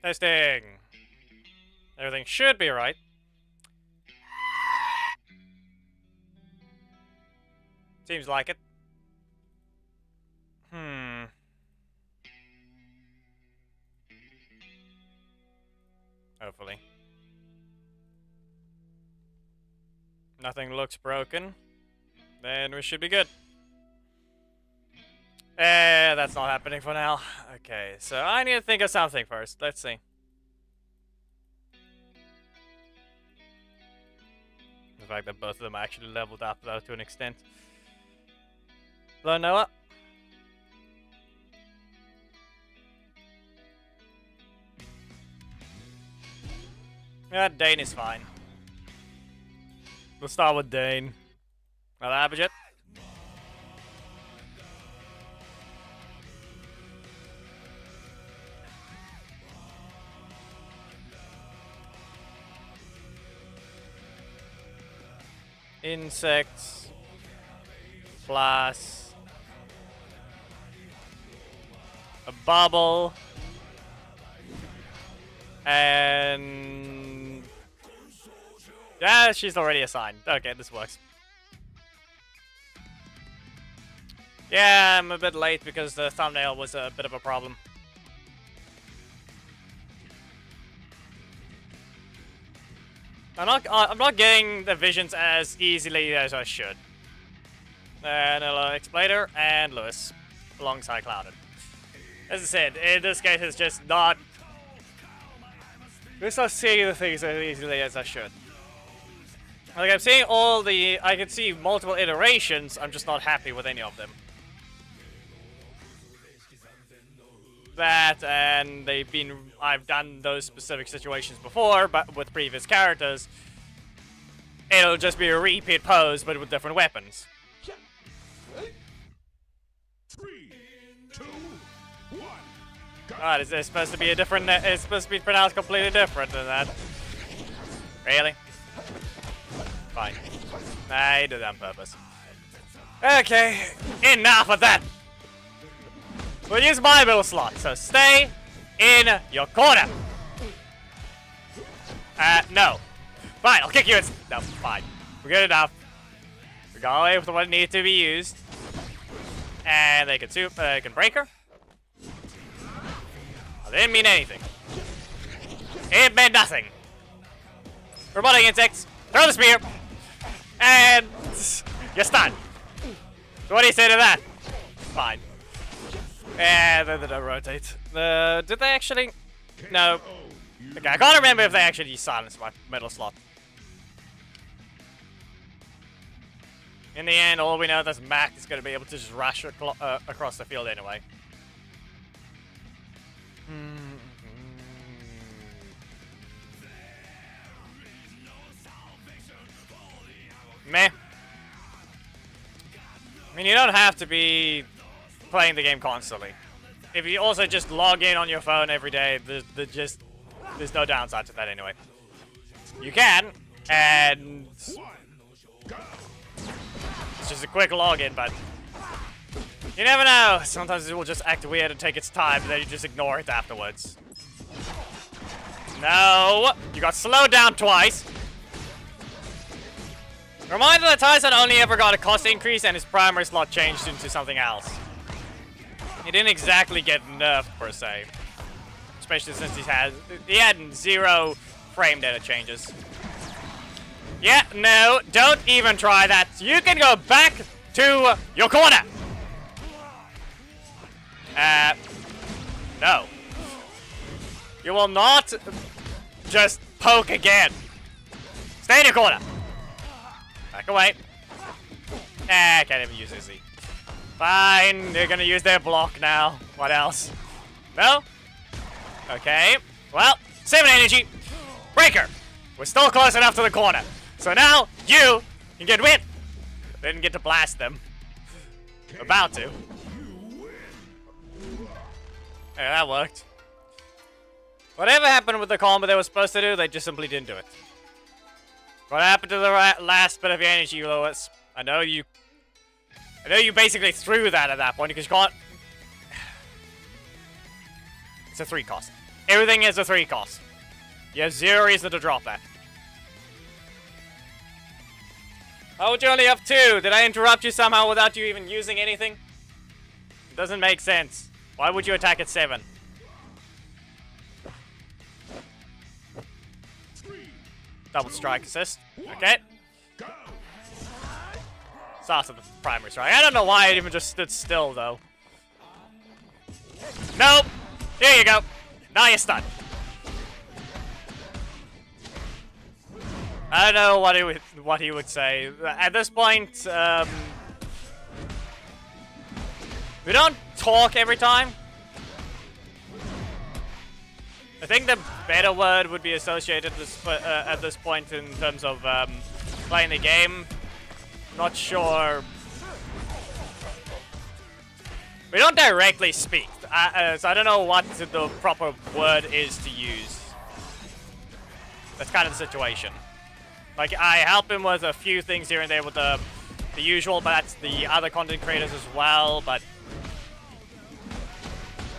Testing. Everything should be right. Seems like it. Hopefully. Nothing looks broken. Then we should be good. That's not happening for now. Okay, so I need to think of something first. Let's see. The fact that both of them actually leveled up though to an extent. Hello, Noah. Yeah, Dane is fine. We'll start with Dane. Well, Abhijit. Insects. Plus. A bubble. And... yeah, she's already assigned. Okay, this works. Yeah, I'm a bit late because the thumbnail was a bit of a problem. I'm not getting the visions as easily as I should. And Explainer and Lewis alongside Clouded. As I said, in this case it's just not... I'm just not seeing the things as easily as I should. Like, I'm seeing all the... I can see multiple iterations, I'm just not happy with any of them. That, and they've been... I've done those specific situations before, but with previous characters. It'll just be a repeat pose, but with different weapons. 3, 2, 1. God, is this supposed to be a different... it's supposed to be pronounced completely different than that. Really? Fine. I did that on purpose. Okay, enough of that! We'll use my middle slot, so stay in your corner! No. Fine, I'll kick you in... no, fine. We're good enough. We got away with what needed to be used. And they can break her. Well, they didn't mean anything. It meant nothing. Robotic insects. Throw the spear. And you're stunned. So what do you say to that? Fine. And then they don't rotate. Did they actually? No. Okay, I can't remember if they actually silenced my middle slot. In the end, all we know is Mac is going to be able to just rush across the field anyway. Meh. I mean, you don't have to be playing the game constantly. If you also just log in on your phone every day, there's no downside to that anyway. You can, and it's just a quick login, but you never know. Sometimes it will just act weird and take its time, and then you just ignore it afterwards. No! You got slowed down twice. Reminder that Tyson only ever got a cost increase and his primary slot changed into something else. He didn't exactly get nerfed per se. Especially since he had 0 frame data changes. Yeah, no, don't even try that. You can go back to your corner. No. You will not just poke again. Stay in your corner. Back away. I can't even use Izzy. Fine, they're gonna use their block now. What else? No? Okay. Well, 7 energy. Breaker. We're still close enough to the corner. So now, you can get win. Didn't get to blast them. About to. Yeah, that worked. Whatever happened with the combo they were supposed to do, they just simply didn't do it. What happened to the last bit of your energy, Lewis? I know you basically threw that at that point because you can't... It's a 3 cost. Everything is a 3 cost. You have 0 reason to drop that. How would you only have 2? Did I interrupt you somehow without you even using anything? It doesn't make sense. Why would you attack at 7? Double strike assist. Okay. Start of the primary strike. I don't know why it even just stood still though. Nope. Here you go. Now you're stunned. I don't know what he would say. At this point, we don't talk every time. I think the better word would be associated at this point in terms of playing the game. Not sure. We don't directly speak, so I don't know what the proper word is to use. That's kind of the situation. Like, I help him with a few things here and there with the usual, but that's the other content creators as well, but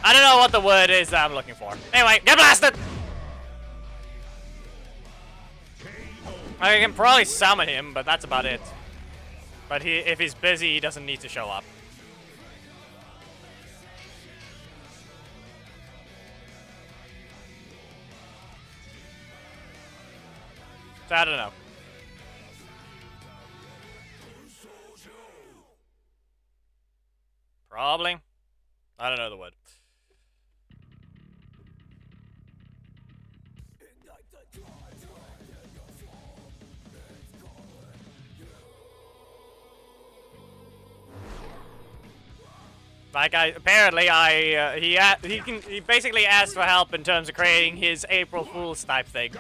I don't know what the word is that I'm looking for. Anyway, get blasted! I can probably summon him, but that's about it. But if he's busy, he doesn't need to show up. So I don't know. Probably. I don't know the word. Like he basically asked for help in terms of creating his April Fool's type thing,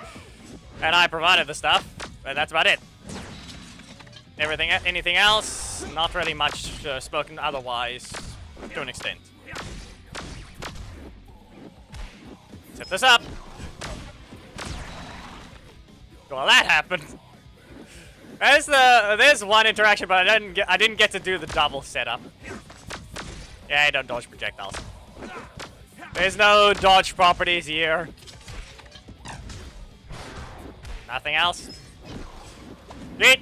and I provided the stuff, but that's about it. Anything else? Not really much spoken otherwise, to an extent. Set this up. Well, that happened. There's one interaction, but I didn't get to do the double setup. Yeah, I don't dodge projectiles. There's no dodge properties here. Nothing else. Yeet.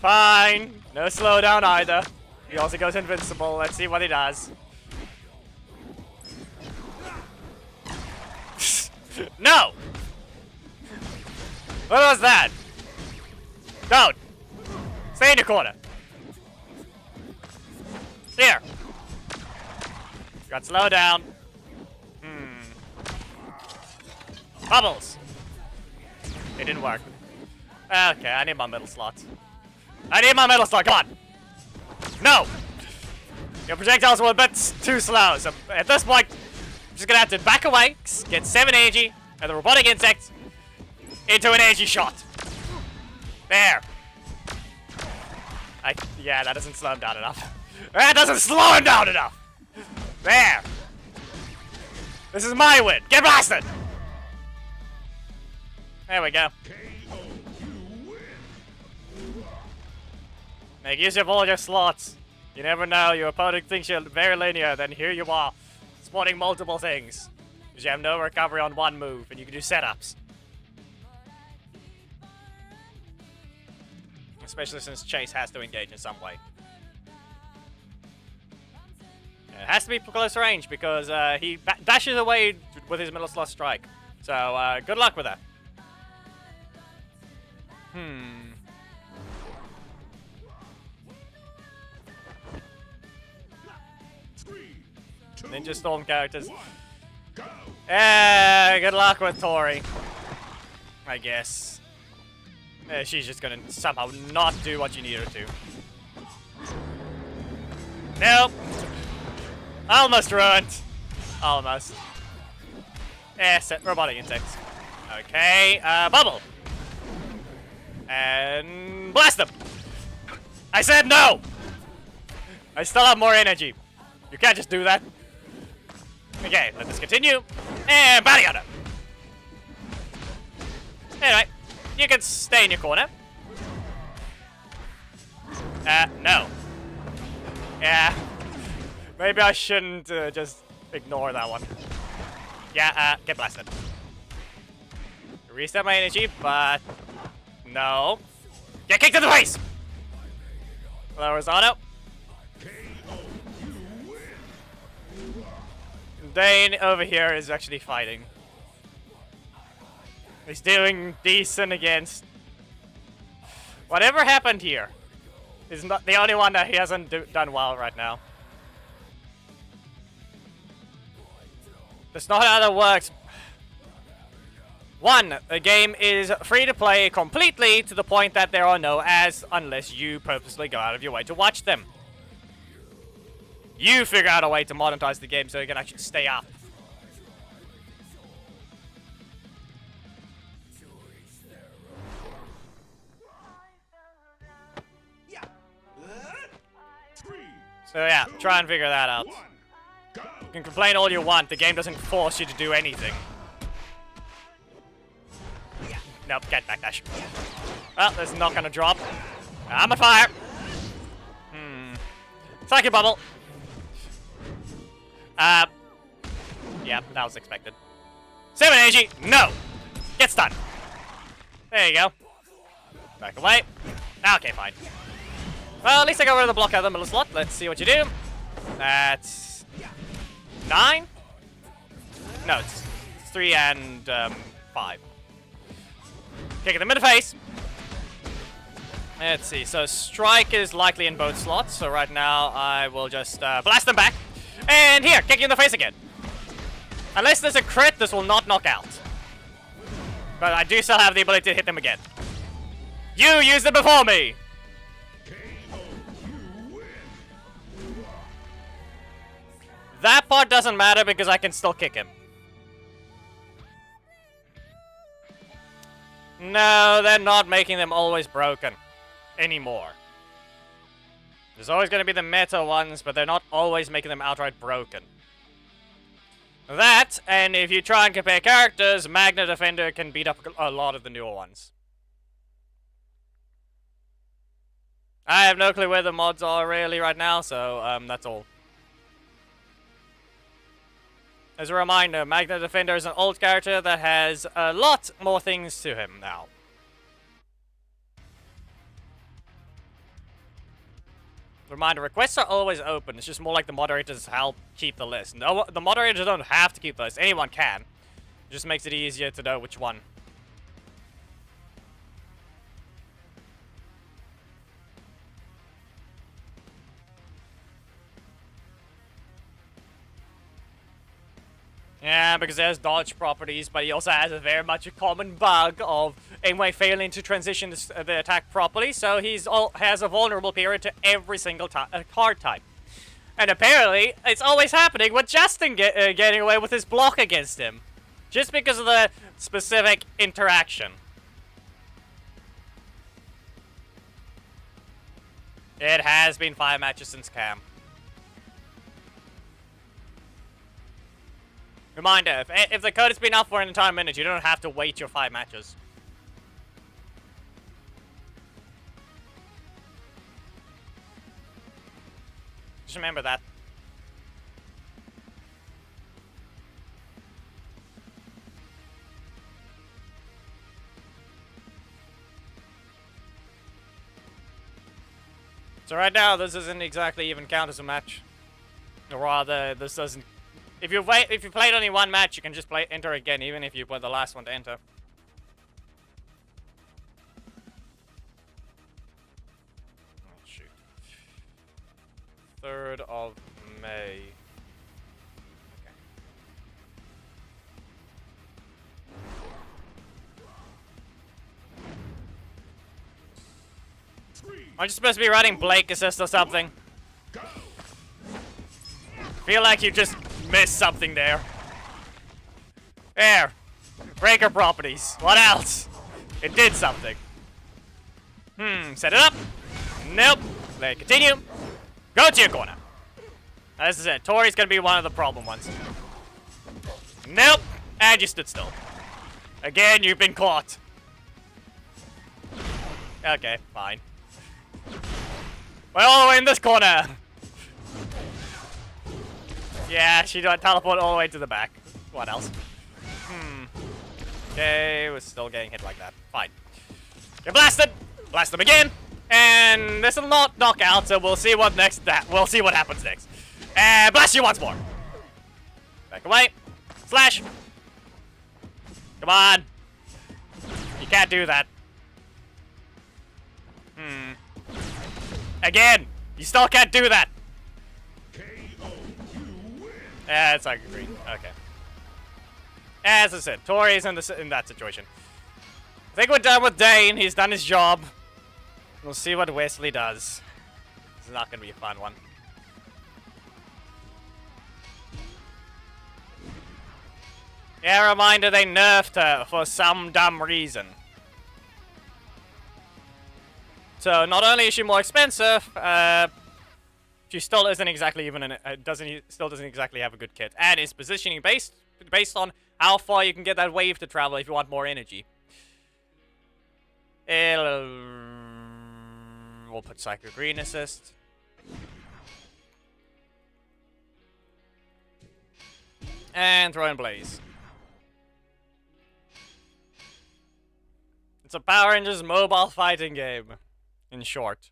Fine. No slowdown either. He also goes invincible. Let's see what he does. No! What was that? Don't! Stay in your corner. Here. Got slow down. Bubbles. It didn't work. Okay, I need my middle slot. I need my middle slot. Come on. No. Your projectiles were a bit too slow. So at this point, I'm just gonna have to back away, get 7 AG, and the robotic insect into an AG shot. There. Yeah, that doesn't slow him down enough. That doesn't slow him down enough. There. This is my win. Get blasted. There we go. Make use of all your slots. You never know, your opponent thinks you're very linear, then here you are, spawning multiple things. Because you have no recovery on one move, and you can do setups. Especially since Chase has to engage in some way. It has to be close range, because he dashes away with his middle slot strike. So, good luck with that. Ninja Storm characters. Good luck with Tori. I guess. She's just gonna somehow not do what you need her to. Nope. Almost ruined. Almost. Set robotic insects. Okay, bubble. And blast them. I said no. I still have more energy. You can't just do that. Okay, let us continue. And bounty hunter. Anyway, you can stay in your corner. No. Yeah. Maybe I shouldn't just ignore that one. Yeah, get blasted. Reset my energy, but no. Get kicked in the face! Lowers auto. Dane over here is actually fighting. He's doing decent against... Whatever happened here is not the only one that he hasn't done well right now. That's not how that works. One, the game is free to play completely to the point that there are no ads unless you purposely go out of your way to watch them. You figure out a way to monetize the game so you can actually stay up. So yeah, try and figure that out. You can complain all you want, the game doesn't force you to do anything. Nope, get backdash. Well, there's not gonna drop. I'm on fire! Psychic bubble! Yeah, that was expected. 7 energy! No! Get stunned! There you go. Back away. Okay, fine. Well, at least I got rid of the block out of the middle slot. Let's see what you do. That's... 9? No, it's 3 and 5. Kick in the middle face. Let's see, so strike is likely in both slots, so right now I will just blast them back. And here, kick you in the face again. Unless there's a crit, this will not knock out. But I do still have the ability to hit them again. You used it before me! That part doesn't matter because I can still kick him. No, they're not making them always broken anymore. There's always going to be the meta ones, but they're not always making them outright broken. That, and if you try and compare characters, Magna Defender can beat up a lot of the newer ones. I have no clue where the mods are really right now, so that's all. As a reminder, Magna Defender is an old character that has a lot more things to him now. Reminder, requests are always open. It's just more like the moderators help keep the list. No, the moderators don't have to keep the list. Anyone can. It just makes it easier to know which one. Yeah, because there's dodge properties, but he also has a very much a common bug of anyway failing to transition the attack properly, so has a vulnerable period to every single card type. And apparently, it's always happening with Justin getting away with his block against him. Just because of the specific interaction. It has been 5 matches since Cam. Reminder, if the code has been up for an entire minute, you don't have to wait your 5 matches. Just remember that. So right now, this doesn't exactly even count as a match. Or rather, this doesn't... If you played only 1 match, you can just enter again, even if you were the last one to enter. Oh, shoot. 3rd of May. Okay. Aren't you supposed to be running Blake Assist or something? Feel like you just missed something there. There. Breaker properties. What else? It did something. Set it up. Nope. Let it continue. Go to your corner. As I said, Tori's gonna be one of the problem ones. Nope. And you stood still. Again, you've been caught. Okay, fine. We're all the way in this corner. Yeah, she teleport all the way to the back. What else? Okay, we're still getting hit like that. Fine. Get blasted! Blast them again! And this will not knock out, so we'll see what we'll see what happens next. And blast you once more! Back away. Slash! Come on! You can't do that. Again! You still can't do that! Yeah, it's like green. Okay. As I said, Tori's in that situation. I think we're done with Dane. He's done his job. We'll see what Wesley does. This is not going to be a fun one. Yeah, reminder, they nerfed her for some dumb reason. So not only is she more expensive, she still isn't exactly even still doesn't exactly have a good kit, and is positioning based on how far you can get that wave to travel if you want more energy. We'll put Psycho Green assist. And throw in Blaze. It's a Power Rangers mobile fighting game, in short.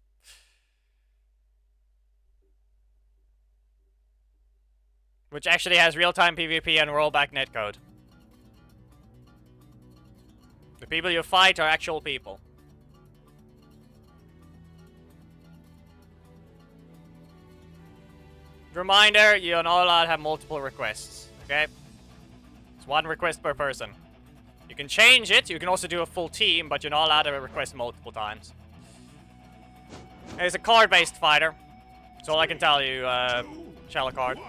Which actually has real-time PvP and rollback netcode. The people you fight are actual people. Reminder, you're not allowed to have multiple requests, okay? It's one request per person. You can change it, you can also do a full team, but you're not allowed to request multiple times. It's a card-based fighter. That's all I can tell you, Shallow Card.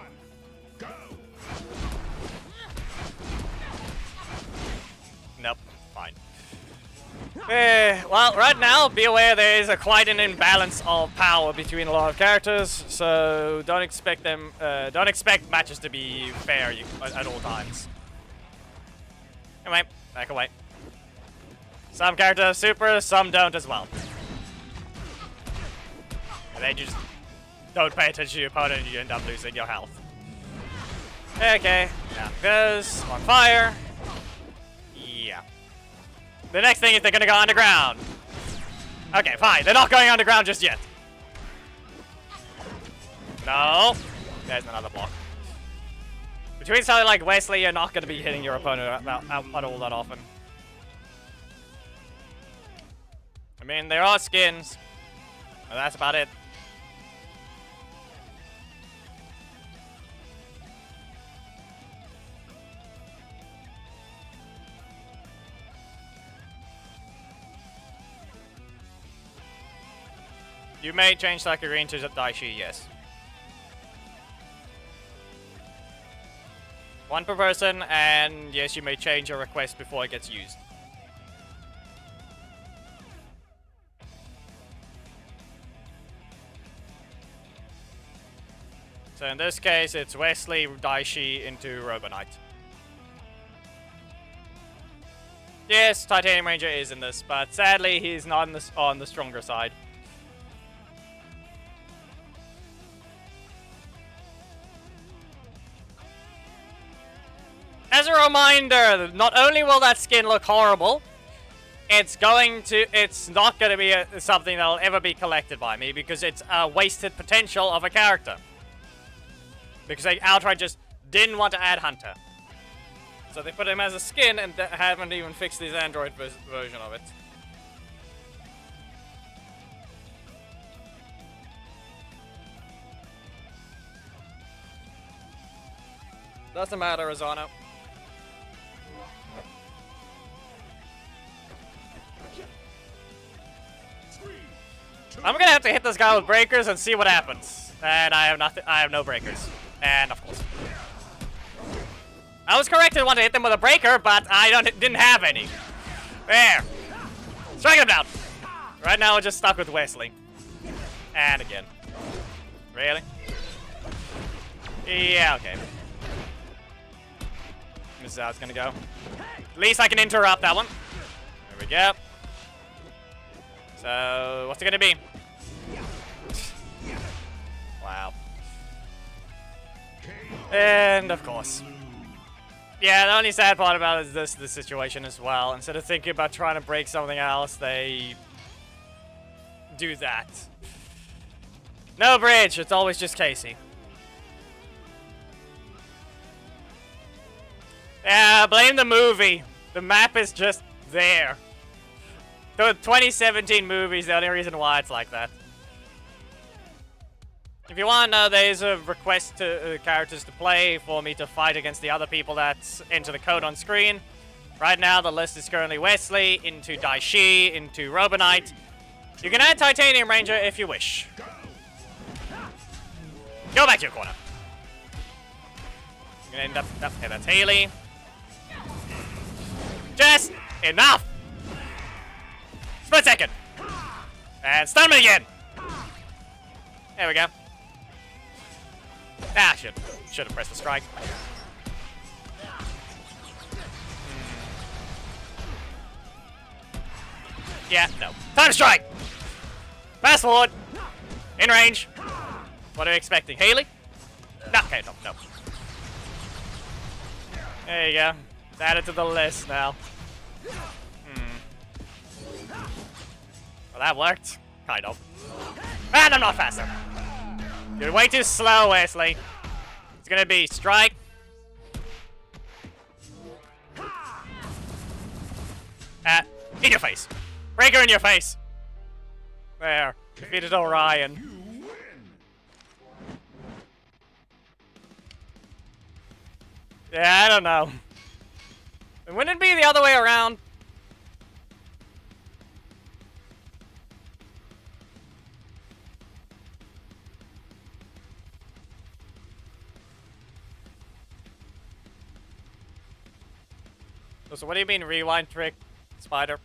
Nope, fine. Well, right now, be aware there is quite an imbalance of power between a lot of characters, so don't expect matches to be fair at all times. Anyway, back away. Some characters have super, some don't as well. And then you just don't pay attention to your opponent and you end up losing your health. Okay, now it goes on fire. Yeah. The next thing is they're gonna go underground. Okay, fine. They're not going underground just yet. No. There's another block. Between something like Wesley, you're not gonna be hitting your opponent at all that often. I mean, there are skins, but that's about it. You may change Psycho Green to Daishi, yes. One per person, and yes, you may change your request before it gets used. So in this case, it's Wesley, Daishi into Robonite. Yes, Titanium Ranger is in this, but sadly he's not on the stronger side. As a reminder, not only will that skin look horrible, it's not going to be something that'll ever be collected by me because it's a wasted potential of a character. Because they outright just didn't want to add Hunter. So they put him as a skin and haven't even fixed his Android version of it. Doesn't matter, Azano. I'm gonna have to hit this guy with breakers and see what happens. And I have nothing. I have no breakers. And of course, I was correct to want to hit them with a breaker, but I didn't have any. There, strike him down. Right now, we're just stuck with Wesley. And again, really? Yeah, okay. This is how it's gonna go. At least I can interrupt that one. There we go. So, what's it gonna be? Wow. And of course. Yeah, the only sad part about it is the situation as well. Instead of thinking about trying to break something else, they do that. No bridge, it's always just Casey. Yeah, blame the movie. The map is just there. The 2017 movie's the only reason why it's like that. If you want to know, there's a request to characters to play for me to fight against the other people that enter the code on screen. Right now, the list is currently Wesley, into Daishi, into Robonite. You can add Titanium Ranger if you wish. Go back to your corner. You're gonna end up... Okay, that's Haley. Just enough! Split second! And stun me again! There we go. Ah, should have pressed the strike. Yeah, no. Time strike! Fast forward! In range! What are you expecting? Haley? No, okay, no. There you go. It's added to the list now. Well, that worked. Kind of. And I'm not faster. You're way too slow, Wesley. It's gonna be strike. In your face. Breaker in your face. There. Defeated Orion. Yeah, I don't know. Wouldn't it be the other way around? So what do you mean rewind trick, Spider?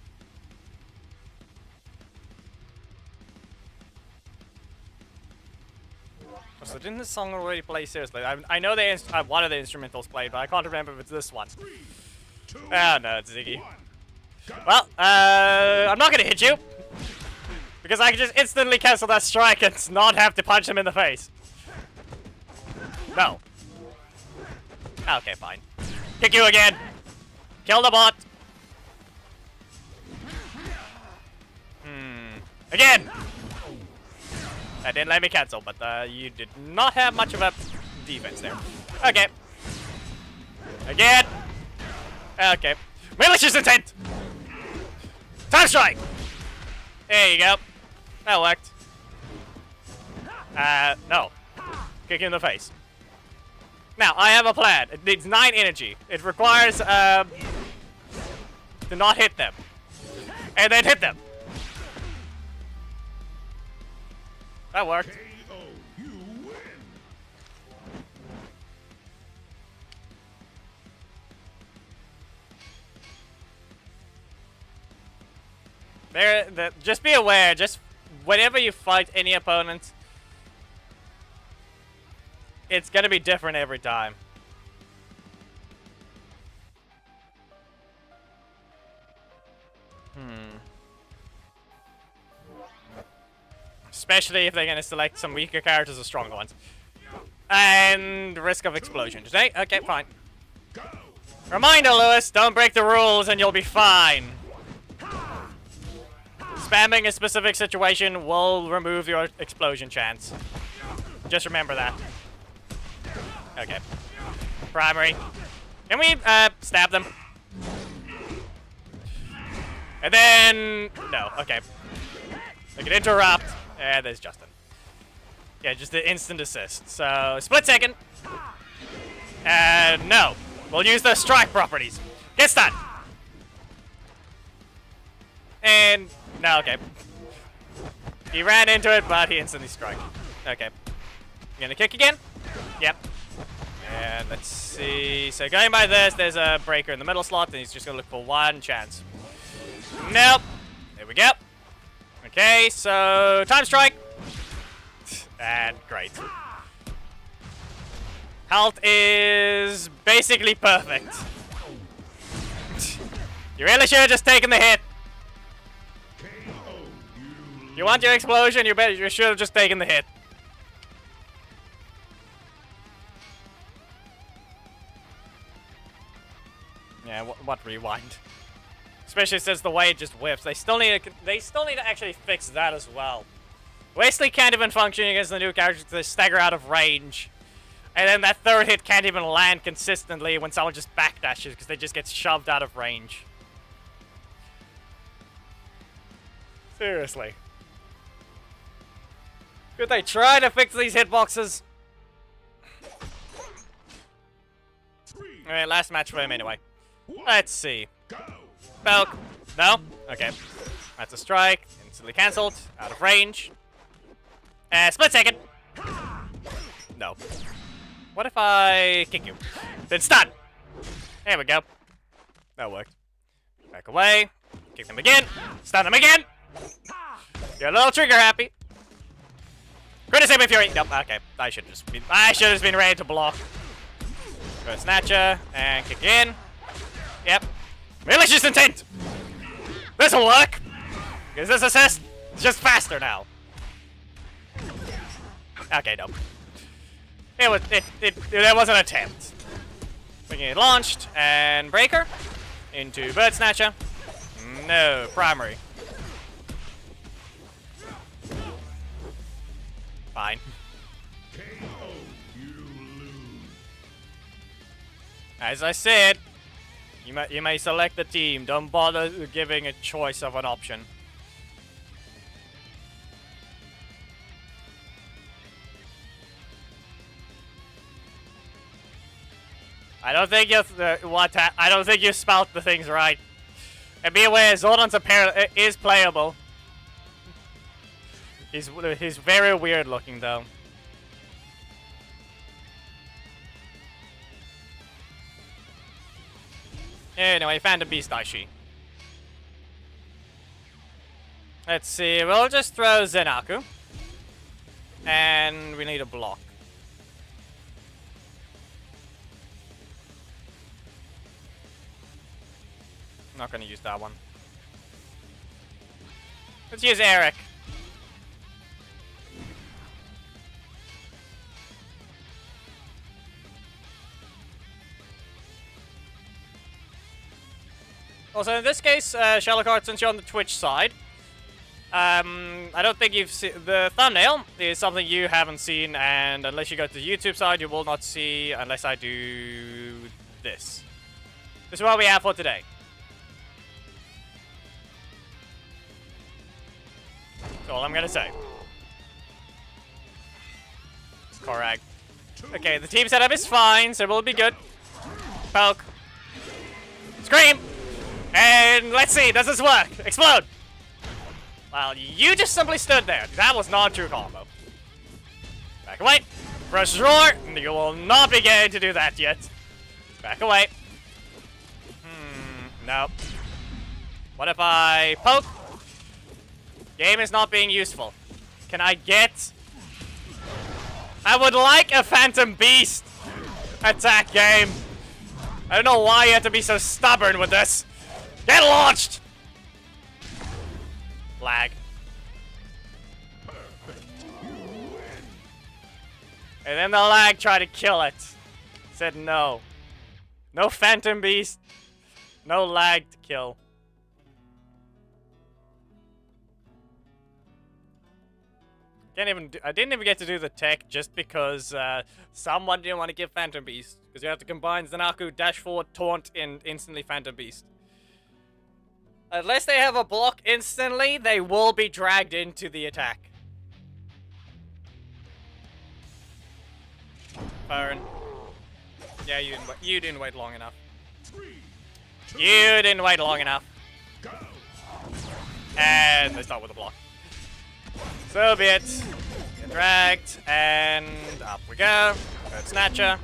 So didn't this song already play seriously? I know one of the instrumentals played, but I can't remember if it's this one. Oh no, it's Ziggy. Well, I'm not gonna hit you. Because I can just instantly cancel that strike and not have to punch him in the face. No. Okay, fine. Kick you again. Kill the bot. Again! That didn't let me cancel, but you did not have much of a defense there. Okay. Again! Okay. Malicious intent! Time strike! There you go. That worked. No. Kick in the face. Now, I have a plan. It needs 9 energy. It requires, to not hit them. And then hit them. That worked. Just be aware, just whenever you fight any opponent, it's gonna be different every time. Especially if they're gonna select some weaker characters or stronger ones. And risk of explosion today. Okay, fine. Reminder, Lewis, don't break the rules and you'll be fine. Spamming a specific situation will remove your explosion chance. Just remember that. Okay. Primary. Can we, stab them? And then... No, okay. I can interrupt. And there's Justin. Yeah, just the instant assist. So, split second. And no. We'll use the strike properties. Get stunned. And... No, okay. He ran into it, but he instantly struck. Okay. You gonna kick again? Yep. And let's see. So going by this, there's a breaker in the middle slot, and he's just gonna look for one chance. Nope. There we go. Okay, so time strike. And great. Health is basically perfect. You really should have just taken the hit. You want your explosion, you should have just taken the hit. Yeah, what rewind? Especially since the way it just whips. They still need to actually fix that as well. Wesley can't even function against the new characters because they stagger out of range. And then that third hit can't even land consistently when someone just backdashes because they just get shoved out of range. Seriously. Could they try to fix these hitboxes? Alright, last match for him anyway. Let's see. Belk. No? Okay. That's a strike. Instantly cancelled. Out of range. Split second. No. What if I kick you? Then stun! There we go. That worked. Back away. Kick them again. Stun them again! You're a little trigger happy. Criticism Fury. Nope, okay. I should have just been ready to block. Go Snatcher and kick in. Yep. Malicious intent! This'll work! Because this assist is just faster now. Okay, nope. There was an attempt. Thinking it launched, and Breaker into Bird Snatcher. No, primary. Fine. As I said, you may select the team. Don't bother giving a choice of an option. I don't think I don't think you spelt the things right. And be aware, Zordon's apparently is playable. He's very weird looking though. Anyway, Phantom Beast Daishi. Let's see, we'll just throw Zenaku. And we need a block. I'm not gonna use that one. Let's use Eric. Also, in this case, Sherlock Art, since you're on the Twitch side, I don't think you've seen the thumbnail is something you haven't seen, and unless you go to the YouTube side, you will not see unless I do this. This is what we have for today. That's all I'm gonna say. Korag. Okay, the team setup is fine, so we'll be good. Poke. Scream! And let's see, does this work? Explode! Well, you just simply stood there. That was not a true combo. Back away. Rush roar. You will not be getting to do that yet. Back away. Nope. What if I poke? Game is not being useful. Can I get... I would like a Phantom Beast attack game. I don't know why you have to be so stubborn with this. Get launched! Lag. And then the lag tried to kill it. Said no. No Phantom Beast. No lag to kill. I didn't even get to do the tech just because someone didn't want to give Phantom Beast. Because you have to combine Zenaku, dash forward, taunt, and instantly Phantom Beast. Unless they have a block instantly, they will be dragged into the attack. Byron. Yeah, you didn't wait long enough. You didn't wait long enough. And they start with a block. So be it. Get dragged, and up we go. Bird Snatcher.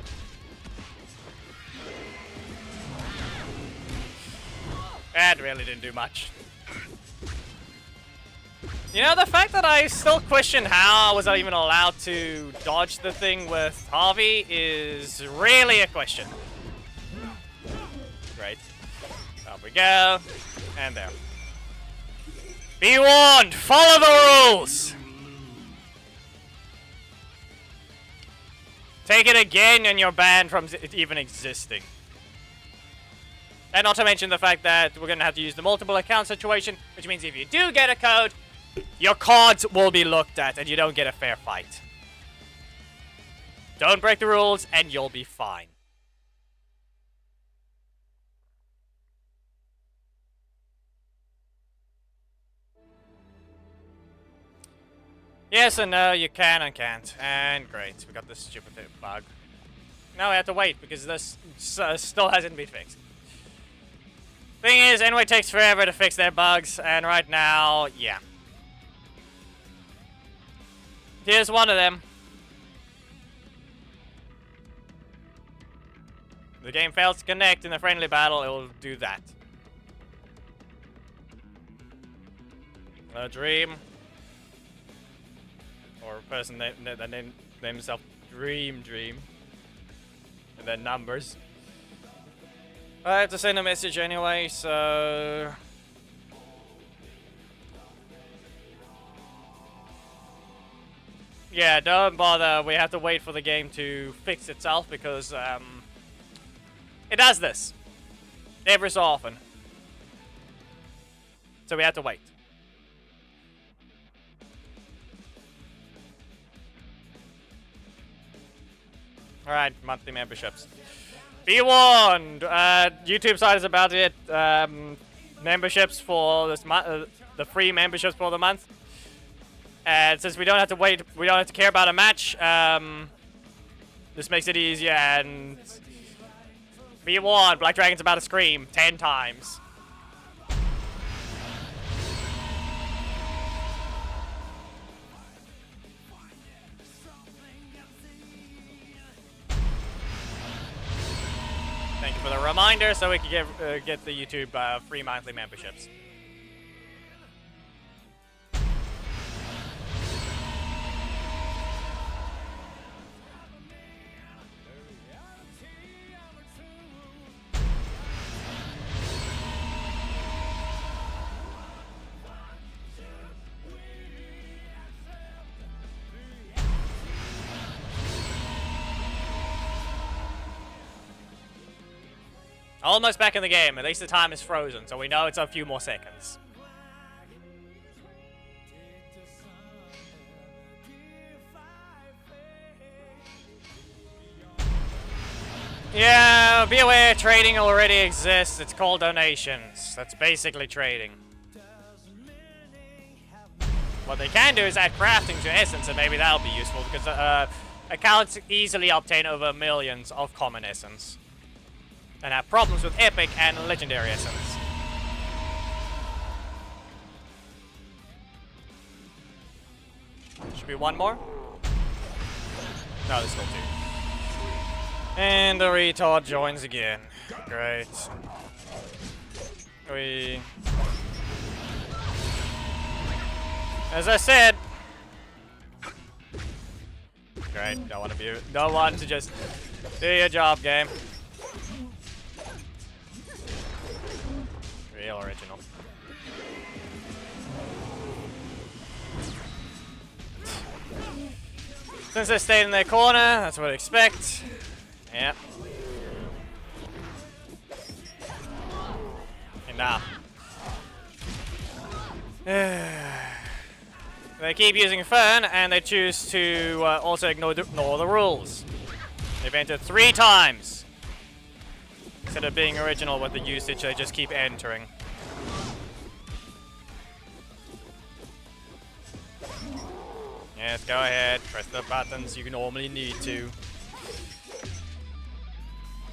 That really didn't do much. You know, the fact that I still question how I was even allowed to dodge the thing with Javi is really a question. Great. Up we go. And there. Be warned! Follow the rules! Take it again and you're banned from it even existing. And not to mention the fact that we're going to have to use the multiple account situation, which means if you do get a code, your cards will be looked at and you don't get a fair fight. Don't break the rules and you'll be fine. Yes and no, you can and can't. And great, we got this stupid bug. Now we have to wait because this still hasn't been fixed. Thing is, anyway, it takes forever to fix their bugs, and right now, yeah. Here's one of them. The game fails to connect in a friendly battle, it will do that. A dream. Or a person that named himself Dream. And then numbers. I have to send a message anyway, so... Yeah, don't bother. We have to wait for the game to fix itself because it does this every so often. So we have to wait. Alright, monthly memberships. Be warned! YouTube site is about to get memberships for this month, the free memberships for the month. And since we don't have to wait, we don't have to care about a match, this makes it easier. And be warned, Black Dragon's about to scream 10 times. Thank you for the reminder, so we can get the YouTube free monthly memberships. Almost back in the game. At least the time is frozen, so we know it's a few more seconds. Yeah, be aware, trading already exists. It's called donations. That's basically trading. What they can do is add crafting to Essence, and maybe that'll be useful, because accounts easily obtain over millions of common Essence. And have problems with epic and legendary Essence. Should be one more? No, there's still two. And the retard joins again. Great. As I said. Great. Don't want to just do your job, game. Real original. Since they stayed in their corner, that's what I expect. Yep. Enough. They keep using Fern, and they choose to also ignore the rules. They've entered 3 times. Instead of being original with the usage, they just keep entering. Yes, go ahead. Press the buttons you normally need to.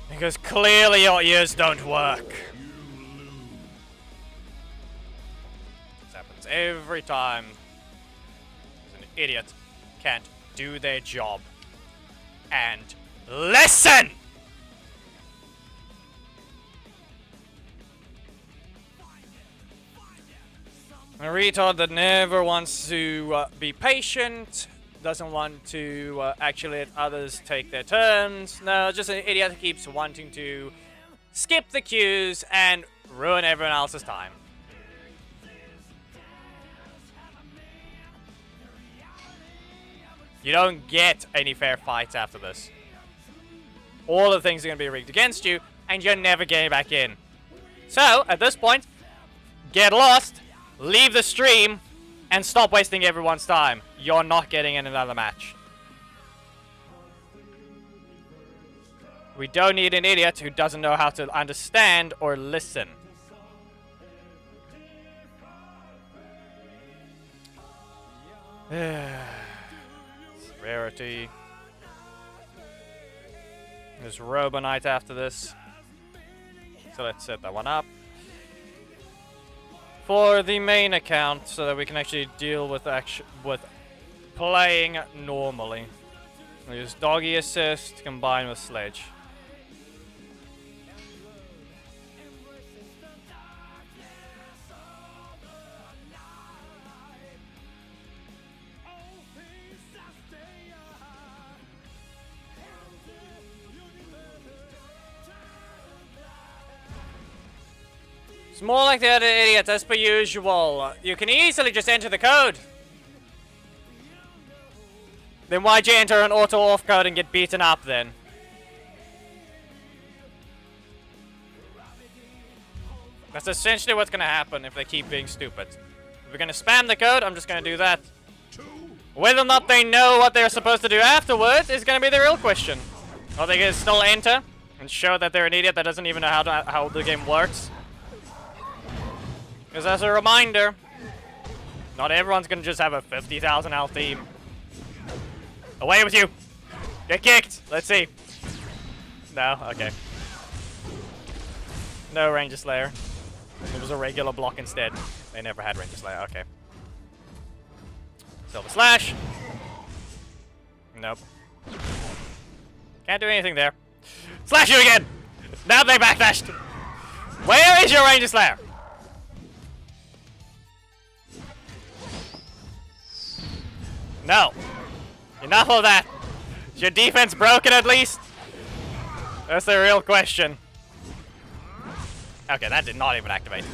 Because clearly your ears don't work. This happens every time. An idiot can't do their job. And listen! A retard that never wants to be patient, doesn't want to actually let others take their turns. No, just an idiot who keeps wanting to skip the queues and ruin everyone else's time. You don't get any fair fights after this. All the things are going to be rigged against you, and you're never getting back in. So, at this point, get lost, leave the stream, and stop wasting everyone's time. You're not getting in another match. We don't need an idiot who doesn't know how to understand or listen. Rarity. There's Robonite after this. So let's set that one up. For the main account, so that we can actually deal with playing normally. We use Doggy Assist combined with Sledge. It's more like the other idiots, as per usual. You can easily just enter the code. Then why'd you enter an auto-off code and get beaten up then? That's essentially what's gonna happen if they keep being stupid. If we're gonna spam the code, I'm just gonna do that. Whether or not they know what they're supposed to do afterwards is gonna be the real question. Or they can still enter and show that they're an idiot that doesn't even know how the game works. Because as a reminder, not everyone's gonna just have a 50,000 health team. Away with you! Get kicked! Let's see. No? Okay. No Ranger Slayer. It was a regular block instead. They never had Ranger Slayer. Okay. Silver Slash. Nope. Can't do anything there. Slash you again! Now they backdashed! Where is your Ranger Slayer? No. Enough of that. Is your defense broken at least? That's the real question. Okay, that did not even activate.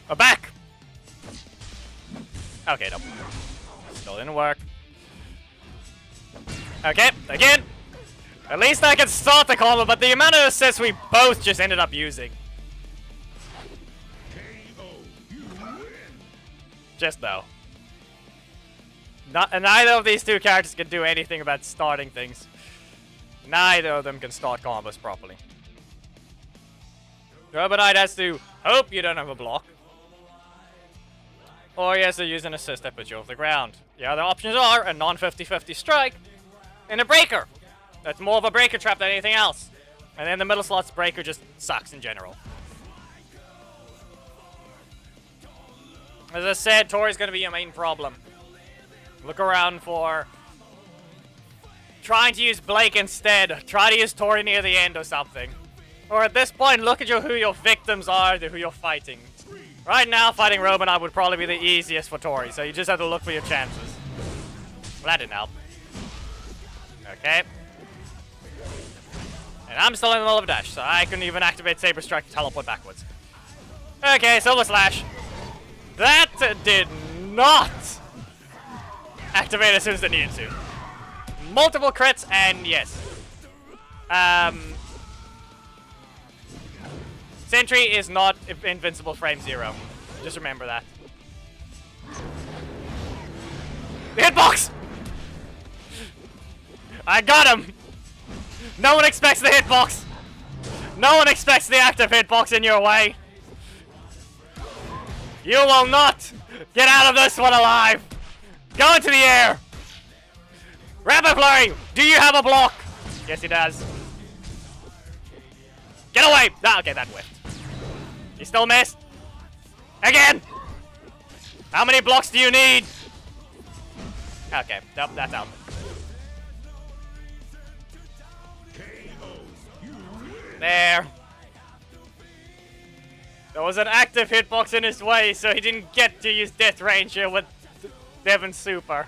We're back! Okay, nope. Still didn't work. Okay, again! At least I can start the combo, but the amount of assists we both just ended up using. Just no. Neither of these two characters can do anything about starting things. Neither of them can start combos properly. Robonite has to hope you don't have a block. Or he has to use an assist that puts you off the ground. The other options are a non-50-50 strike and a breaker. That's more of a breaker trap than anything else. And then the middle slot's breaker just sucks in general. As I said, Tori's going to be your main problem. Look around for trying to use Blake instead. Try to use Tori near the end or something. Or at this point, look at who your victims are, who you're fighting. Right now, fighting Robonite would probably be the easiest for Tori, so you just have to look for your chances. Well, that didn't help. Okay. And I'm still in the middle of a dash, so I couldn't even activate Saber Strike to teleport backwards. Okay, Silver Slash. That did not activate as soon as it needed to. Multiple crits, and yes. Sentry is not invincible frame 0. Just remember that. The hitbox! I got him! No one expects the hitbox! No one expects the active hitbox in your way! You will not get out of this one alive! Go into the air! Rapid Flurry! Do you have a block? Yes, he does. Get away! Ah, okay, that whiffed. You still missed? Again! How many blocks do you need? Okay, nope, that's out. There. There was an active hitbox in his way, so he didn't get to use Death Ranger with Devon Super.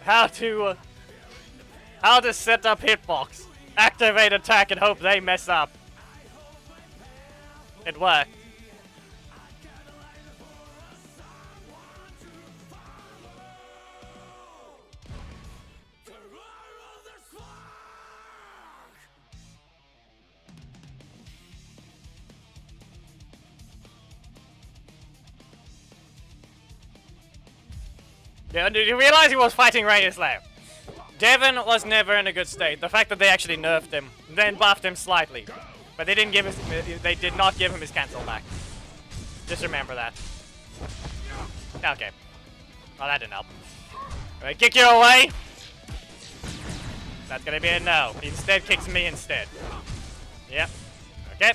How to set up hitbox. Activate attack and hope they mess up. It worked. Yeah, did you realize he was fighting Rainy Slayer? Devon was never in a good state. The fact that they actually nerfed him, then buffed him slightly. But they did not give him his cancel back. Just remember that. Okay. Well, that didn't help. Can I kick you away? That's gonna be a no. He instead kicks me instead. Yep. Okay.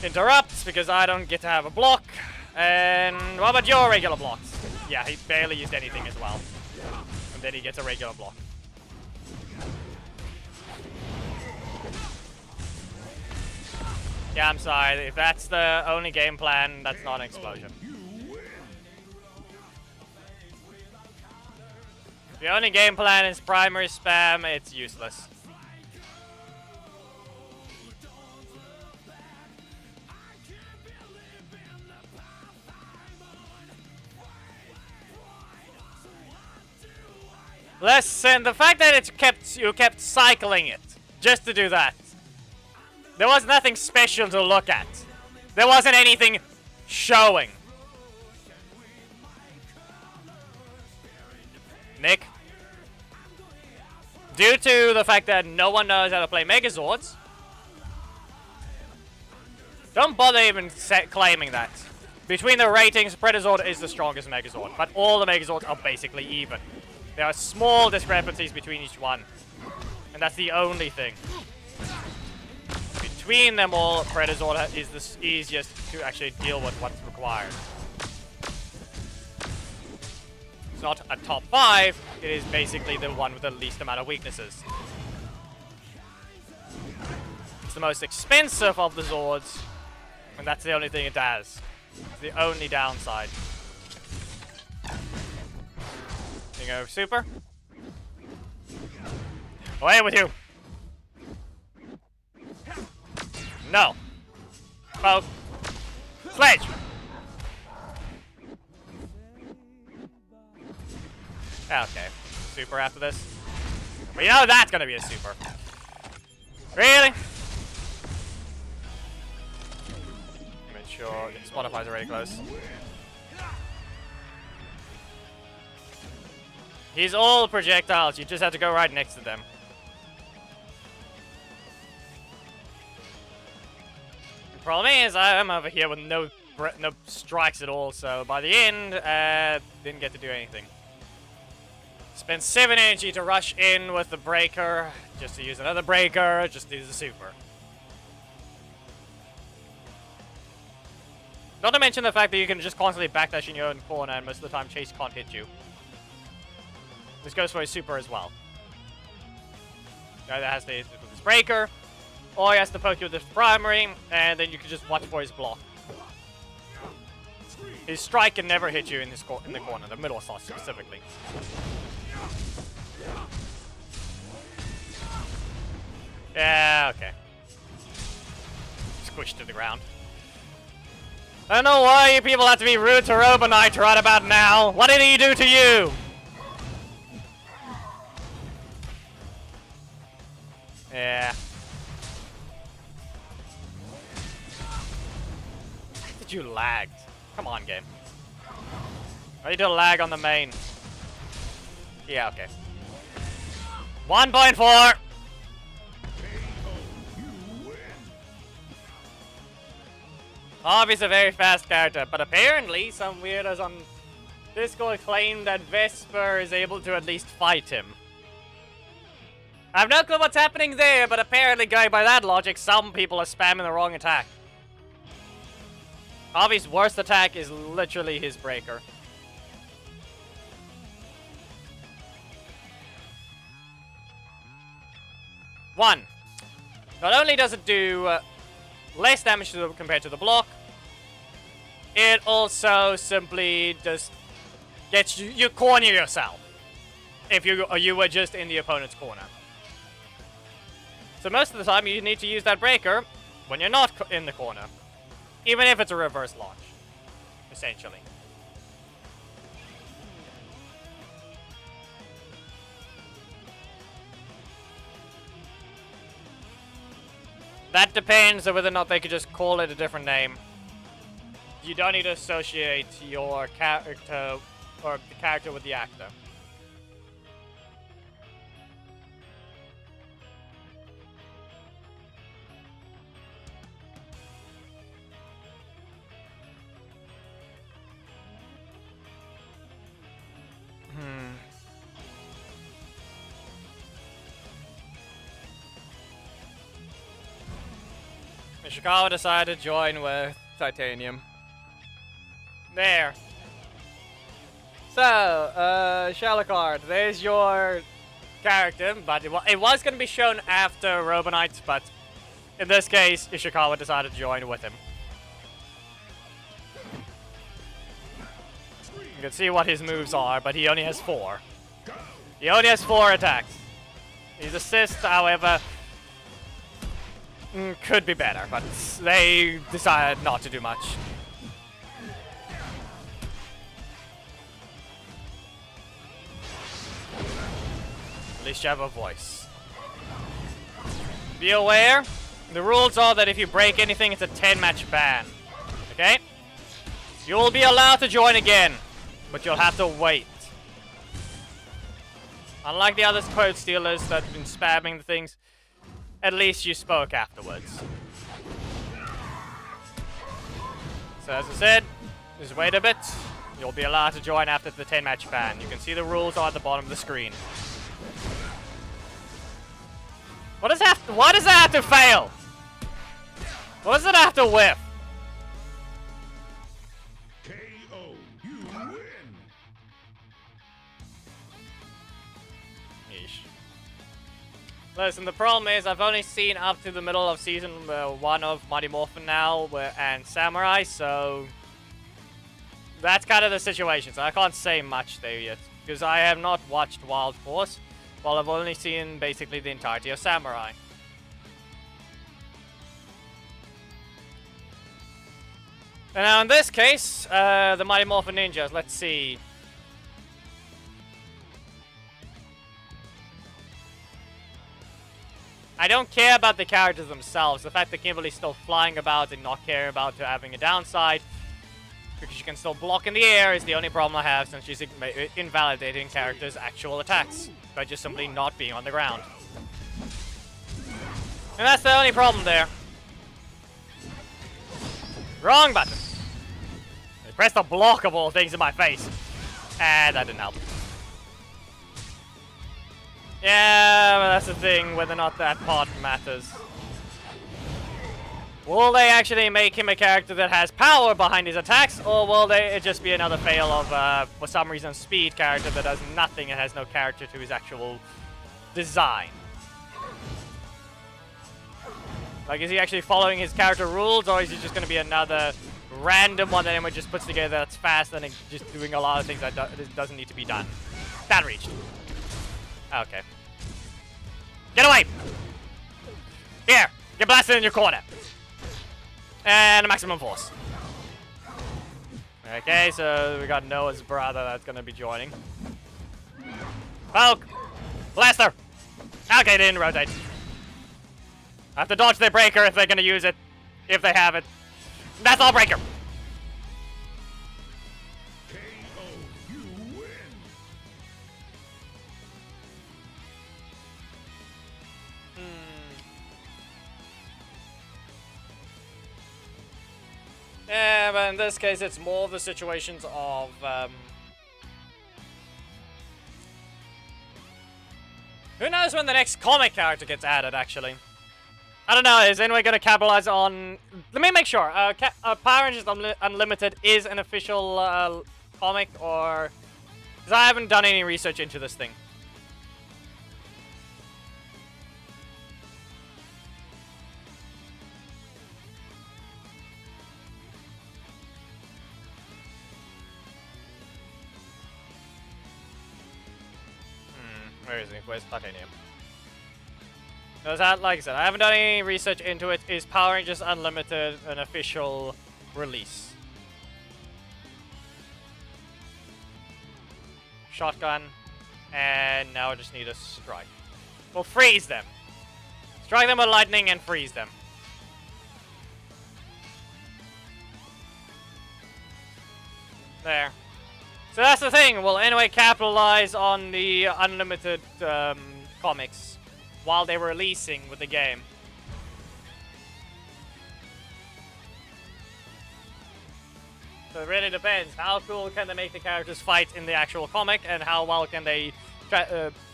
Interrupts because I don't get to have a block. And what about your regular blocks? Yeah, he barely used anything as well. And then he gets a regular block. Yeah, I'm sorry. If that's the only game plan, that's not an explosion. If the only game plan is primary spam, it's useless. Listen, the fact that you kept cycling it just to do that. There was nothing special to look at. There wasn't anything showing. Nick? Due to the fact that no one knows how to play Megazords, don't bother even claiming that. Between the ratings, Predazord is the strongest Megazord, but all the Megazords are basically even. There are small discrepancies between each one, and that's the only thing. Between them all, Predazord is the easiest to actually deal with what's required. It's not a top 5, it is basically the one with the least amount of weaknesses. It's the most expensive of the Zords, and that's the only thing it does. It's the only downside. You go super. Away with you! No. Poke. Sledge! Okay. Super after this. We know that's gonna be a super. Really? Make sure Spotify's already close. He's all projectiles, you just have to go right next to them. The problem is, I'm over here with no strikes at all, so by the end, didn't get to do anything. Spent 7 energy to rush in with the breaker, just to use another breaker, just to use a super. Not to mention the fact that you can just constantly backdash in your own corner, and most of the time Chase can't hit you. This goes for his super as well. Either has to hit with his breaker, or he has to poke you with his primary, and then you can just watch for his block. His strike can never hit you in the corner, the middle slot specifically. Yeah, okay. Squished to the ground. I don't know why you people have to be rude to Robonite right about now. What did he do to you? Yeah. Did you lag? Come on, game. I need to lag on the main. Yeah, okay. 1.4! Harvey's a very fast character, but apparently some weirdos on Discord claim that Vesper is able to at least fight him. I have no clue what's happening there, but apparently going by that logic, some people are spamming the wrong attack. Harvey's worst attack is literally his breaker. One. Not only does it do less damage compared to the block, it also simply just gets you corner yourself if you were just in the opponent's corner. So most of the time you need to use that breaker when you're not in the corner, even if it's a reverse launch, essentially. That depends on whether or not they could just call it a different name. You don't need to associate your character or the character with the actor. Ishikawa decided to join with Titanium. There. So, Shalakard, there's your character, but it was going to be shown after Robonite, but in this case, Ishikawa decided to join with him. You can see what his moves are, but he only has 4. He only has 4 attacks. His assist, however, could be better, but they decided not to do much. At least you have a voice. Be aware, the rules are that if you break anything, it's a 10-match ban. Okay? You will be allowed to join again, but you'll have to wait. Unlike the other code stealers that have been spamming the things, at least you spoke afterwards. So as I said, just wait a bit. You'll be allowed to join after the 10-match ban. You can see the rules are at the bottom of the screen. Why does it have to fail? What does it have to whiff? KO. You win. Yeesh. Listen, the problem is I've only seen up to the middle of season 1 of Mighty Morphin now and Samurai, so that's kind of the situation. So I can't say much there yet because I have not watched Wild Force. Well, I've only seen basically the entirety of Samurai. And now in this case, the Mighty Morphin Ninjas, let's see. I don't care about the characters themselves. The fact that Kimberly's still flying about and not caring about having a downside, because you can still block in the air, is the only problem I have, since she's invalidating characters' actual attacks by just simply not being on the ground. And that's the only problem there. Wrong button. I pressed the block of all things in my face. And that didn't help. Yeah, but that's the thing, whether or not that part matters. Will they actually make him a character that has power behind his attacks, or will it just be another fail of, for some reason, speed character that does nothing and has no character to his actual design? Like, is he actually following his character rules, or is he just going to be another random one that anyone just puts together that's fast and just doing a lot of things that doesn't need to be done? That reached. Okay. Get away! Here! Get blasted in your corner! And a maximum force. Okay, so we got Noah's brother that's gonna be joining. Poke! Blaster! Okay, they didn't rotate. I have to dodge their breaker if they're gonna use it. If they have it. That's all breaker! KO. You win. Yeah, but in this case, it's more of the situations of, who knows when the next comic character gets added, actually? I don't know, is anyone going to capitalize on... Let me make sure. Power Rangers Unlimited is an official comic, or... Because I haven't done any research into this thing. Where is he? Where's Titanium? Like I said, I haven't done any research into it. Is Power Rangers Unlimited an official release? Shotgun. And now I just need a strike. We'll freeze them. Strike them with lightning and freeze them. There. So that's the thing. Will anyway capitalize on the unlimited comics while they were releasing with the game. So it really depends. How cool can they make the characters fight in the actual comic, and how well can they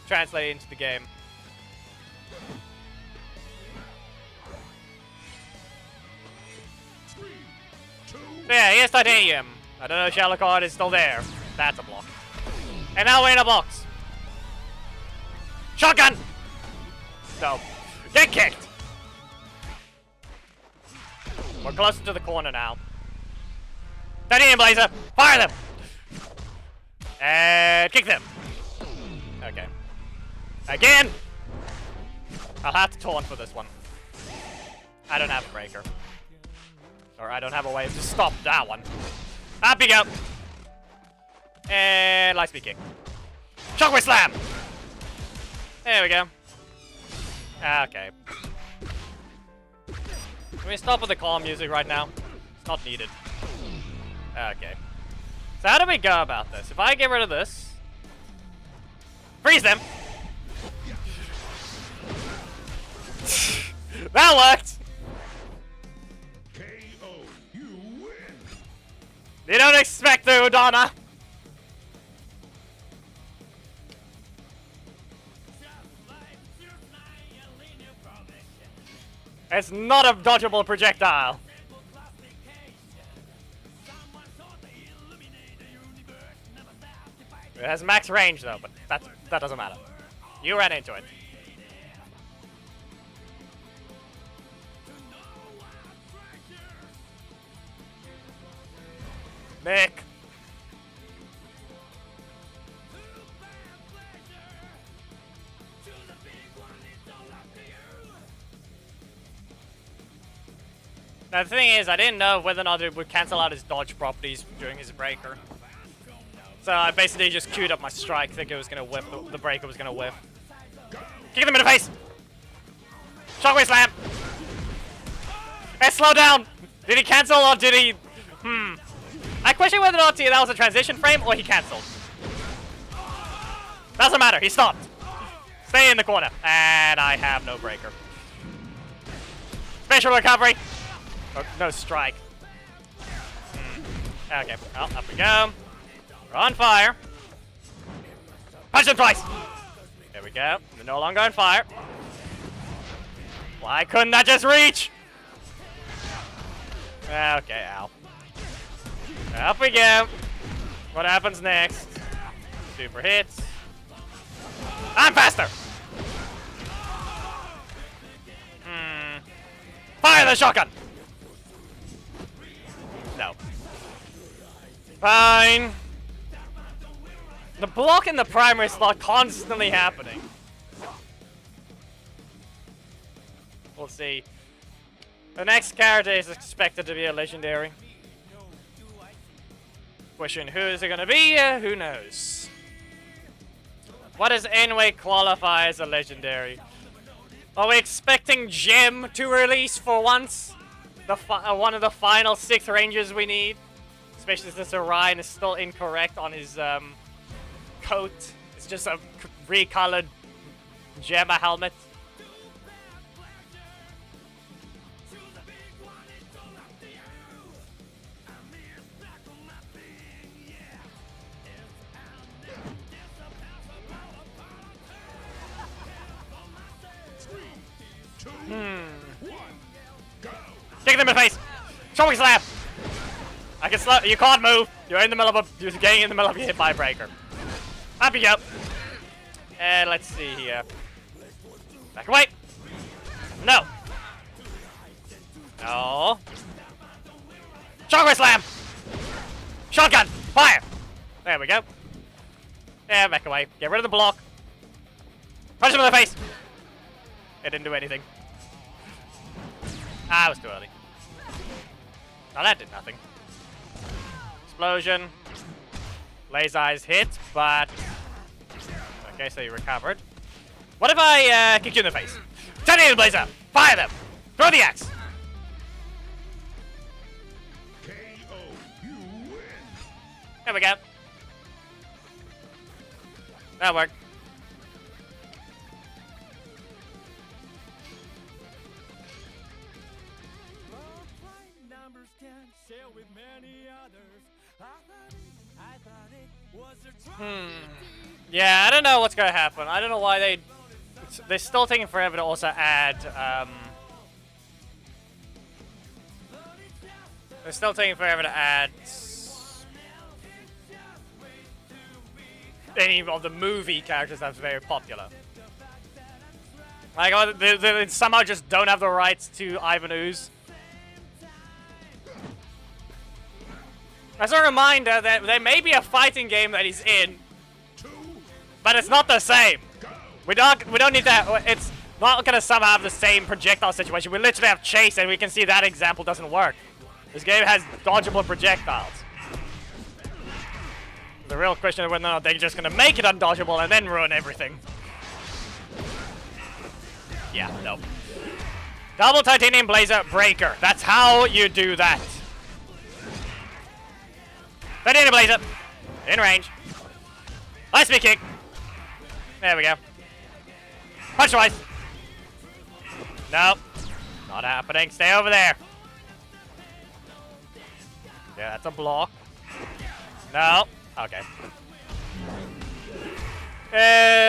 translate it into the game? So yeah, here's Titanium. I don't know if Shalakard is still there. That's a block. And now we're in a box. Shotgun! No. Get kicked! We're closer to the corner now. Titanium Blazer! Fire them! And kick them. Okay. Again! I'll have to taunt for this one. I don't have a breaker. Or I don't have a way to stop that one. Up you go! And light speed kick. Shockwave slam! There we go. Okay. Can we stop with the calm music right now? It's not needed. Okay. So how do we go about this? If I get rid of this... Freeze them! That worked! KO. You win. You don't expect to, Donna! It's not a dodgeable projectile. It has max range though, but that doesn't matter. You ran into it. Nick. Now the thing is, I didn't know whether or not it would cancel out his dodge properties during his breaker. So I basically just queued up my strike, thinking it was gonna whiff, the breaker was gonna whiff. Kick them in the face! Shockwave slam! Hey, slow down! Did he cancel or did he... I question whether or not that was a transition frame or he cancelled. Doesn't matter, he stopped. Stay in the corner. And I have no breaker. Special recovery! Oh, no strike. Okay, well, up we go. We're on fire. Punch them twice! There we go. We're no longer on fire. Why couldn't that just reach? Okay, ow. Up we go. What happens next? Super hits. I'm faster! Fire the shotgun! No. Fine. The block in the primary slot constantly happening. We'll see. The next character is expected to be a legendary. Question who is it gonna be? Who knows? What does Enway qualify as a legendary? Are we expecting Gem to release for once? One of the final 6 rangers we need? Especially since Orion is still incorrect on his coat. It's just a recolored Gemma helmet. Kick them in the face! Shockwave slam! I can slow. You can't move. You're in the middle of you're getting in the middle of your hit by breaker. Up you go. And let's see here. Back away. No. No. Shockwave slam! Shotgun! Fire! There we go. Yeah, back away. Get rid of the block. Punch him in the face! It didn't do anything. Ah, it was too early. Oh, that did nothing. Explosion. Laser eyes hit, but... Okay, so you recovered. What if I kick you in the face? Tornado Blazer! Fire them! Throw the axe! KO. You win. There we go. That worked. Yeah, I don't know what's gonna happen. I don't know why they're still taking forever to also add. They're still taking forever to add any of the movie characters that's very popular. Like, they somehow just don't have the rights to Ivan Ooze. As a reminder that there may be a fighting game that he's in, but it's not the same. We don't need that. It's not gonna somehow have the same projectile situation. We literally have chase, and we can see that example doesn't work. This game has dodgeable projectiles. The real question is whether or not they're just gonna make it undodgeable and then ruin everything. Yeah, no. Double titanium blazer breaker. That's how you do that. Titanium blazer. In range. Nice speed kick. There we go. Punch twice. No. Not happening. Stay over there. Yeah, that's a block. No. Okay.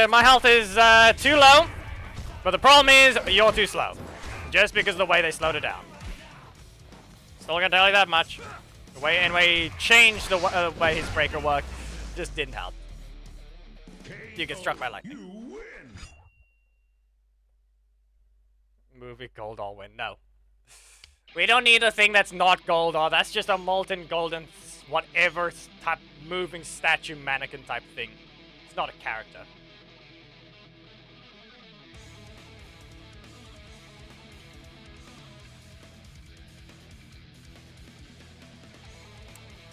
My health is too low. But the problem is, you're too slow. Just because of the way they slowed it down. Still gonna tell you that much. The way anyway changed the way his breaker worked just didn't help. You get struck by lightning. Movie Goldar win. No. We don't need a thing that's not Goldar. That's just a molten golden whatever type moving statue mannequin type thing. It's not a character.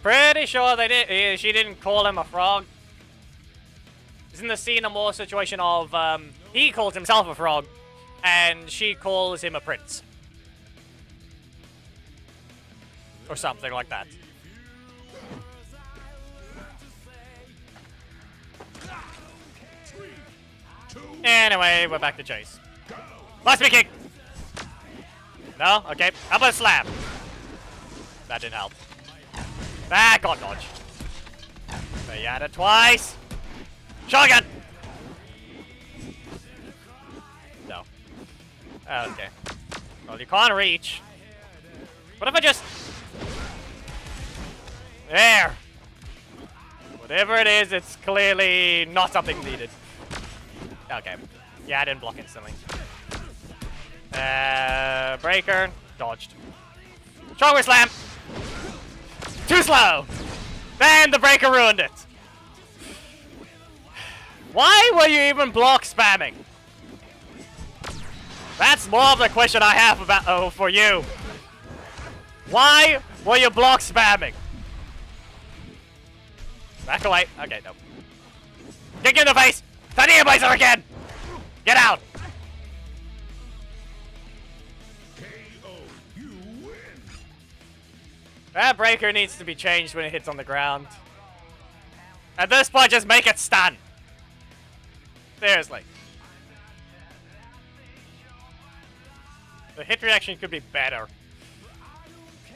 Pretty sure they did. She didn't call him a frog. Isn't the scene a more situation of he calls himself a frog, and she calls him a prince, or something like that? Anyway, we're back to chase. Last kick. No, okay. How about a slap? That didn't help. Ah, got dodge. So you had it twice. Shotgun! No. Okay. Well, you can't reach. What if I just... There! Whatever it is, it's clearly not something needed. Okay. Yeah, I didn't block instantly. Breaker. Dodged. Strong slam! Too slow! And the breaker ruined it. Why were you even block spamming? That's more of the question I have about for you. Why were you block spamming? Back away. Okay, no. Kick in the face! Titanium blazer again! Get out! That breaker needs to be changed when it hits on the ground. At this point, just make it stun. Seriously. The hit reaction could be better.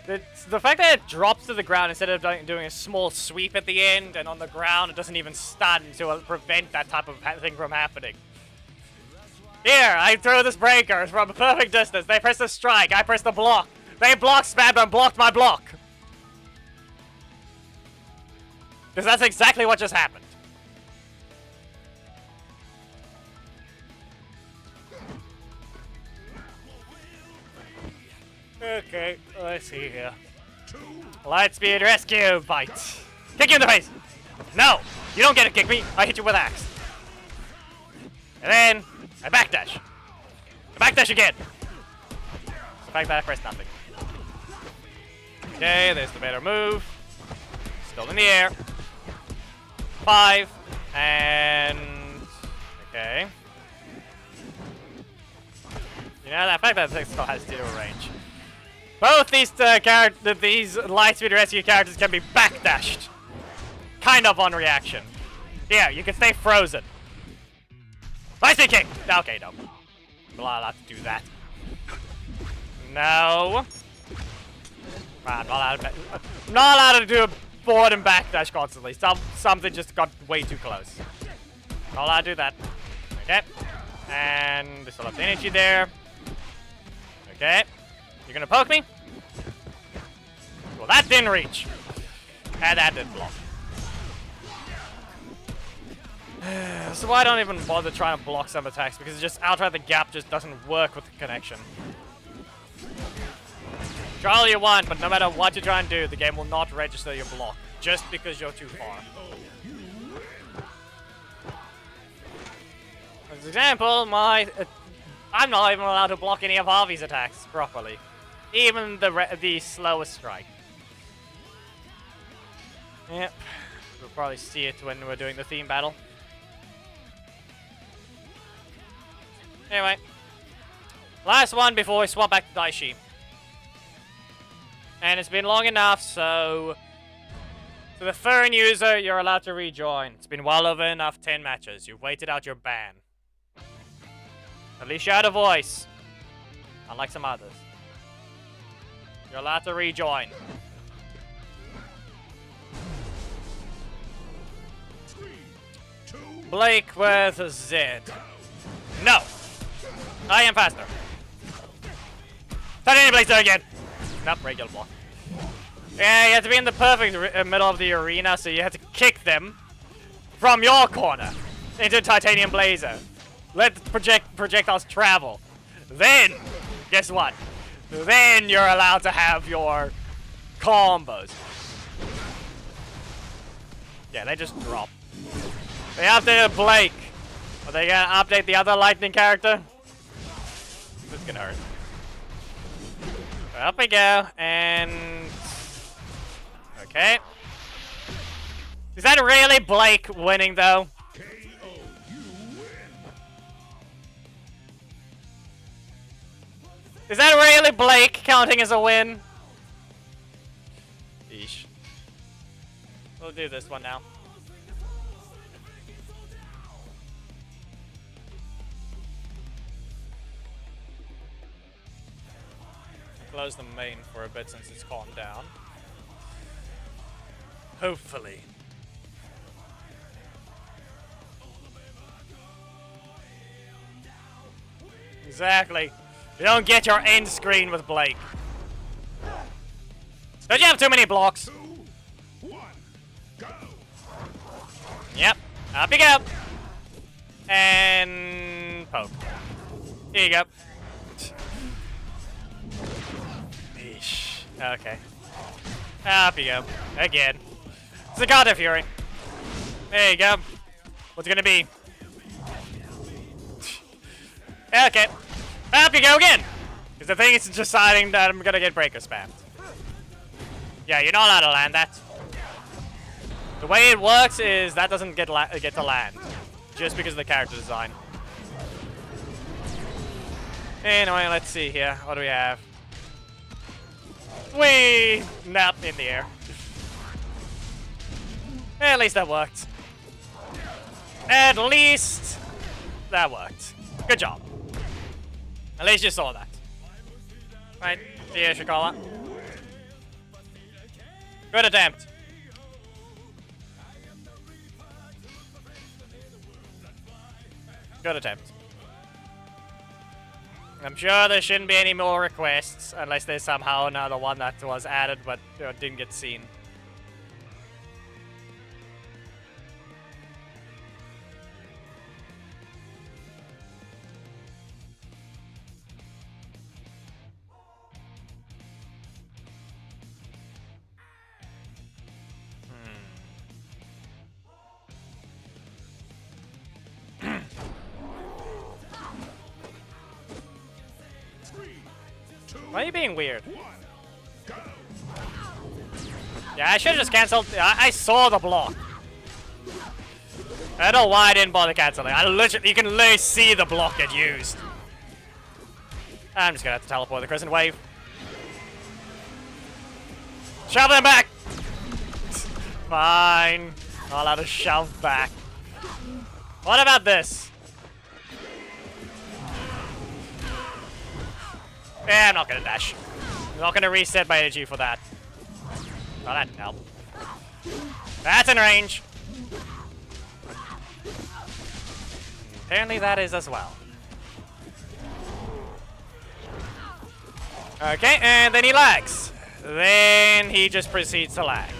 The fact that it drops to the ground instead of doing a small sweep at the end, and on the ground it doesn't even stun to prevent that type of thing from happening. Here, I throw this breaker from a perfect distance. They press the strike, I press the block. They block spammed and blocked my block. Because that's exactly what just happened. Okay, let's see here. Lightspeed rescue bite. Kick you in the face. No, you don't get to kick me. I hit you with axe. And then I backdash. I backdash again. The fact that I pressed nothing. Okay, there's the better move. Still in the air. 5 and okay. You know that fact that it still has 0 range. Both these these Lightspeed rescue characters can be backdashed, kind of on reaction. Yeah, you can stay frozen. Spicy kick! Okay, no. I'm not allowed to do that. No. I'm not allowed to do a forward and back dash constantly. Something just got way too close. Not allowed to do that. Okay. And there's a lot of energy there. Okay. You're gonna poke me? Well, that didn't reach. And that didn't block. So I don't even bother trying to block some attacks because it's just outright the gap just doesn't work with the connection. Try all you want, but no matter what you try and do, the game will not register your block just because you're too far. As an example, I'm not even allowed to block any of Javi's attacks properly, even the slowest strike. Yep, we'll probably see it when we're doing the theme battle. Anyway, last one before we swap back to Daishi. And it's been long enough, so to the Fern user, you're allowed to rejoin. It's been well over enough 10 matches. You've waited out your ban. At least you had a voice, unlike some others. You're allowed to rejoin. 3, 2, Blake with Zed. No! I am faster. Titanium Blazer again! Nope, regular block. Yeah, you have to be in the perfect middle of the arena, so you have to kick them from your corner into Titanium Blazer. Let projectiles travel. Then, guess what? Then you're allowed to have your combos. Yeah, they just drop. They updated Blake. Are they gonna update the other lightning character? This is gonna hurt. Up we go, and... Okay. Is that really Blake winning, though? KO, you win. Is that really Blake counting as a win? Eesh. We'll do this one now. Close the main for a bit since it's calmed down. Hopefully. Exactly. You don't get your end screen with Blake. Don't you have too many blocks? 2, 1, go. Yep. Up you go. And poke. Here you go. Eesh. Okay. Up you go. Again. It's a God of Fury. There you go. What's it gonna be? Okay. Up you go again! Because the thing is deciding that I'm gonna get breaker spammed. Yeah, you're not allowed to land that. The way it works is that doesn't get to land. Just because of the character design. Anyway, let's see here. What do we have? Whee! Nope, in the air. At least that worked. At least that worked. Good job. At least you saw that. Right, yeah, you should call it. Good attempt. Good attempt. I'm sure there shouldn't be any more requests, unless there's somehow another one that was added but didn't get seen. Why are you being weird? Yeah, I should've just cancelled. I saw the block. I don't know why I didn't bother canceling. You can literally see the block get used. I'm just gonna have to teleport the Crescent Wave. Shove them back! Fine. Not allowed to shove back. What about this? Yeah, I'm not gonna dash. I'm not gonna reset my energy for that. Oh, that didn't help. That's in range. Apparently that is as well. Okay, and then he lags. Then he just proceeds to lag.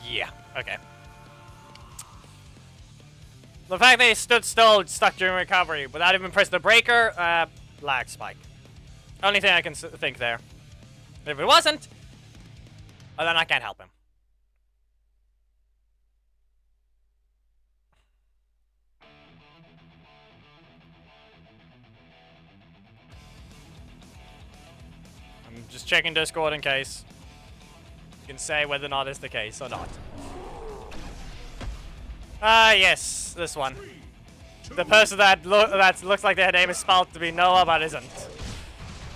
Yeah, okay. The fact that he stood still, stuck during recovery, without even pressing the breaker, lag spike. Only thing I can think there. If it wasn't, well, then I can't help him. I'm just checking Discord in case. You can say whether or not it's the case or not. Yes, this one. The person that looks like their name is spelled to be Noah, but isn't.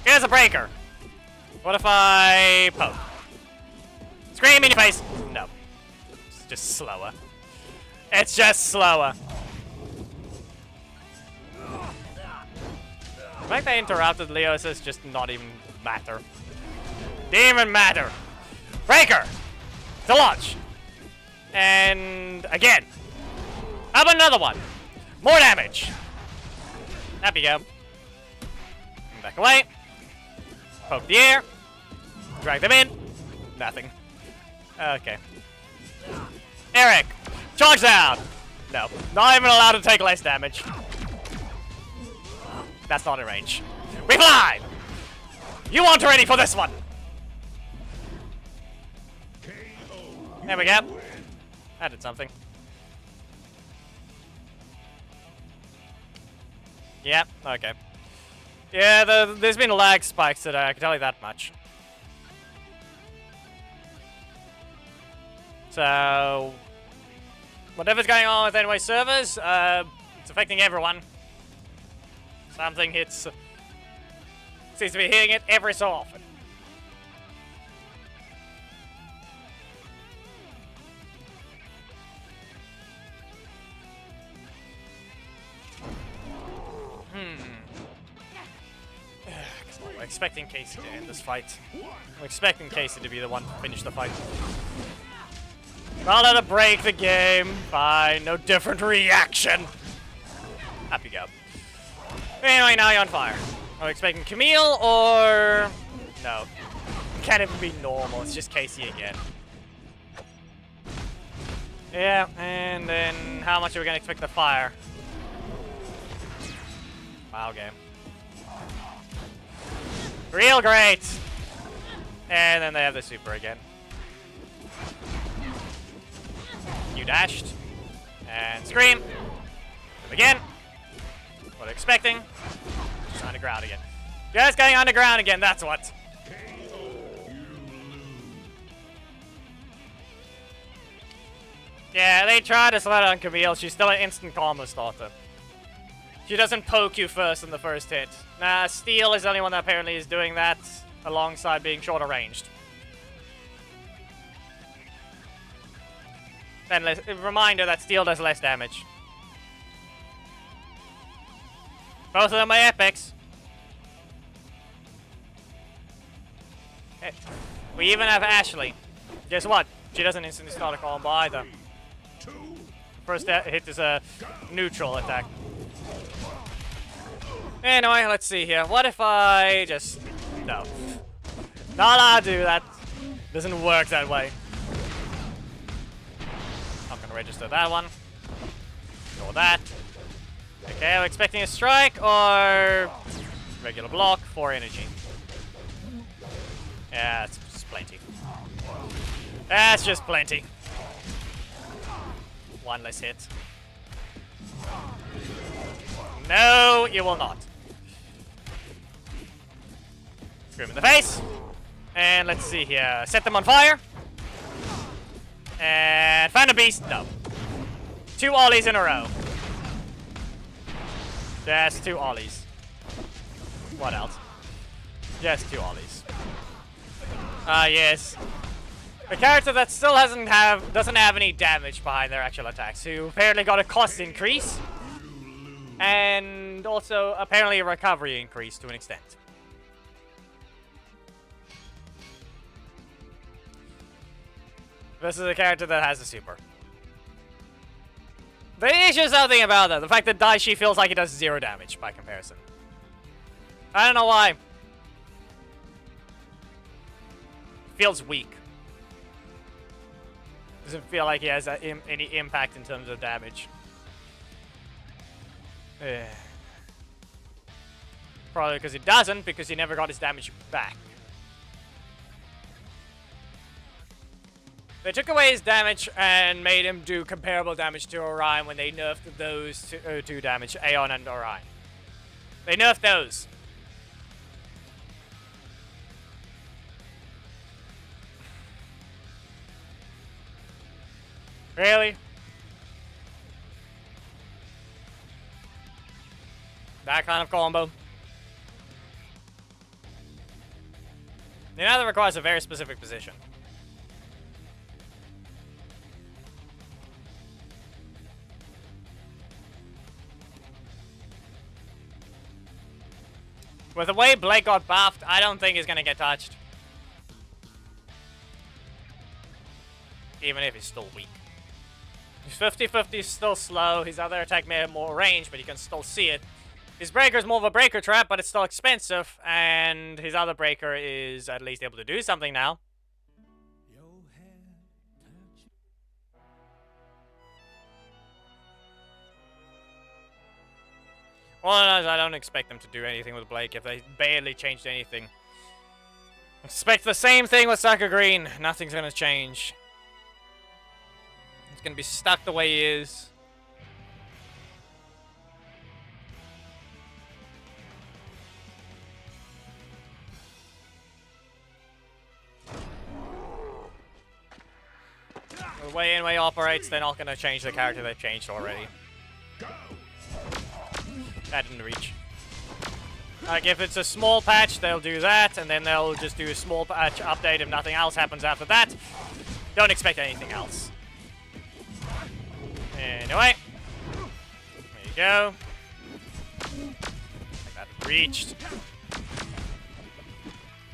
Here's a breaker. What if I poke? Scream in your face! No. It's just slower. It's just slower. The fact they interrupted Leo's is just not even matter. Didn't even matter. Breaker! To launch! And again. How about another one? More damage! Happy go. Back away. Poke the air. Drag them in. Nothing. Okay. Eric! Charge down! No. Not even allowed to take less damage. That's not in range. We fly! You aren't ready for this one! There we go. I did something. Yep, okay. Yeah, there's been lag spikes today, I can tell you that much. So, whatever's going on with anyway servers, it's affecting everyone. Something hits, seems to be hitting it every so often. We're expecting Casey to end this fight. I'm expecting Casey to be the one to finish the fight. Not let it break the game. Fine, no different reaction. Happy go. Anyway, now you're on fire. I'm expecting Camille or... No. Can't even be normal, it's just Casey again. Yeah, and then how much are we gonna expect the fire? Wow, game. Real great! And then they have the super again. You dashed. And scream. Again. What expecting. Just underground again. Just going underground again, that's what. Yeah, they tried to slide on Camille. She's still an instant combo starter. She doesn't poke you first in the first hit. Nah, Steel is the only one that apparently is doing that alongside being shorter ranged. And a reminder that Steel does less damage. Both of them are epics. Hey, we even have Ashley. Guess what? She doesn't instantly start a combo either. First hit is a neutral attack. Anyway, let's see here. What if I just... No. Not allowed to do that. Doesn't work that way. Not gonna register that one. Ignore that. Okay, I'm expecting a strike or... regular block for energy. Yeah, it's just plenty. That's just plenty. One less hit. No, you will not. Scream in the face. And let's see here. Set them on fire. And find a beast. No. 2 ollies in a row. Just 2 ollies. What else? Just 2 ollies. Ah, yes. A character that still doesn't have any damage behind their actual attacks, who apparently got a cost increase, and also apparently a recovery increase to an extent. This is a character that has a super. There is just something about that. The fact that Daishi feels like he does 0 damage by comparison. I don't know why. Feels weak. Doesn't feel like he has any impact in terms of damage. Probably because he doesn't, because he never got his damage back. They took away his damage and made him do comparable damage to Orion when they nerfed those two damage, Aeon and Orion. They nerfed those. Really? That kind of combo? You know, that requires a very specific position. With the way Blake got buffed, I don't think he's gonna get touched. Even if he's still weak. His 50-50 is still slow. His other attack may have more range, but you can still see it. His breaker is more of a breaker trap, but it's still expensive. And his other breaker is at least able to do something now. Well, I don't expect them to do anything with Blake if they barely changed anything. Expect the same thing with Sucker Green. Nothing's gonna change. He's gonna be stuck the way he is. The way Inway operates, they're not gonna change the character they've changed already. That didn't reach. Like, if it's a small patch, they'll do that, and then they'll just do a small patch update if nothing else happens after that. Don't expect anything else. Anyway. There you go. Like that reached.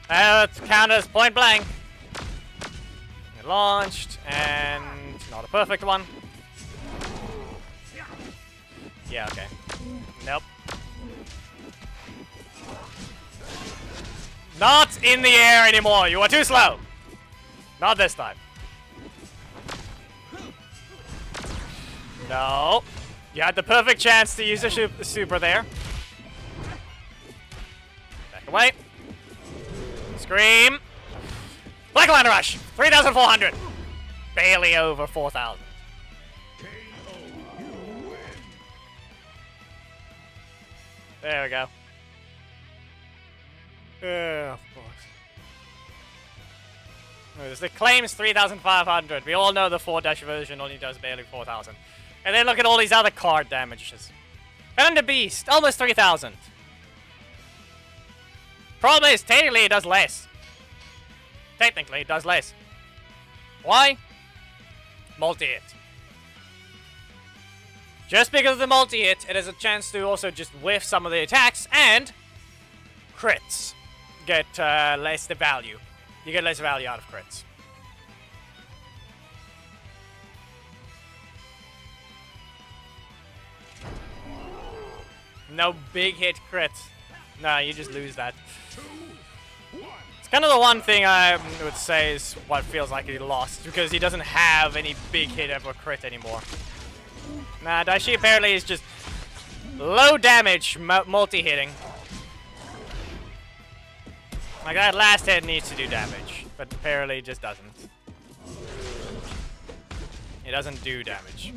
Let's count as point blank. It launched, and not a perfect one. Yeah, okay. Nope. Not in the air anymore. You are too slow. Not this time. No. You had the perfect chance to use the super there. Back away. Scream. Black Line Rush. 3,400. Barely over 4,000. There we go. Of course. The claim's 3,500. We all know the 4- version only does barely 4,000. And then look at all these other card damages. Venom the Beast, almost 3,000. Problem is, technically it does less. Technically it does less. Why? Multi-hit. Just because of the multi-hit, it has a chance to also just whiff some of the attacks, and crits get less the value. You get less value out of crits. No big hit crit. No, you just lose that. It's kind of the one thing I would say is what feels like he lost, because he doesn't have any big hit ever crit anymore. Nah, Daishi apparently is just low damage multi-hitting. Like, that last hit needs to do damage, but apparently it just doesn't. It doesn't do damage.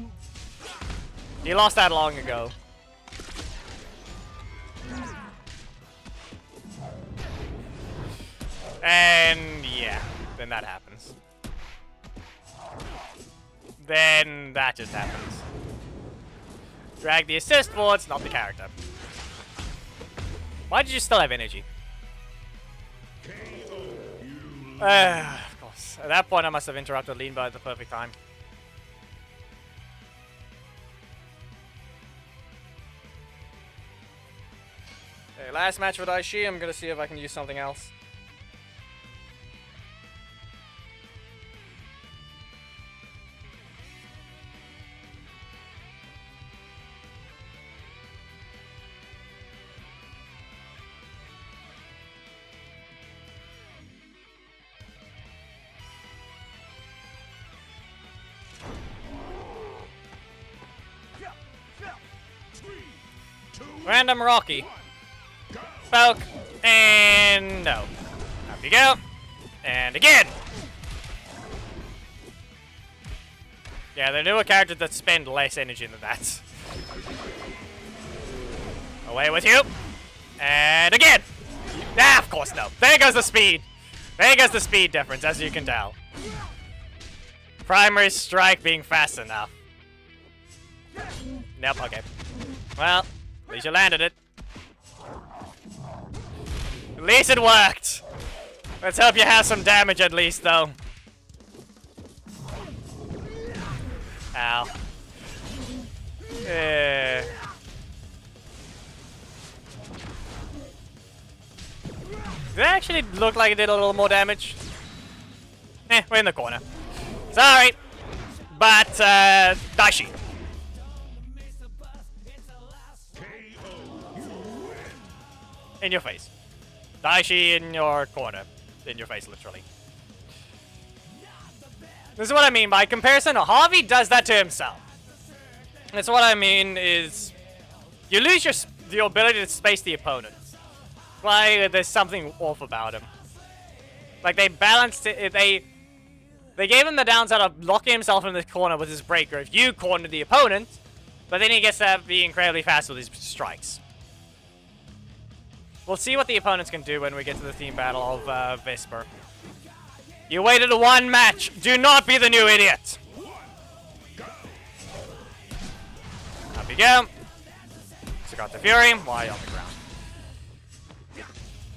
He lost that long ago. And yeah, then that happens. Then that just happens. Drag the assist forwards, not the character. Why did you still have energy? Of course. At that point, I must have interrupted Lean by the perfect time. Okay, last match with Aishi. I'm gonna see if I can use something else. Random Rocky. Poke. And no. Up you go. And again. Yeah, there are newer characters that spend less energy than that. Away with you. And again. Ah, of course no. There goes the speed. There goes the speed difference, as you can tell. Primary strike being fast enough. Nope, okay. Well, at least you landed it. At least it worked. Let's hope you have some damage at least, though. Ow. Did it actually look like it did a little more damage? We're in the corner. Sorry. But, Daishi. In your face. Daishi in your corner. In your face, literally. This is what I mean by comparison. Javi does that to himself. That's what I mean is... You lose your ability to space the opponent. Like, there's something off about him. Like, they balanced it... They gave him the downside of locking himself in the corner with his breaker if you corner the opponent. But then he gets to be incredibly fast with his strikes. We'll see what the opponents can do when we get to the team battle of Vesper. You waited one match. Do not be the new idiot. Up you go. So got the Fury. Why on the ground?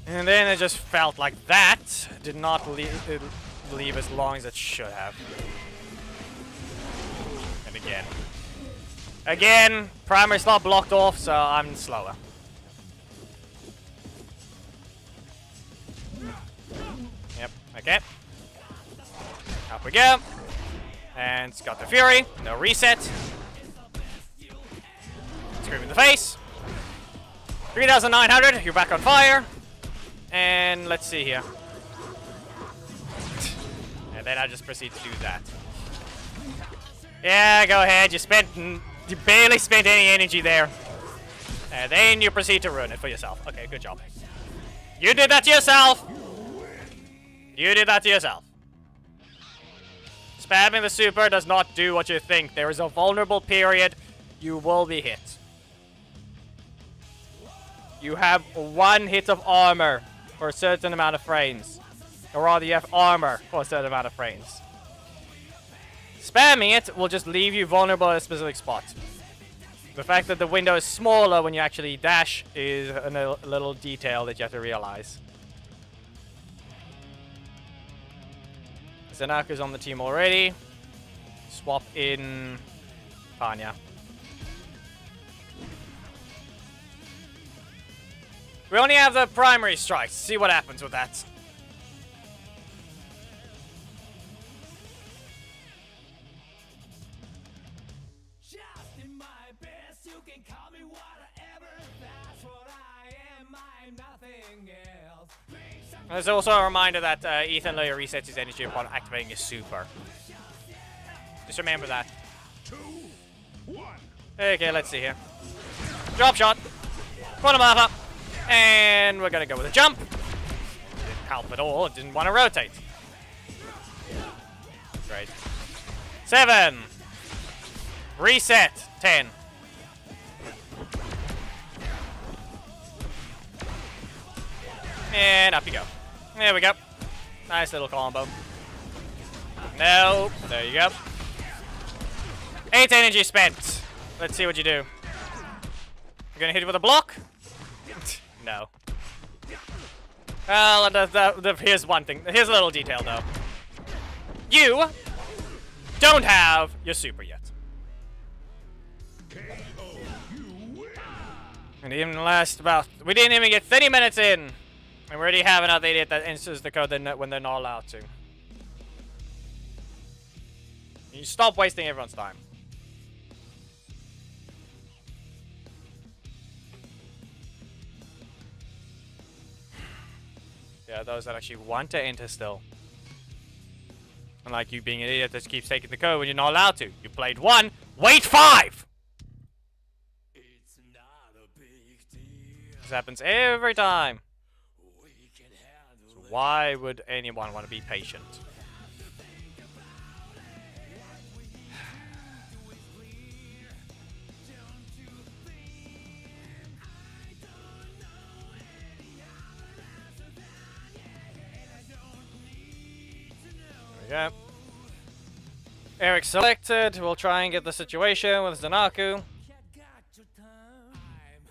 And then it just felt like that. Did not leave as long as it should have. And again. Again, primary slot blocked off, so I'm slower. Yep, okay. Up we go. And it's got the Fury. No reset. Scream in the face. 3,900. You're back on fire. And let's see here. And then I just proceed to do that. Yeah, go ahead. You barely spent any energy there. And then you proceed to ruin it for yourself. Okay, good job. You did that to yourself. You did that to yourself. Spamming the super does not do what you think. There is a vulnerable period. You will be hit. You have one hit of armor for a certain amount of frames. Or rather, you have armor for a certain amount of frames. Spamming it will just leave you vulnerable at a specific spot. The fact that the window is smaller when you actually dash is a little detail that you have to realize. Zanaku's on the team already. Swap in Tanya. We only have the primary strikes. See what happens with that. There's also a reminder that Ethan Layer resets his energy upon activating his super. Just remember that. 2, 1. Okay, let's see here. Drop shot. Corner marker. And we're gonna go with a jump. Didn't help at all. It didn't want to rotate. Great. 7. Reset. 10. And up you go. There we go. Nice little combo. No. There you go. 8 energy spent. Let's see what you do. You're gonna hit it with a block? No. Well, here's one thing. Here's a little detail, though. You don't have your super yet. KO. You win. And even last about... We didn't even get 30 minutes in. And we already have another idiot that enters the code when they're not allowed to. You stop wasting everyone's time. Yeah, those that actually want to enter still. Unlike you being an idiot that keeps taking the code when you're not allowed to. You played 1, wait 5! It's not a big deal. This happens every time. We can handle So why would anyone want to be patient? There we go. Eric selected. We'll try and get the situation with Zanaku.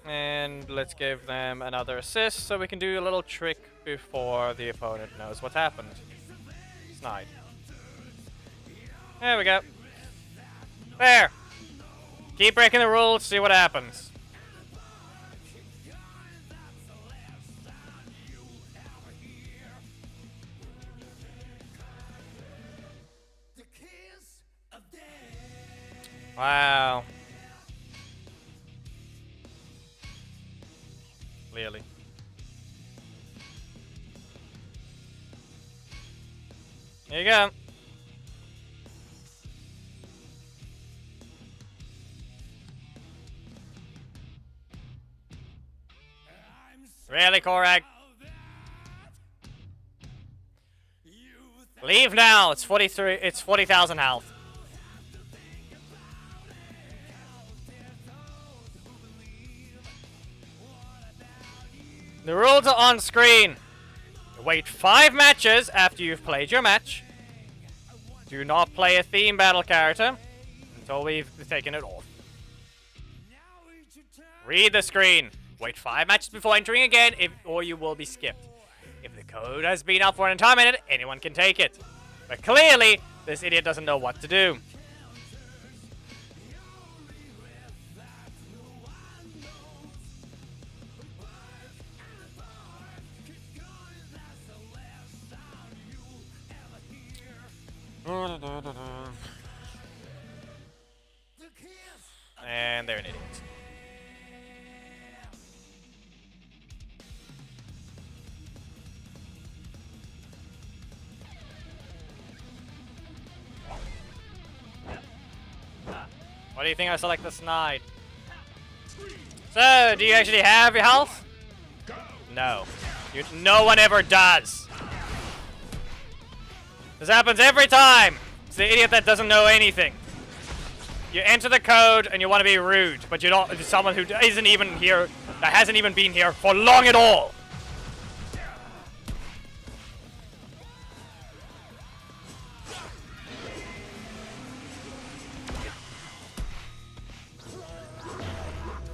And let's give them another assist so we can do a little trick before the opponent knows what's happened. Snide. There we go. There. Keep breaking the rules, see what happens. Wow. Clearly. There you go. Really, Korag? Leave now. It's 43. It's 40,000 health. The rules are on screen. Wait 5 matches after you've played your match. Do not play a theme battle character until we've taken it off. Read the screen. Wait 5 matches before entering again, or you will be skipped. If the code has been up for an entire minute, anyone can take it. But clearly, this idiot doesn't know what to do. And they're an idiot. Why do you think I select the snide? So, do you actually have your health? No. No one ever does. This happens every time. It's the idiot that doesn't know anything. You enter the code and you want to be rude, but you don't. It's someone who isn't even here, that hasn't even been here for long at all.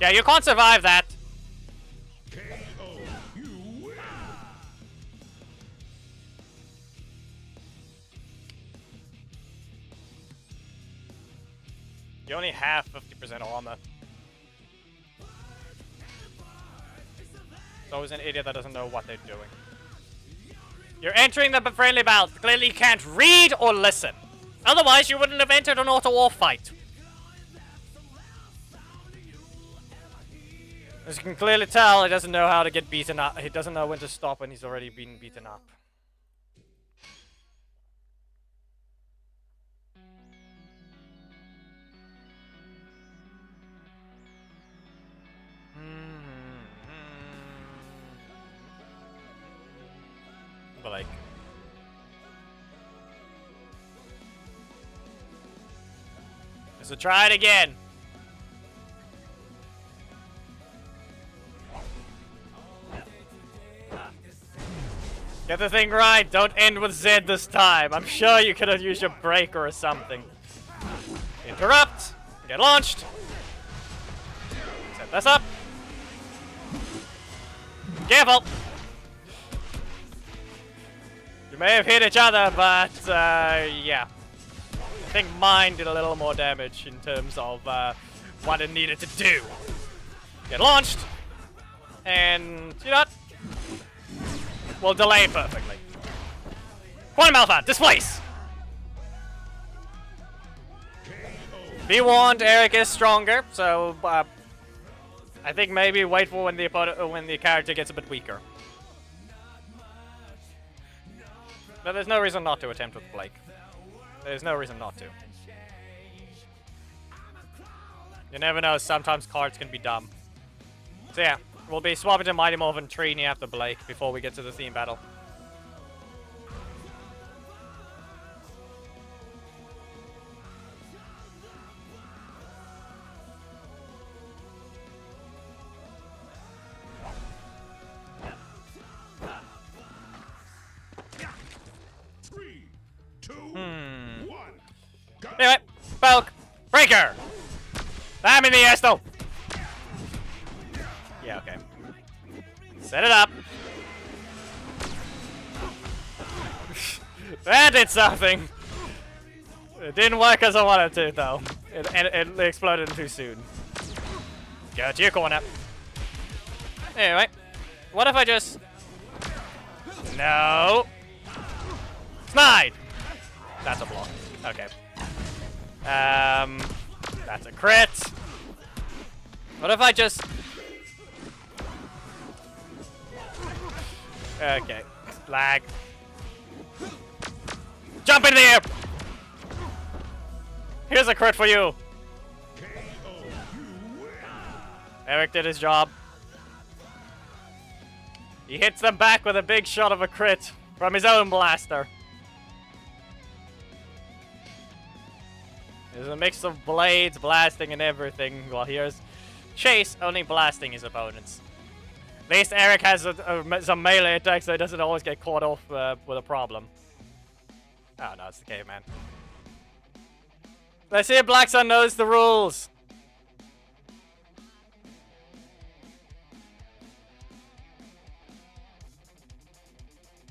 Yeah, you can't survive that. KO. You win. You only have 50% armor. It's always an idiot that doesn't know what they're doing. You're entering the friendly battle. Clearly you can't read or listen. Otherwise, you wouldn't have entered an auto-war fight. As you can clearly tell, he doesn't know how to get beaten up. He doesn't know when to stop when he's already been beaten up. But like... So try it again. Get the thing right. Don't end with Z this time. I'm sure you could have used your break or something. Interrupt. Get launched. Set this up. Careful. You may have hit each other, but yeah. I think mine did a little more damage in terms of what it needed to do. Get launched, and you know what? We'll delay perfectly. Quantum Alpha, displace! Be warned, Eric is stronger, so I think maybe wait for when the opponent, when the character gets a bit weaker. But there's no reason not to attempt with Blake. There's no reason not to. You never know, sometimes cards can be dumb. So yeah, we'll be swapping to Mighty Morphin Trini after Blake before we get to the theme battle. Anyway, Bulk, Breaker! I'm in the ass though! Yeah, okay. Set it up. That did something! It didn't work as I wanted to, though. It exploded too soon. Go to your corner. Anyway, what if I just... No! Snide! That's a block. Okay. That's a crit. What if I just... Okay. Lag. Jump into the air! Here's a crit for you. Eric did his job. He hits them back with a big shot of a crit from his own blaster. There's a mix of blades, blasting, and everything. While here's Chase only blasting his opponents. At least Eric has some melee attacks, so he doesn't always get caught off with a problem. Oh no, it's the caveman. Let's see if Black Sun knows the rules.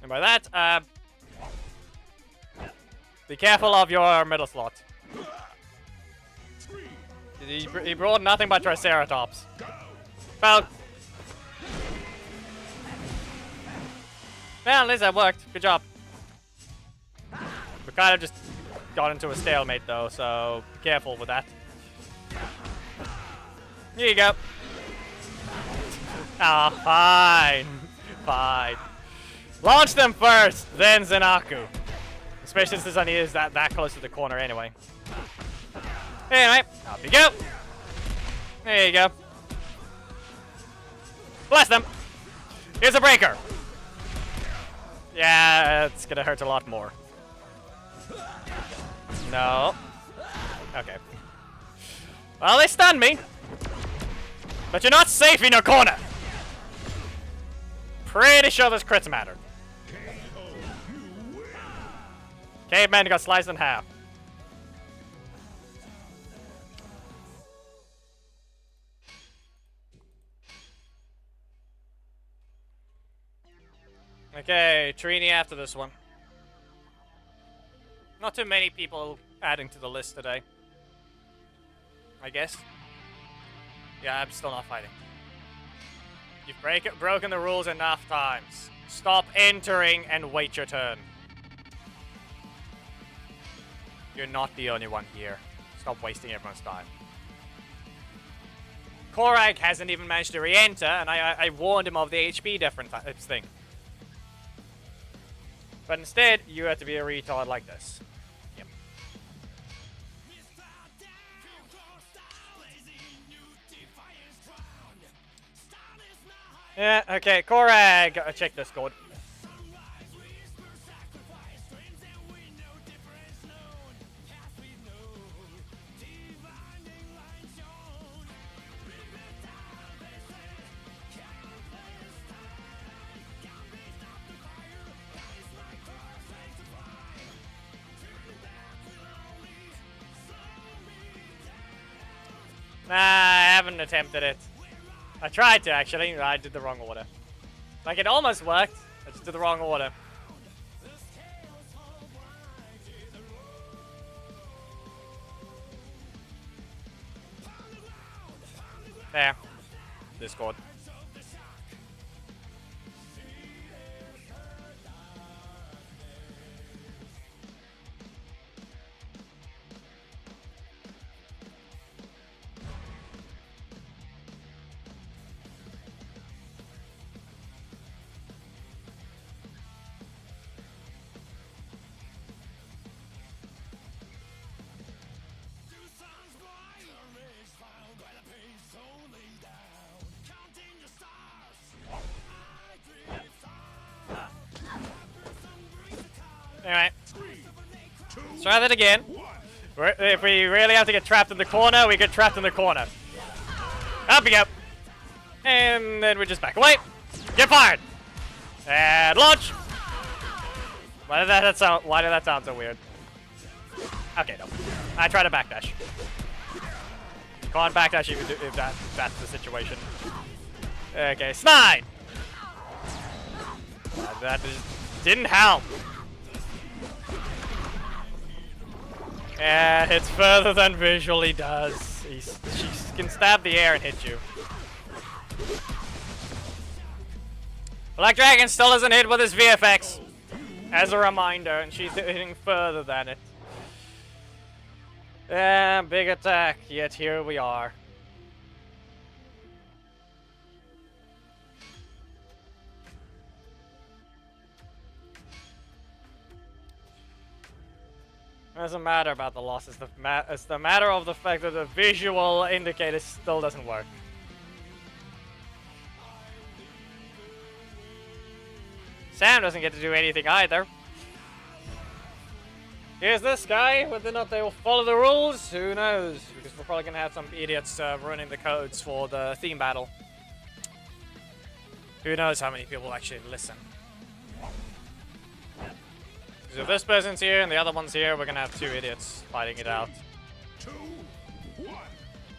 And by that, be careful of your middle slot. He brought nothing but Triceratops. Well, at least that worked. Good job. We kind of just got into a stalemate though, so be careful with that. Here you go. Ah, fine. Fine. Launch them first, then Zenaku. Especially since I need that close to the corner anyway. Anyway, off you go. There you go. Bless them. Here's a breaker. Yeah, it's gonna hurt a lot more. No. Okay. Well, they stunned me. But you're not safe in your corner. Pretty sure this crits matter. Caveman got sliced in half. Okay, Trini after this one. Not too many people adding to the list today. I guess. Yeah, I'm still not fighting. You've broken the rules enough times. Stop entering and wait your turn. You're not the only one here. Stop wasting everyone's time. Korag hasn't even managed to re-enter, and I warned him of the HP difference thing. But instead, you have to be a retard like this. Yep. Yeah, okay, Korag, check this code. Nah, I haven't attempted it. I tried to, actually. I did the wrong order. Like, it almost worked. I just did the wrong order. There. Discord. Alright. Let's try that again. If we really have to get trapped in the corner, we get trapped in the corner. Up we go. And then we just back away. Get fired. And launch. Why did that sound so weird? Okay, no. I try to backdash. Can't backdash if that's the situation. Okay, snide. That just didn't help. Yeah, hits further than visually does. She can stab the air and hit you. Black Dragon still doesn't hit with his VFX. As a reminder, and she's hitting further than it. Yeah, big attack, yet here we are. It doesn't matter about the loss, it's the matter of the fact that the visual indicator still doesn't work. Sam doesn't get to do anything either. Here's this guy, whether or not they will follow the rules, who knows? Because we're probably gonna have some idiots running the codes for the theme battle. Who knows how many people actually listen. Because if this person's here and the other one's here, we're gonna have two idiots fighting it out. 2, 1.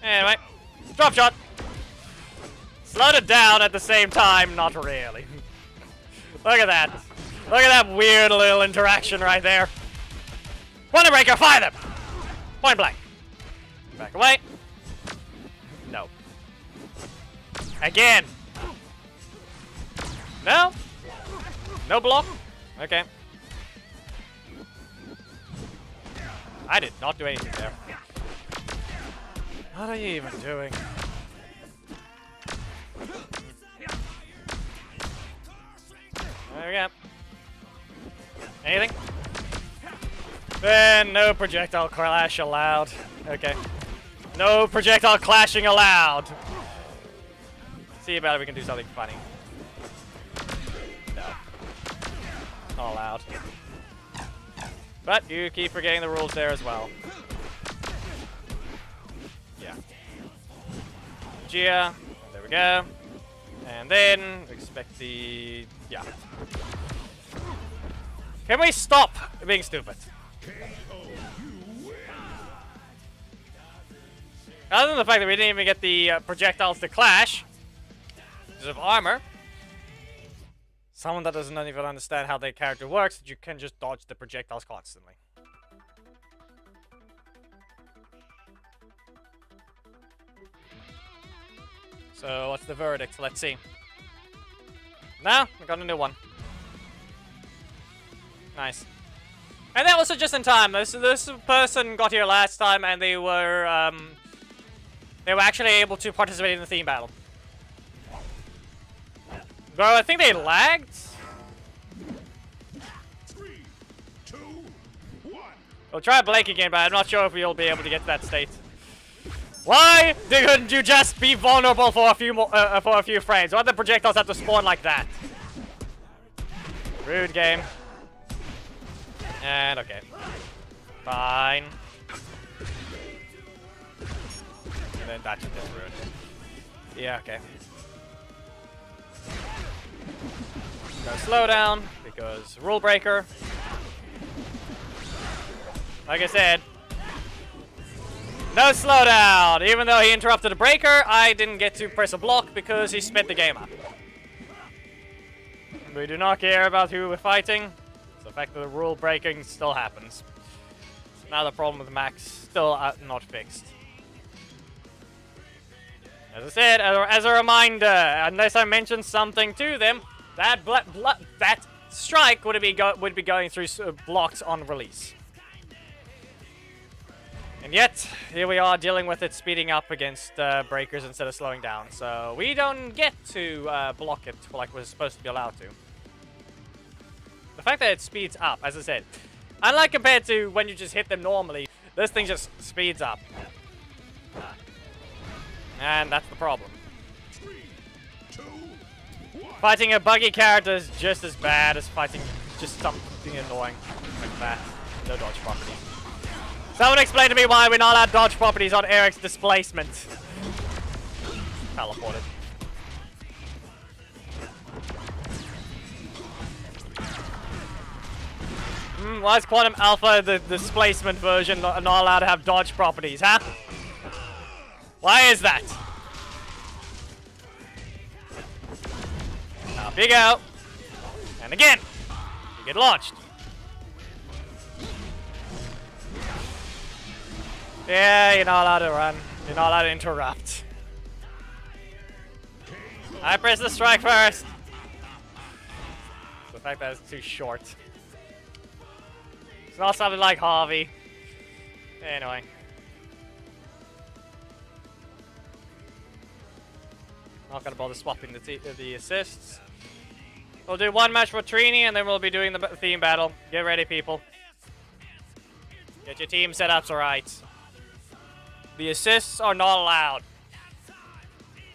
Anyway, drop shot! Slowed it down at the same time, not really. Look at that. Look at that weird little interaction right there. Wonder Breaker, fire them! Point blank. Back away. No. Again. No? No block? Okay. I did not do anything there. What are you even doing? There we go. Anything? Then no projectile clash allowed. Okay. No projectile clashing allowed. See about if we can do something funny. No. Not allowed. But you keep forgetting the rules there as well. Yeah. Gia. There we go. And then expect the... yeah. Can we stop being stupid? Other than the fact that we didn't even get the projectiles to clash because of armor. Someone that doesn't even understand how their character works, that you can just dodge the projectiles constantly. So what's the verdict? Let's see. No, we got a new one. Nice. And that was just in time. This person got here last time, and they were actually able to participate in the theme battle. Though I think they lagged. 3, 2, 1. We'll try Blake again, but I'm not sure if we'll be able to get to that state. Why couldn't you just be vulnerable for a few frames? Why did the projectiles have to spawn like that? Rude game. And okay. Fine. And then that's just rude. Yeah, okay. No slowdown, because rule breaker. Like I said, no slowdown! Even though he interrupted a breaker, I didn't get to press a block because he sped the game up. We do not care about who we're fighting. The fact that the rule breaking still happens. Now the problem with Max still not fixed. As I said, as a reminder, unless I mentioned something to them, that that strike would be going through blocks on release. And yet, here we are dealing with it speeding up against breakers instead of slowing down. So we don't get to block it like we're supposed to be allowed to. The fact that it speeds up, as I said, unlike compared to when you just hit them normally, this thing just speeds up. And that's the problem. 3, 2, 1. Fighting a buggy character is just as bad as fighting just something annoying like that. No dodge properties. Someone explain to me why we're not allowed dodge properties on Eric's displacement. Teleported. Why is Quantum Alpha, the displacement version, not allowed to have dodge properties, huh? Why is that? Up you go. And again. You get launched. Yeah, you're not allowed to run. You're not allowed to interrupt. I press the strike first. The fact that it's too short. It's not something like Javi. Anyway. Not gonna bother swapping the assists. We'll do one match for Trini and then we'll be doing the theme battle. Get ready, people. Get your team setups right. The assists are not allowed.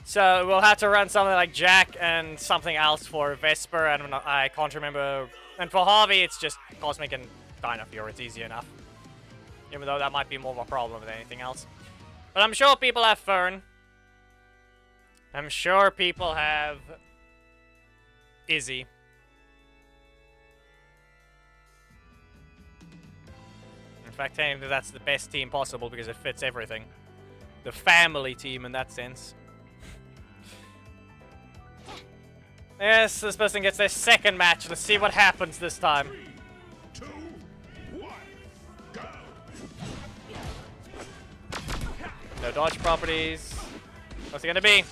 So we'll have to run something like Jack and something else for Vesper, and I can't remember. And for Harvey, it's just Cosmic and Dino Fury. It's easy enough. Even though that might be more of a problem than anything else. But I'm sure people have Fern. I'm sure people have Izzy. In fact, technically that's the best team possible because it fits everything. The family team in that sense. Yes, this person gets their second match. Let's see what happens this time. 3, 2, 1, go. No dodge properties. What's it gonna be?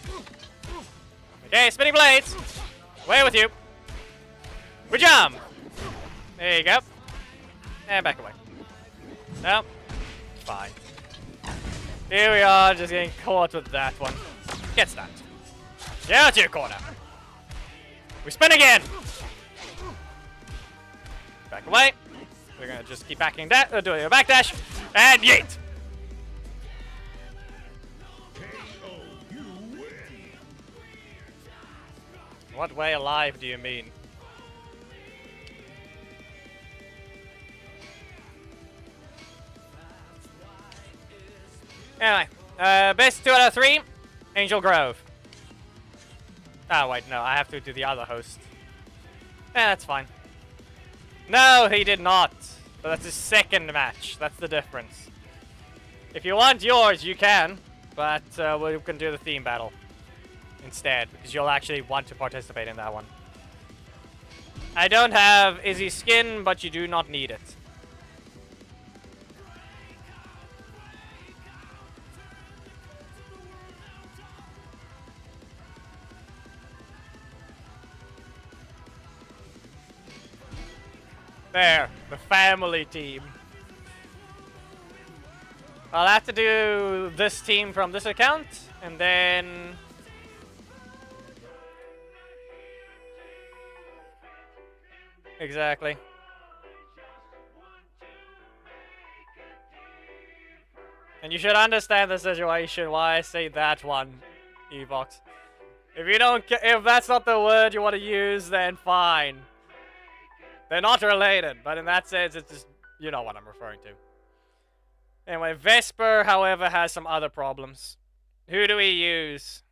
Okay, spinning blades. Away with you. We jump. There you go. And back away. No. Fine. Here we are, just getting caught with that one. Get that. Get out to your corner. We spin again. Back away. We're gonna just keep backing that, doing a backdash, and yeet. You win. What way alive do you mean? Anyway, best 2 out of 3, Angel Grove. Oh wait, no, I have to do the other host. Yeah, that's fine. No, he did not. But that's his second match. That's the difference. If you want yours, you can. But we can do the theme battle instead, because you'll actually want to participate in that one. I don't have Izzy's skin, but you do not need it. There, the family team. I'll have to do this team from this account, and then... Exactly. And you should understand the situation, why I say that one, Evox. If you don't, if that's not the word you want to use, then fine. They're not related, but in that sense, it's just, you know what I'm referring to. Anyway, Vesper, however, has some other problems. Who do we use?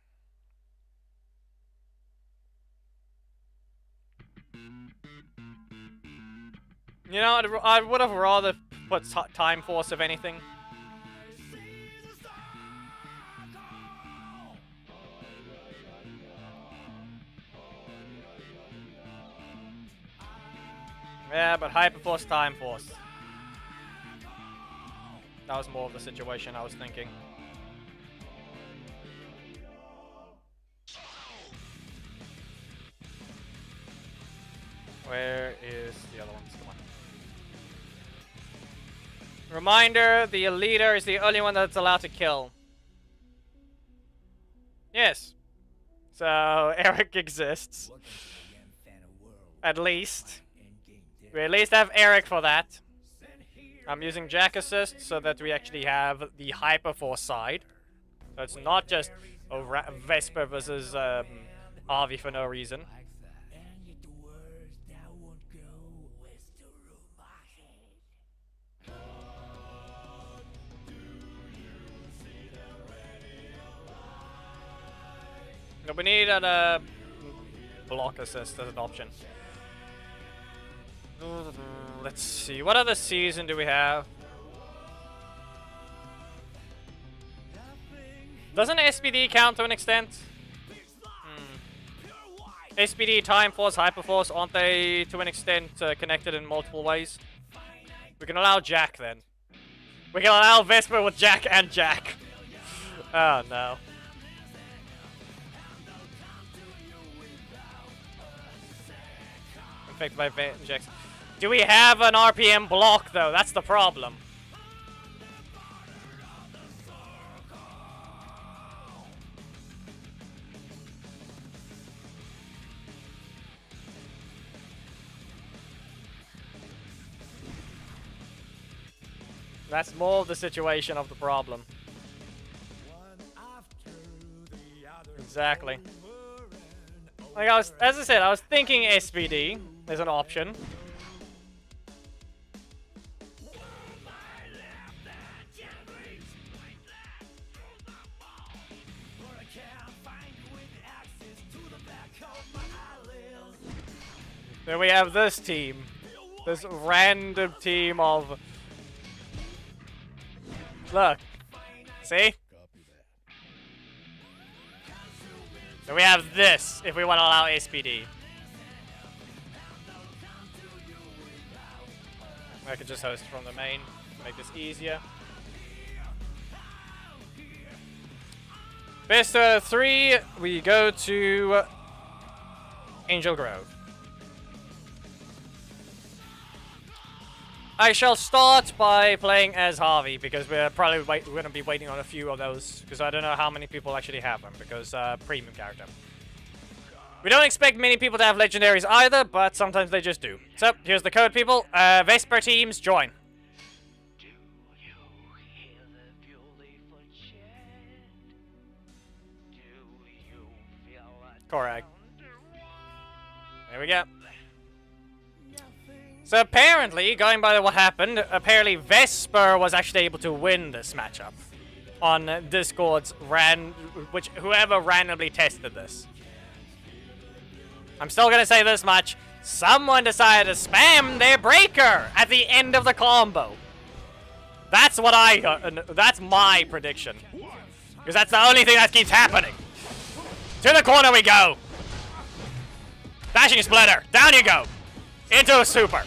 You know, I would have rather put Time Force of anything. Yeah, but Hyperforce, Time Force. That was more of the situation I was thinking. Where is the other ones? Come on. Reminder, the leader is the only one that's allowed to kill. Yes. So, Eric exists. At least. We at least have Eric for that. I'm using Jack Assist so that we actually have the Hyperforce side. So it's not just a Vesper versus Harvey for no reason. No, we need a block assist as an option. Let's see, what other season do we have? Doesn't SPD count to an extent? SPD, Time Force, Hyperforce, aren't they to an extent connected in multiple ways? We can allow Jack then. We can allow Vesper with Jack and Jack. Oh no. Affected by Jack's. Do we have an RPM block though? That's the problem. That's more of the situation of the problem. Exactly. Like as I said, I was thinking SPD is an option. Then we have this team. This random team of... Look. See? So we have this, if we want to allow SPD. I could just host from the main, make this easier. Best 3, we go to Angel Grove. I shall start by playing as Harvey, because we're probably going to be waiting on a few of those, because I don't know how many people actually have them, because premium character. We don't expect many people to have legendaries either, but sometimes they just do. So, here's the code, people. Vesper teams, join. Korag. There we go. So apparently, going by what happened, apparently Vesper was actually able to win this matchup on Discord's whoever randomly tested this. I'm still gonna say this much: someone decided to spam their breaker at the end of the combo. That's what that's my prediction, because that's the only thing that keeps happening. To the corner we go. Dashing splitter, down you go, into a super.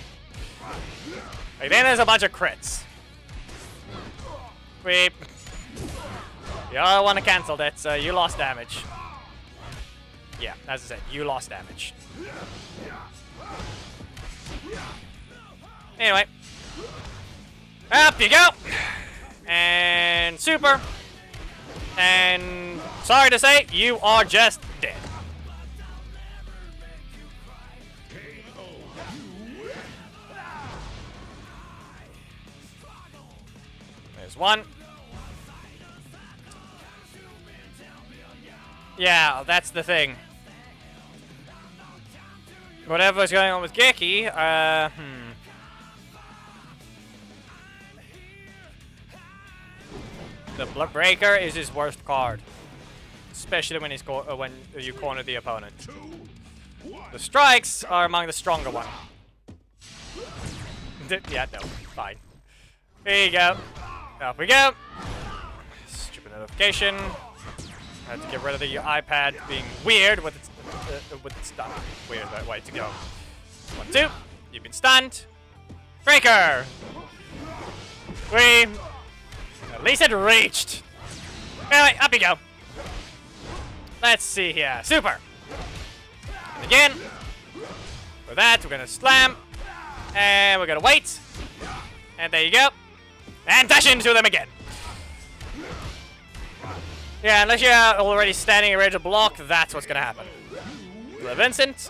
And then there's a bunch of crits. You all want to cancel that, so you lost damage. Yeah, as I said, you lost damage. Anyway. Up you go! And super. And sorry to say, you are just dead. There's one. Yeah, that's the thing. Whatever's going on with Geki, The Blood Breaker is his worst card. Especially when when you corner the opponent. The strikes are among the stronger one. Yeah, no, fine. Here you go. Up we go. Stupid notification. I had to get rid of the iPad being weird with its stuff. Weird way to go. 1, 2. You've been stunned. Breaker. At least it reached. Anyway, up you go. Let's see here. Super. And again. For that, we're gonna slam. And we're gonna wait. And there you go. And dash into them again. Yeah, unless you're already standing ready to block, that's what's gonna happen. The Vincent.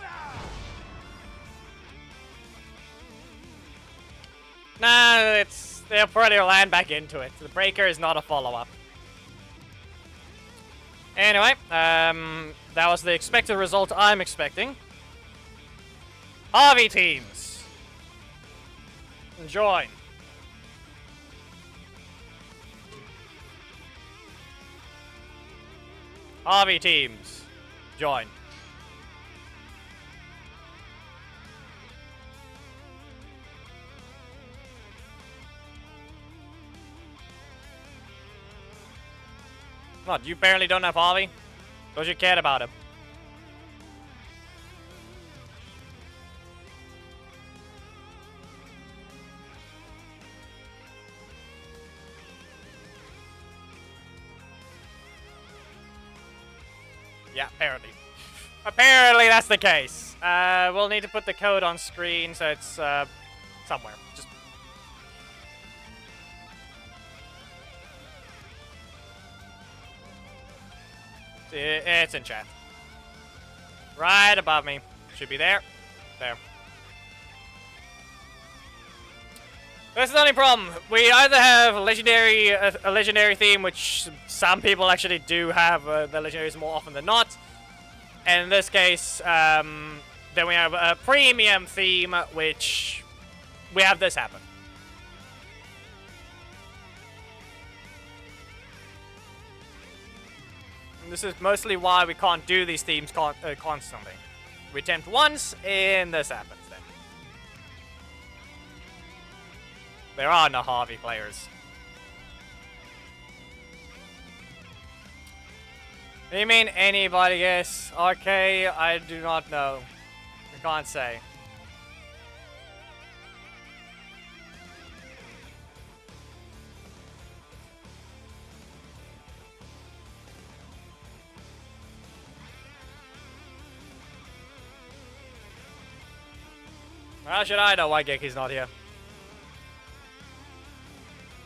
Nah, they'll probably land back into it. The breaker is not a follow-up. Anyway, that was the expected result I'm expecting. Javi teams. Join. Javi teams. Join. What, you barely don't have Javi? Don't you care about him? Yeah, apparently. Apparently that's the case. We'll need to put the code on screen so it's somewhere. Just it's in chat. Right above me. Should be there. There. That's the only problem. We either have a legendary theme, which some people actually do have the legendaries more often than not. And in this case, then we have a premium theme, which we have this happen. And this is mostly why we can't do these themes constantly. We attempt once, and this happens then. There are no Javi players. You mean anybody, yes? Okay, I do not know. I can't say. How should I know why Geki's not here?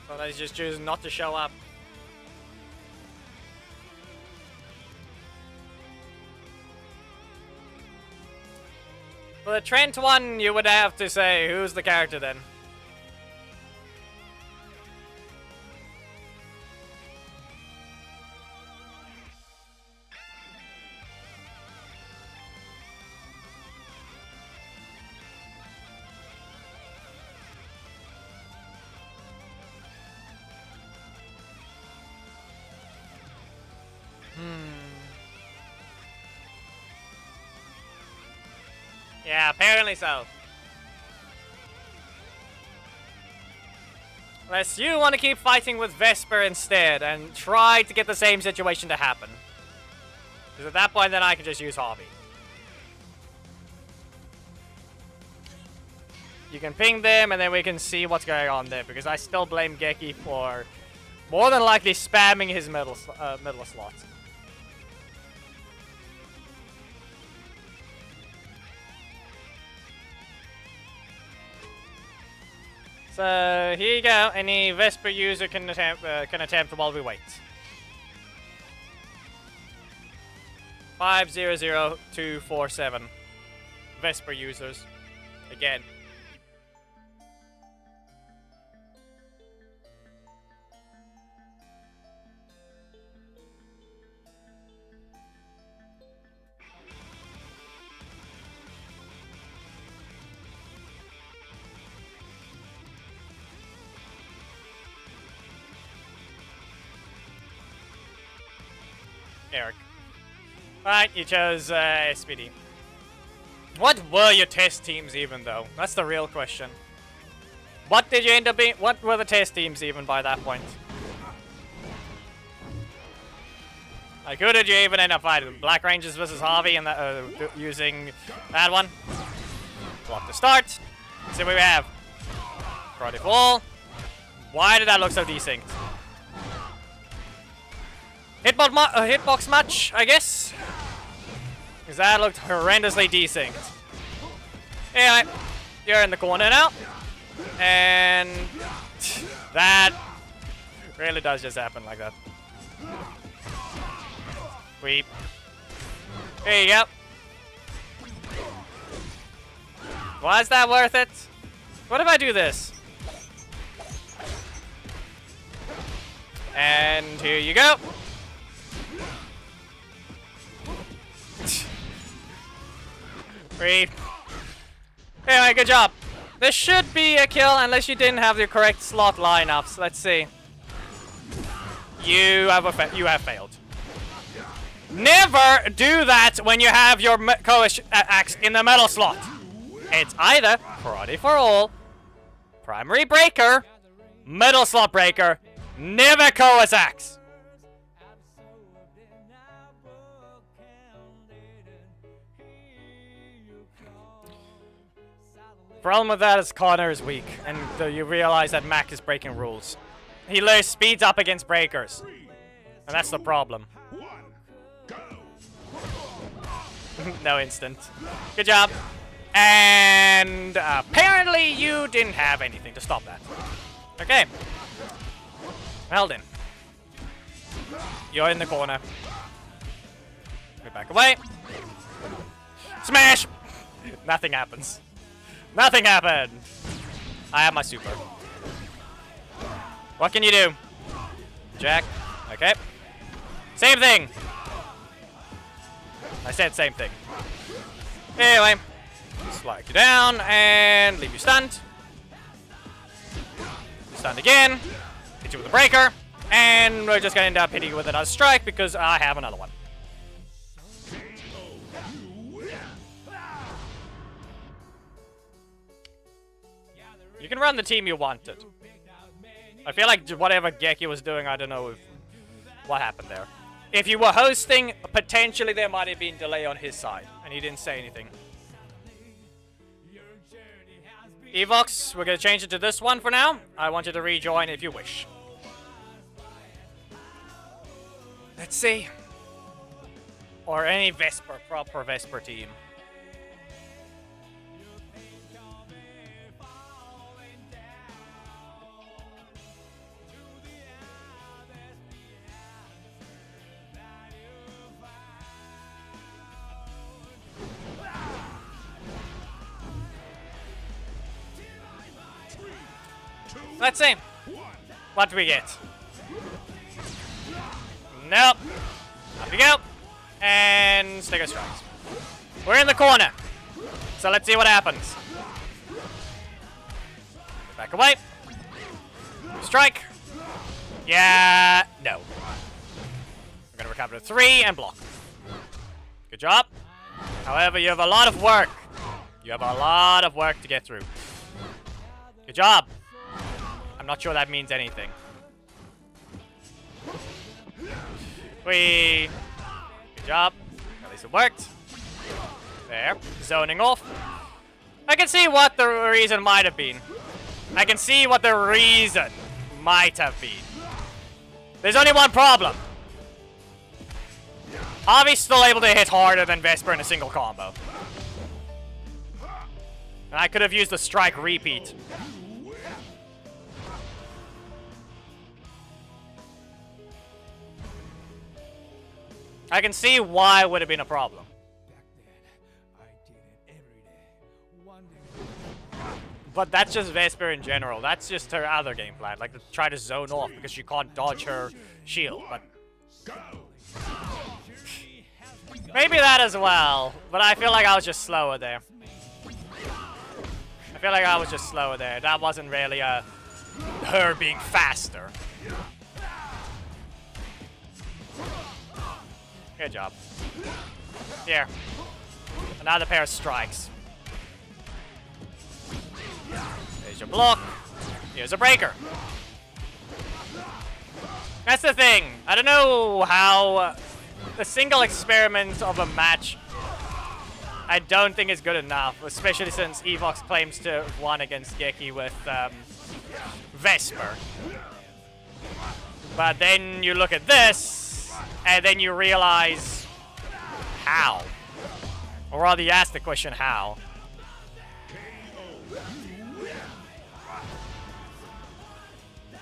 So he's just choosing not to show up. For the Trent one, you would have to say, who's the character then? Yeah, apparently so. Unless you want to keep fighting with Vesper instead and try to get the same situation to happen. Because at that point, then I can just use Javi. You can ping them and then we can see what's going on there. Because I still blame Geki for more than likely spamming his middle slot. So here you go. Any Vesper user can attempt while we wait. 500247 Vesper users again. Eric. Right, you chose SPD. What were your test teams even, though? That's the real question. What did you end up being? What were the test teams even by that point? Like, who did you even end up fighting? Black Rangers versus Javi and using that one? Block to start. Let's see what we have. Karate Fall. Why did that look so desynced? Hitbox match, I guess? Because that looked horrendously desynced. Anyway, you're in the corner now. And that really does just happen like that. Weep. There you go. Was that worth it? What if I do this? And here you go. Weep. Anyway, good job. This should be a kill unless you didn't have the correct slot lineups. Let's see. You have failed. Never do that when you have your axe in the metal slot. It's either Karate for All, Primary Breaker, Metal Slot Breaker, never Koa's axe. Problem with that is Connor is weak, and you realize that Mac is breaking rules. He speeds up against breakers, and that's the problem. No instant. Good job. And apparently you didn't have anything to stop that. Okay. Well then. You're in the corner. Get back away. Smash! Nothing happens. Nothing happened! I have my super. What can you do? Jack. Okay. Same thing! I said same thing. Anyway. Slide you down and leave you stunned. Stunned again. Hit you with a breaker. And we're just gonna end up hitting you with another strike because I have another one. You can run the team you wanted. I feel like whatever Geki was doing, I don't know what happened there. If you were hosting, potentially there might have been delay on his side, and he didn't say anything. Evox, we're gonna change it to this one for now. I want you to rejoin if you wish. Let's see. Or any Vesper, proper Vesper team. Let's see. What do we get? Nope. Up we go. And Sticker Strikes. We're in the corner. So let's see what happens. Back away. Strike. Yeah. No. We're going to recover to 3 and block. Good job. However, you have a lot of work. You have a lot of work to get through. Good job. I'm not sure that means anything. Good job. At least it worked. There. Zoning off. I can see what the reason might have been. I can see what the reason might have been. There's only one problem. Javi's still able to hit harder than Vesper in a single combo. And I could have used the strike repeat. I can see why it would have been a problem. But that's just Vesper in general. That's just her other game plan. Like, to try to zone off because she can't dodge her shield. But maybe that as well. But I feel like I was just slower there. I feel like I was just slower there. That wasn't really her being faster. Good job. Here. Another pair of strikes. There's your block. Here's a breaker. That's the thing. I don't know how the single experiment of a match I don't think is good enough, especially since Evox claims to have won against Geki with Vesper. But then you look at this, and then you realize how. Or rather, you ask the question how.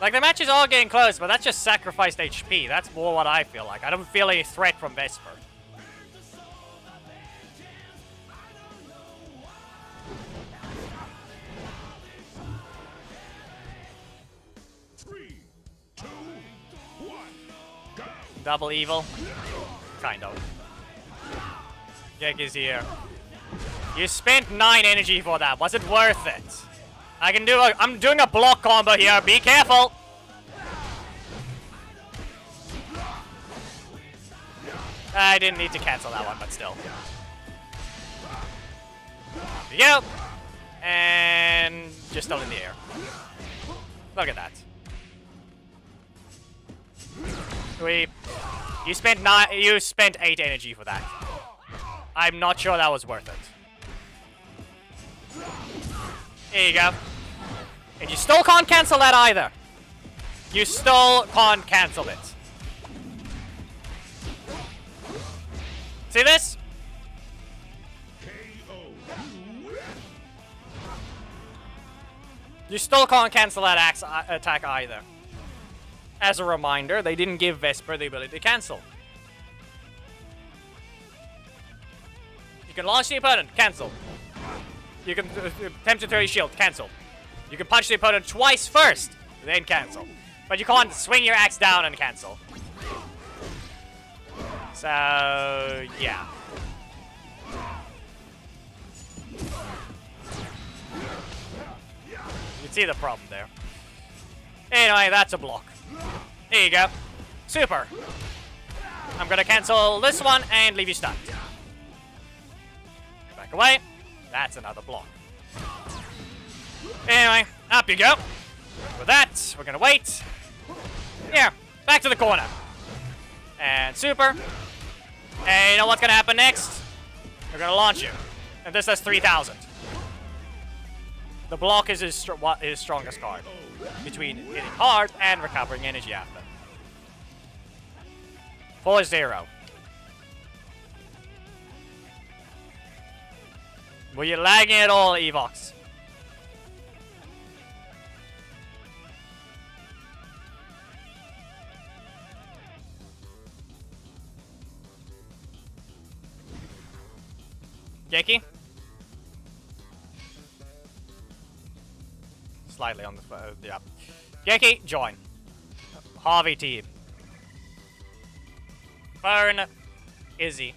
Like, the matches are getting close, but that's just sacrificed HP. That's more what I feel like. I don't feel any threat from Vesper. Three, two, one, go. Double evil. Kind of. Gek is here. You spent 9 energy for that. Was it worth it? I'm doing a block combo here. Be careful. I didn't need to cancel that one, but still. There you go. And just still in the air. Look at that. You spent 8 energy for that. I'm not sure that was worth it. There you go. And you still can't cancel that either. You still can't cancel it. See this? You still can't cancel that axe attack either. As a reminder, they didn't give Vesper the ability to cancel. You can launch the opponent, cancel. You can attempt to throw your shield, cancel. You can punch the opponent twice first, then cancel. But you can't swing your axe down and cancel. So, yeah. You can see the problem there. Anyway, that's a block. There you go. Super. I'm gonna cancel this one and leave you stunned. Back away. That's another block. Anyway, up you go. With that, we're gonna wait. Here, back to the corner. And super. And you know what's gonna happen next? We're gonna launch you. And this does 3,000. The block is his strongest card. Between hitting hard and recovering energy after. 4-0. Were you lagging at all, Evox? Geki? Slightly on the yeah. Geki, join. Javi team. Fern, Izzy.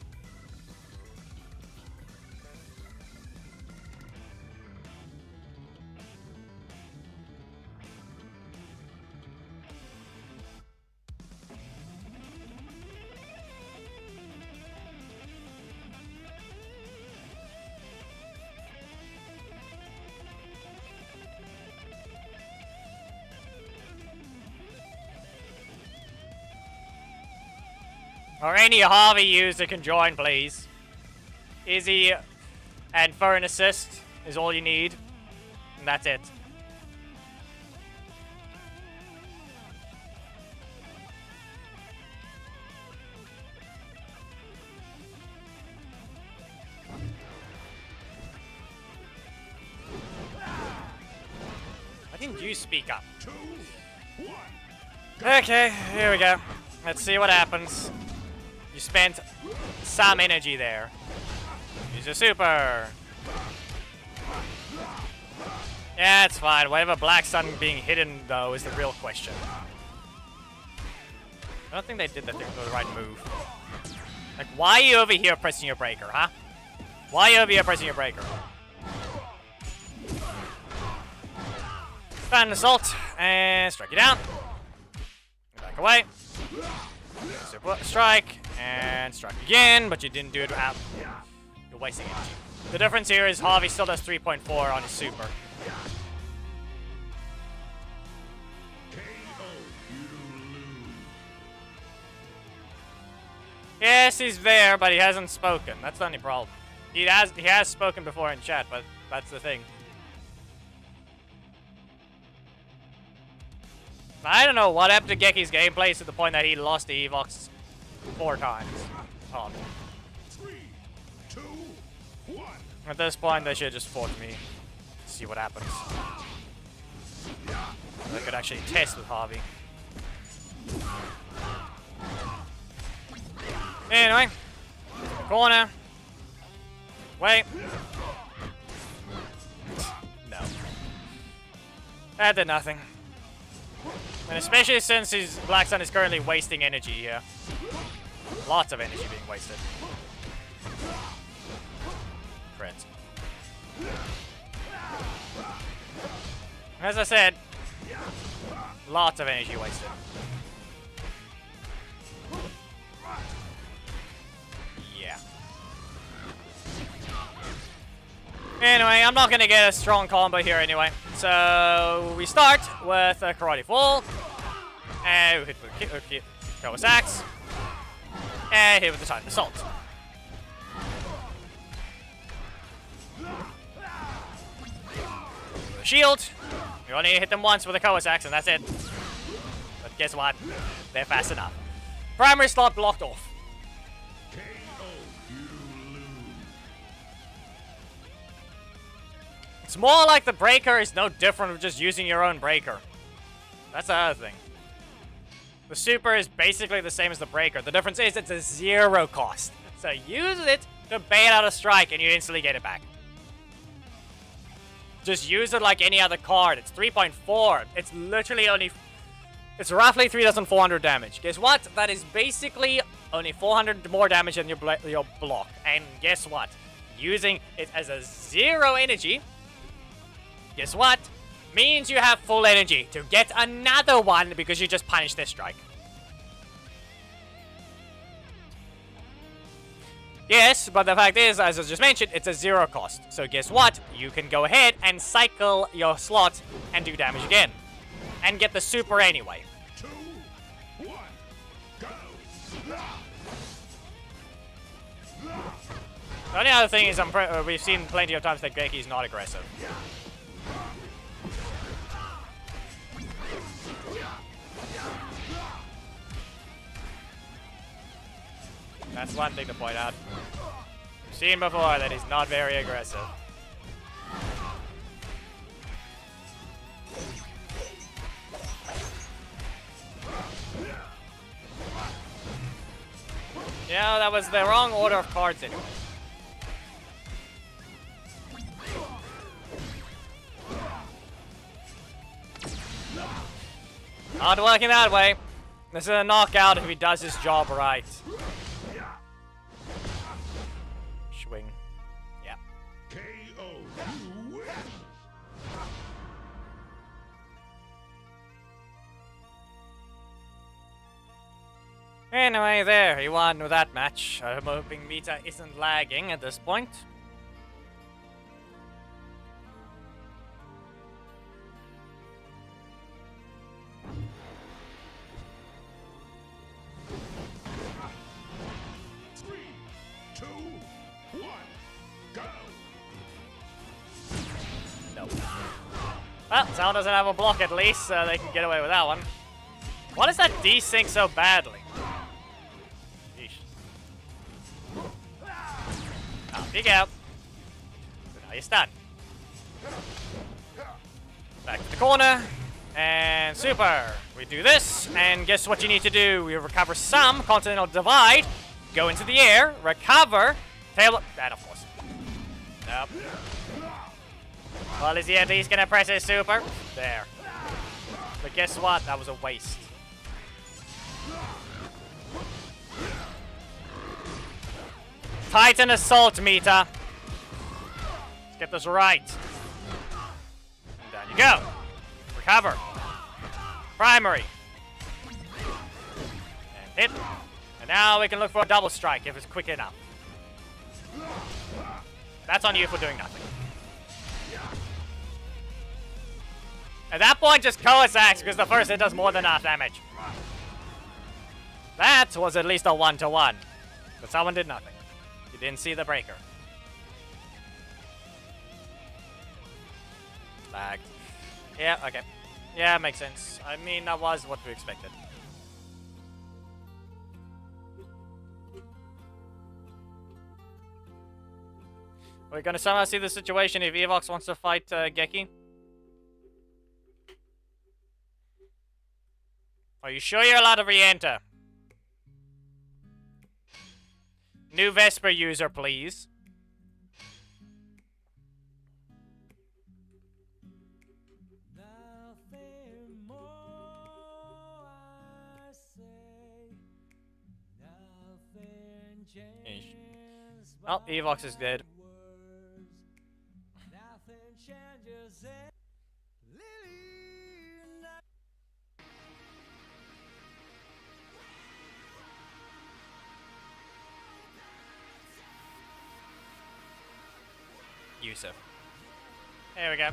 Or any Javi user can join, please. Izzy and Fern assist is all you need. And that's it. Why didn't you speak up? 2, 1. Okay, here we go. Let's see what happens. You spent some energy there. Use a super. Yeah, it's fine. Whatever Black Sun being hidden, though, is the real question. I don't think they did the right move. Like, why are you over here pressing your breaker, huh? Why are you over here pressing your breaker? Fan assault, and strike you down. Back away. Super strike. And strike again, but you didn't do it out. You're wasting energy. The difference here is Javi still does 3.4 on his super. Yes, he's there, but he hasn't spoken. That's the only problem. He has spoken before in chat, but that's the thing. I don't know what happened to Geki's gameplay to the point that he lost the Evox 4 times. Oh. 3, 2, 1. At this point, they should just fought me. See what happens. I could actually test with Javi. Anyway, corner. Wait. No. That did nothing. And especially since his Black Sun is currently wasting energy here. Lots of energy being wasted. Crit. As I said, lots of energy wasted. Yeah. Anyway, I'm not gonna get a strong combo here anyway. So we start with a Karate Fall. And we hit with Koa's Axe. And hit with the Titan Assault. With a shield. You only hit them once with a Koa's Axe and that's it. But guess what? They're fast enough. Primary slot blocked off. KO. You lose. It's more like the breaker is no different from just using your own breaker. That's the other thing. The super is basically the same as the breaker. The difference is it's a 0 cost. So use it to bait out a strike and you instantly get it back. Just use it like any other card. It's 3.4. It's literally only... It's roughly 3,400 damage. Guess what? That is basically only 400 more damage than your block. And guess what? Using it as a 0 energy... Guess what? Means you have full energy to get another one because you just punished this strike. Yes, but the fact is, as I just mentioned, it's a 0 cost. So guess what? You can go ahead and cycle your slot and do damage again. And get the super anyway. 2, 1, go. The only other thing is we've seen plenty of times that Geki is not aggressive. That's one thing to point out. We've seen before that he's not very aggressive. Yeah, that was the wrong order of cards anyway. Not working that way. This is a knockout if he does his job right. Swing. Yeah. KO. You win. Anyway, there, he won with that match. I'm hoping Mita isn't lagging at this point. Well, someone doesn't have a block at least, so they can get away with that one. Why does that desync so badly? Yeesh. Now, peek out. So now you're stunned. Back to the corner. And super. We do this, and guess what you need to do? We recover some Continental Divide, go into the air, recover, table... And of course. Nope. Well, is he at least gonna press his super? There. But guess what? That was a waste. Titan Assault, Mita. Let's get this right. And down you go. Recover. Primary. And hit. And now we can look for a double strike if it's quick enough. That's on you for doing nothing. At that point, just Koa's Axe because the first hit does more than enough damage. That was at least a 1-to-1. But someone did nothing. You didn't see the breaker. Lagged. Yeah, okay. Yeah, makes sense. I mean, that was what we expected. We're gonna somehow see the situation if Evox wants to fight Geki. Are you sure you're allowed to re-enter? New Vesper user, please. Nothing more I say. Nothing changes. Oh, Evox is dead. Nothing changes. Yusuf. There we go.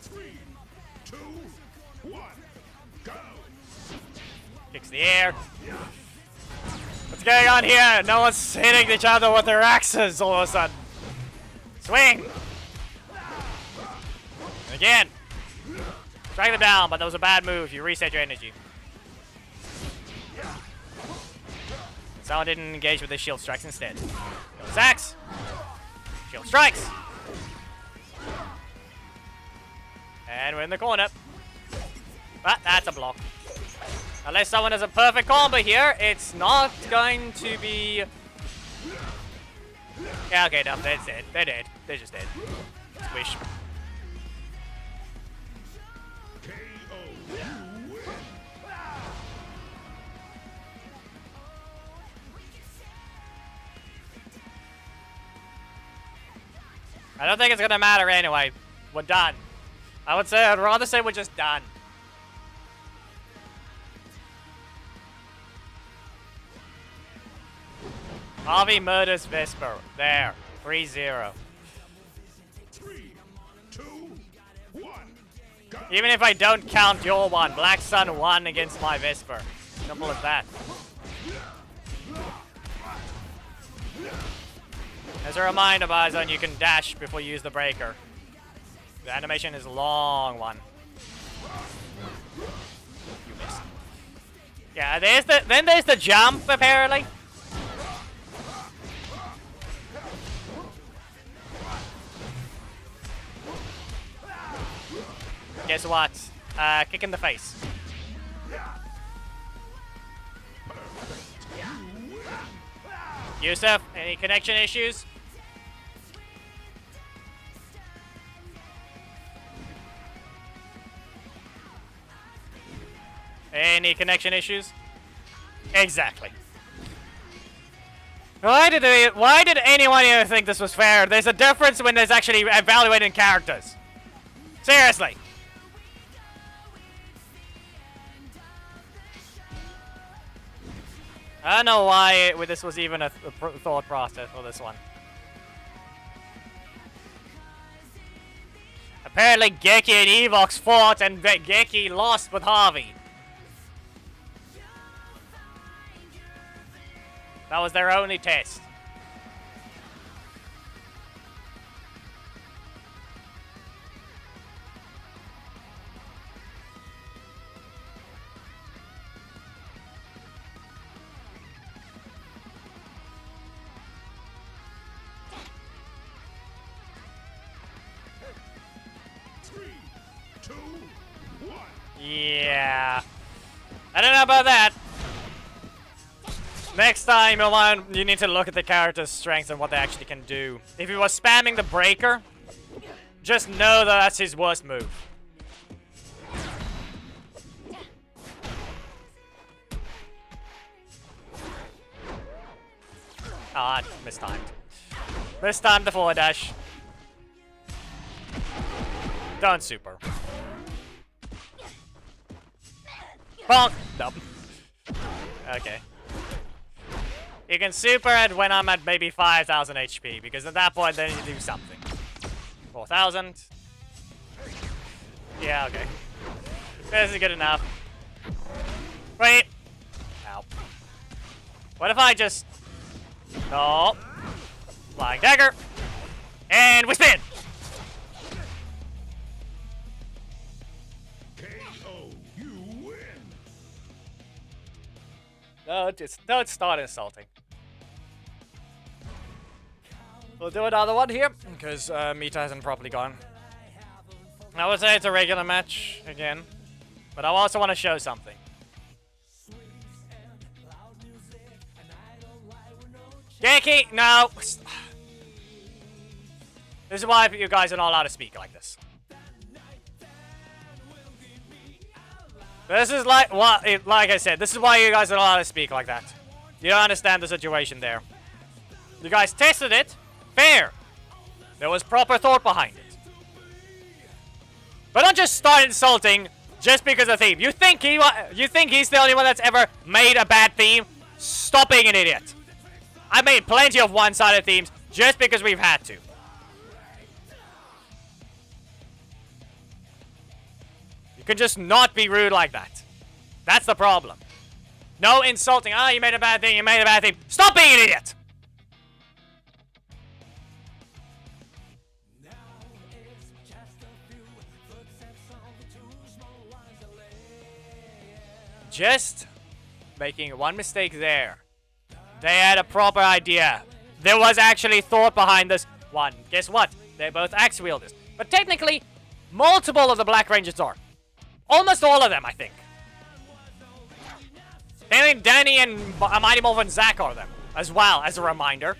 Three, two, one, go! Kicks the air. What's going on here? No one's hitting each other with their axes all of a sudden. Swing! Again! Strike them down, but that was a bad move. You reset your energy. Someone didn't engage with the shield strikes instead. Goes axe! Shield strikes! And we're in the corner. But that's a block. Unless someone has a perfect combo here, it's not going to be... Yeah, okay, no, they're dead. They're dead. They're just dead. Squish. I don't think it's gonna matter anyway. We're done. I'd rather say we're just done. Javi murders Vesper. There. 3-0. 3, 2, 1, go! Even if I don't count your one, Black Sun won against my Vesper. Simple as that. As a reminder, Barzon, you can dash before you use the breaker. The animation is a long one. You missed. Yeah, then there's the jump, apparently. Guess what? Kick in the face. Yusuf, any connection issues? Any connection issues? Exactly. Why did anyone even think this was fair? There's a difference when there's actually evaluating characters. Seriously. I don't know why this was even a thought process for this one. Apparently Geki and Evox fought and Geki lost with Javi. That was their only test. Yeah. I don't know about that. Next time, you need to look at the character's strengths and what they actually can do. If he was spamming the breaker, just know that that's his worst move. Ah, mistimed. Mistimed the forward dash. Don't super. Bonk! Nope. Okay. You can super it when I'm at maybe 5,000 HP, because at that point then you do something. 4,000. Yeah, okay. This is good enough. Wait! Ow. What if I just... No. Flying dagger. And we spin! KO, you win! Don't start insulting. We'll do another one here, because Mita hasn't properly gone. I would say it's a regular match, again. But I also want to show something. Geki, no! This is why you guys are not allowed to speak like this. This is like I said, this is why you guys are not allowed to speak like that. You don't understand the situation there. You guys tested it. Fair. There was proper thought behind it. But don't just start insulting just because of the theme. You think he's the only one that's ever made a bad theme? Stop being an idiot. I made plenty of one-sided themes just because we've had to. You can just not be rude like that. That's the problem. No insulting. Ah, you made a bad thing. You made a bad thing. Stop being an idiot. Just making one mistake there. They had a proper idea. There was actually thought behind this one. Guess what? They're both axe wielders. But technically, multiple of the Black Rangers are. Almost all of them, I think. I think Danny and Mighty Morphin Zack are them, as well, as a reminder.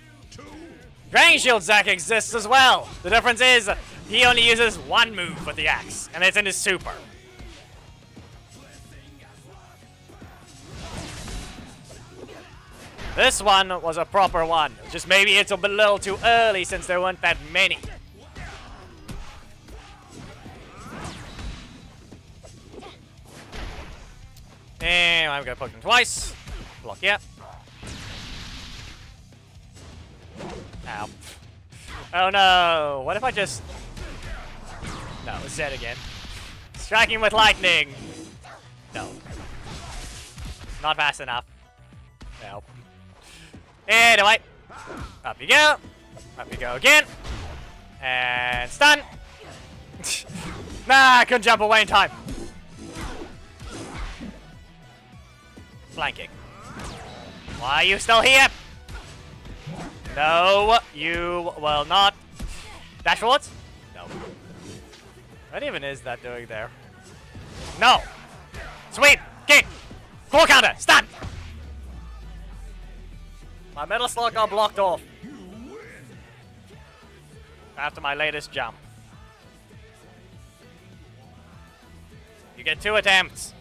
Dragon Shield Zack exists as well. The difference is, he only uses one move with the axe, and it's in his super. This one was a proper one. Just maybe it's a little too early since there weren't that many. And I'm gonna poke him twice. Block, yeah. Ow. Oh no. What if I just... No, it's dead again. Striking with lightning. No. Not fast enough. No. Anyway. Up you go. Up you go again. And stun. Nah, I couldn't jump away in time. Flanking. Why are you still here? No, you will not. Dash forwards? No. What even is that doing there? No. Sweep. Kick. Core counter. Stun. My middle slot got blocked off. After my latest jump. You get 2 attempts.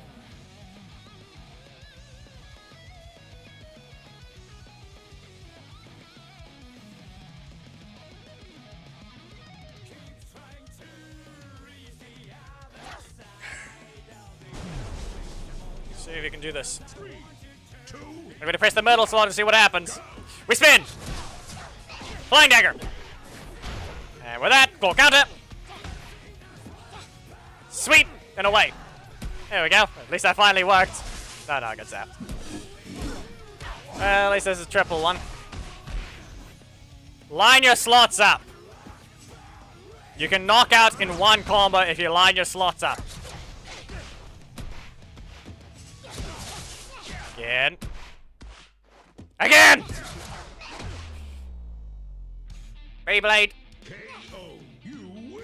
See if you can do this. I'm gonna press the middle slot to see what happens. We spin! Flying dagger! And with that, goal counter! Sweep! And away. There we go. At least that finally worked. No, I got zapped. Well, at least this is triple one. Line your slots up. You can knock out in one combo if you line your slots up. Again. Again! Beyblade. KO, you win.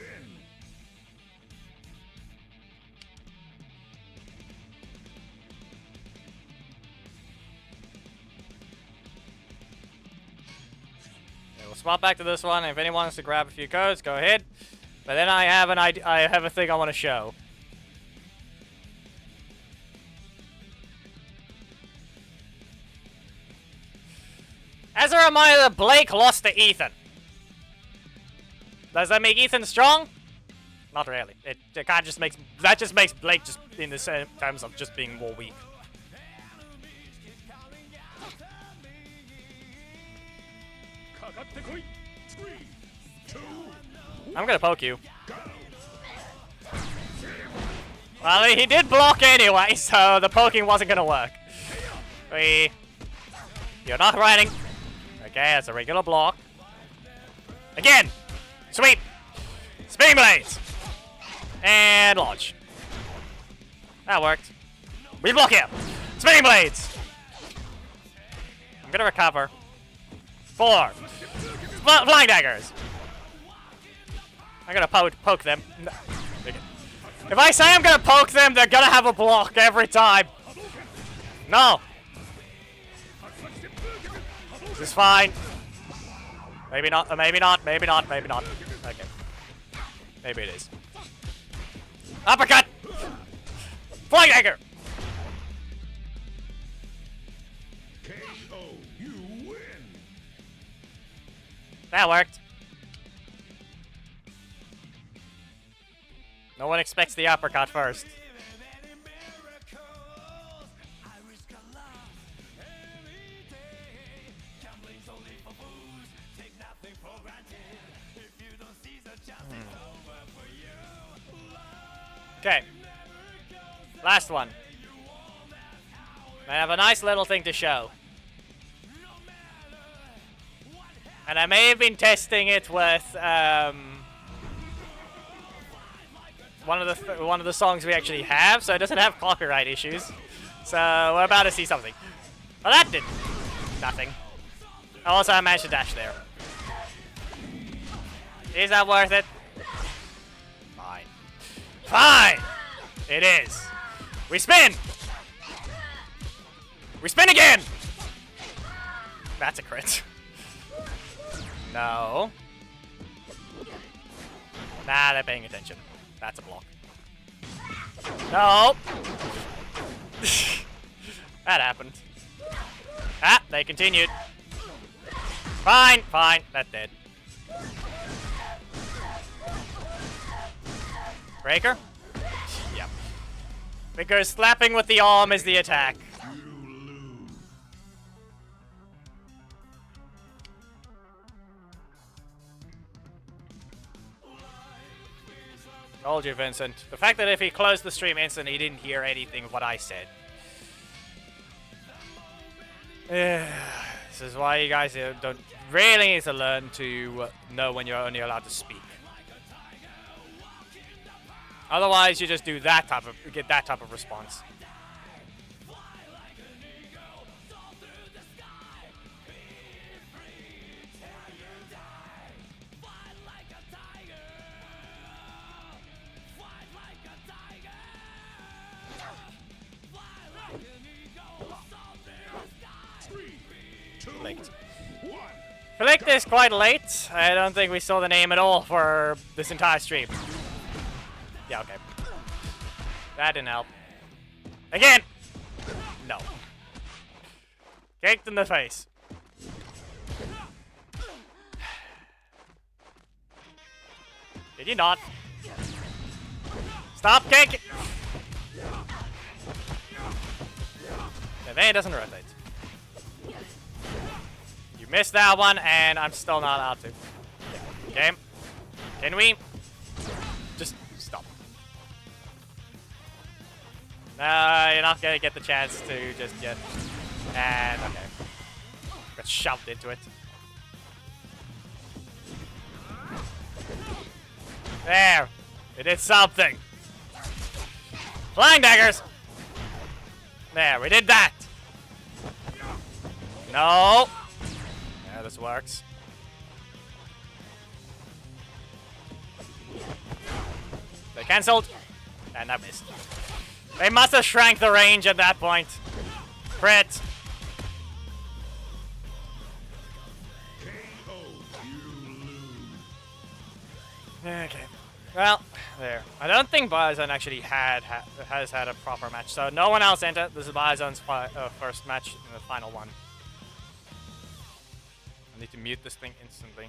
Okay, we'll swap back to this one. If anyone wants to grab a few codes, go ahead. But then I have an idea. I have a thing I want to show. As a reminder, Blake lost to Ethan. Does that make Ethan strong? Not really. It kind of just makes Blake just in the same terms of just being more weak. I'm gonna poke you. Well, he did block anyway, so the poking wasn't gonna work. You're not riding. Okay, that's a regular block. Again! Sweep! Spinning blades! And launch. That worked. We block here! Spinning blades! I'm gonna recover. 4. Flying daggers. I'm gonna poke them. No. If I say I'm gonna poke them, they're gonna have a block every time. No. This is fine. Maybe not, maybe not, maybe not, maybe not. Okay. Maybe it is. Uppercut! Flying dagger! KO. You win. That worked. No one expects the uppercut first. Okay. Last one. I have a nice little thing to show. And I may have been testing it with one of the songs we actually have, so it doesn't have copyright issues. So we're about to see something. Well, that did nothing. Also, I managed to dash there. Is that worth it? Fine. Fine! It is. We spin! We spin again! That's a crit. No. Nah, they're paying attention. That's a block. No! That happened. Ah, they continued. Fine, fine, that's dead. Breaker? Yep. Because slapping with the arm is the attack. Told you, Vincent. The fact that if he closed the stream instantly, he didn't hear anything of what I said. This is why you guys don't really need to learn to know when you're only allowed to speak. Otherwise, you just do that type of get that type of response. Flicked is quite late. I don't think we saw the name at all for this entire stream. Yeah, okay. That didn't help. Again! No. Kicked in the face. Did you not? Stop kicking! The van doesn't rotate. You missed that one, and I'm still not allowed to. Okay. Can we? Just stop. No, you're not gonna get the chance to just get... And, okay. Got shoved into it. There! It did something! Flying daggers! There, we did that! No! Yeah, this works. They cancelled, and I missed. They must have shrank the range at that point. Crit. Okay. Well, there. I don't think Biozone actually has had a proper match, so no one else entered. This is Biozone's first match and the final one. I need to mute this thing instantly.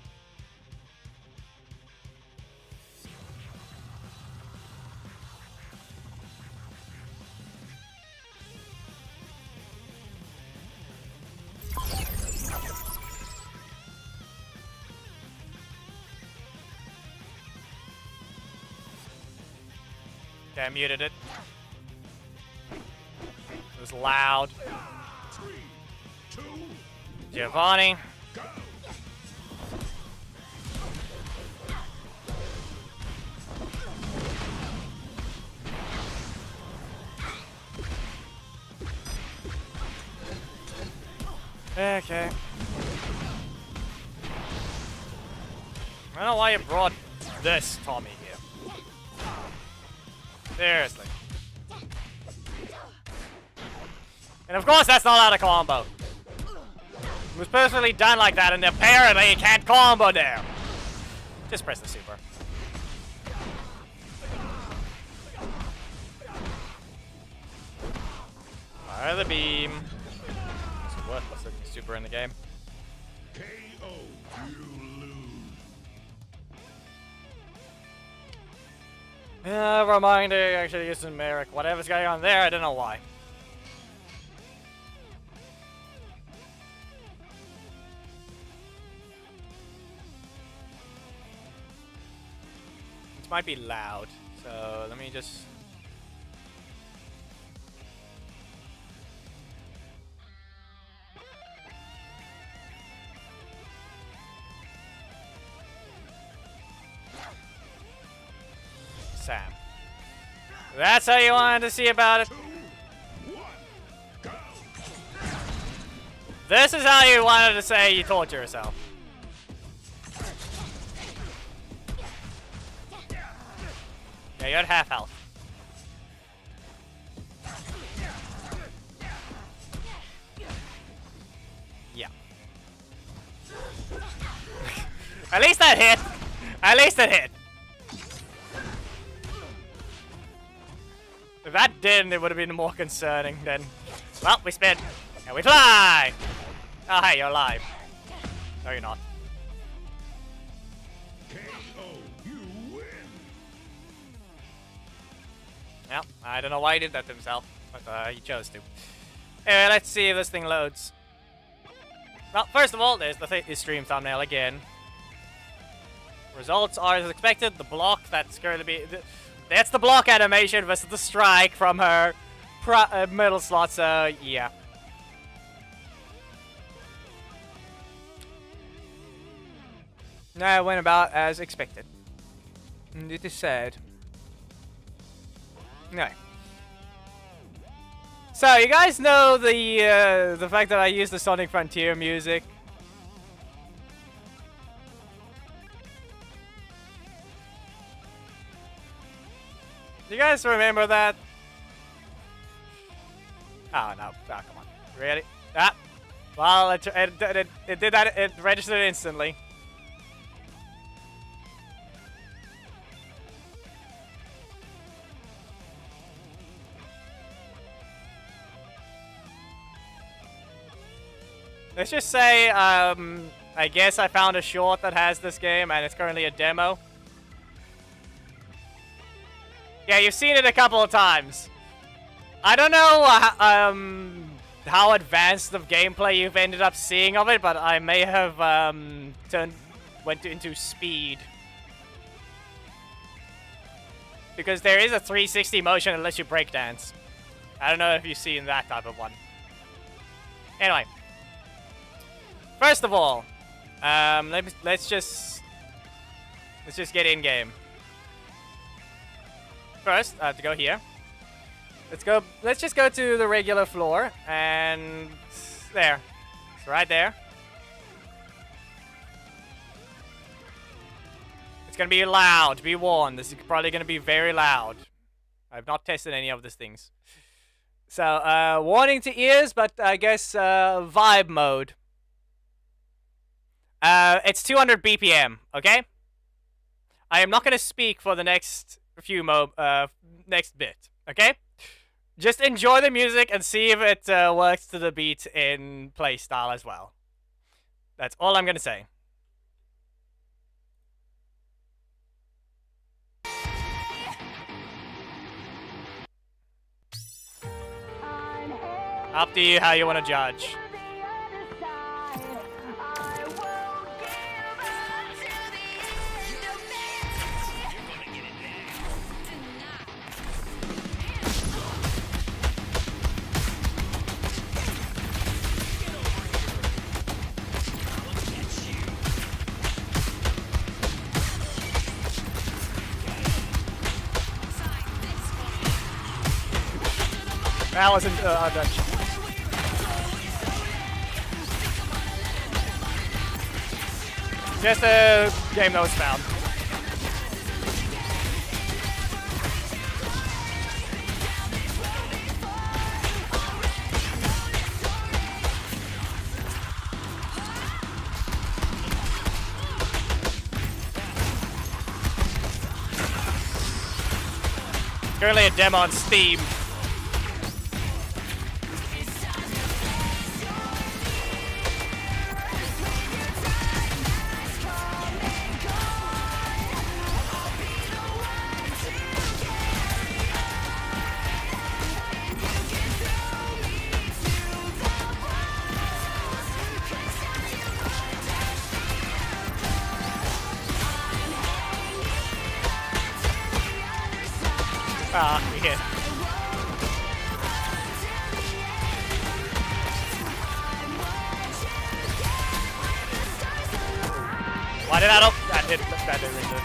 Okay, I muted it. It was loud. 3, 2, Giovanni. go. Okay. I don't know why you brought this Tommy here. Seriously. And of course that's not out of combo. It was perfectly done like that, and apparently you can't combo there. Just press the super. Fire the beam. It's worthless looking super in the game. KO. You lose. Reminder, actually using Merrick. Whatever's going on there, I don't know why. This might be loud, so let me just... Sam. That's how you wanted to see about it. 2, 1, go. This is how you wanted to say you told yourself. Yeah, you're at half health. Yeah. At least that hit. At least it hit. If that didn't, it would have been more concerning then. Well, we spin. And we fly! Oh, hey, you're alive. No, you're not. KO. You win. Yep, I don't know why he did that to himself, but he chose to. Anyway, let's see if this thing loads. Well, first of all, there's the stream thumbnail again. Results are as expected. The block that's going to be... That's the block animation versus the strike from her middle slot, so yeah. Now it went about as expected. And it is sad. Anyway. So, you guys know the fact that I use the Sonic Frontier music? Do you guys remember that? Oh, no. Oh, come on. Really? Ah. Well, it did that. It registered instantly. Let's just say, I guess I found a short that has this game, and it's currently a demo. Yeah, you've seen it a couple of times. I don't know how advanced of gameplay you've ended up seeing of it, but I may have went into speed. Because there is a 360 motion that lets you breakdance. I don't know if you've seen that type of one. Anyway. First of all, let's just get in game. First, I have to go here. Let's just go to the regular floor, and there. It's right there. It's gonna be loud, be warned. This is probably gonna be very loud. I've not tested any of these things. So, warning to ears, but I guess, vibe mode. It's 200 BPM, okay? I am not gonna speak for the next next bit, okay? Just enjoy the music and see if it works to the beat in playstyle as well. That's all I'm gonna say. Up to you how you want to judge. That wasn't dodge. Just a game that was found. Currently a demo on Steam. Ah, we hit. Why did that up? That didn't ring it.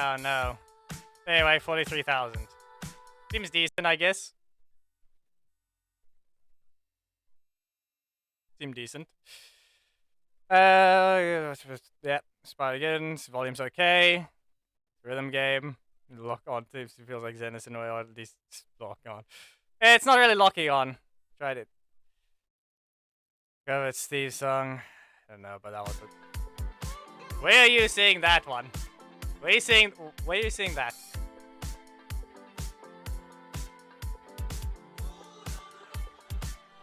Oh no. Anyway, 43,000. Seems decent, I guess. Seemed decent. Yeah, spot again. Volume's okay. Rhythm game. Lock on. It feels like Zen is in a way, or at least lock on. It's not really locking on. Tried it. Go with Steve's song. I don't know, but that was it. Where are you seeing that one? Where are you seeing that?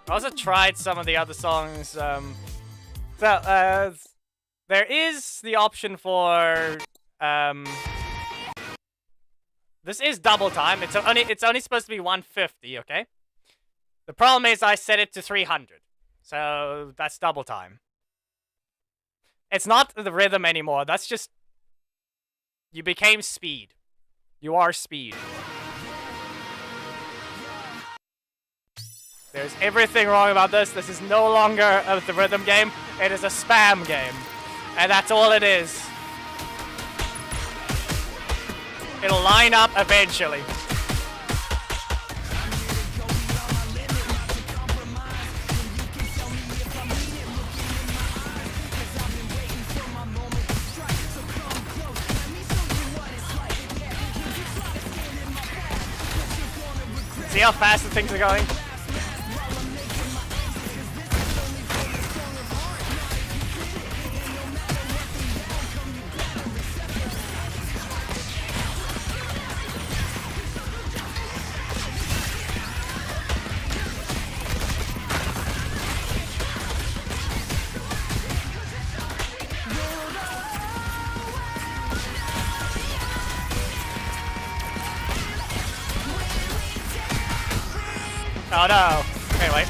I also tried some of the other songs. There is the option for this is double time. It's only supposed to be 150. Okay. The problem is I set it to 300, so that's double time. It's not the rhythm anymore. That's just you became speed. You are speed. There's everything wrong about this. This is no longer the rhythm game. It is a spam game. And that's all it is. It'll line up eventually. See how fast the things are going? Oh no. Anyway.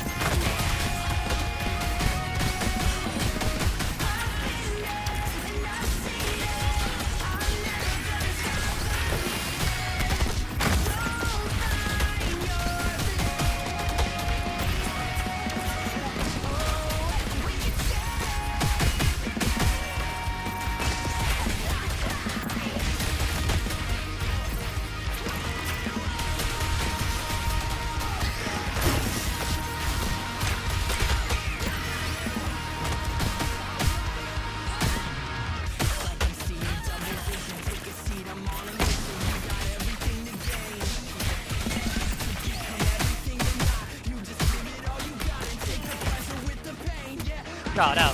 Oh no.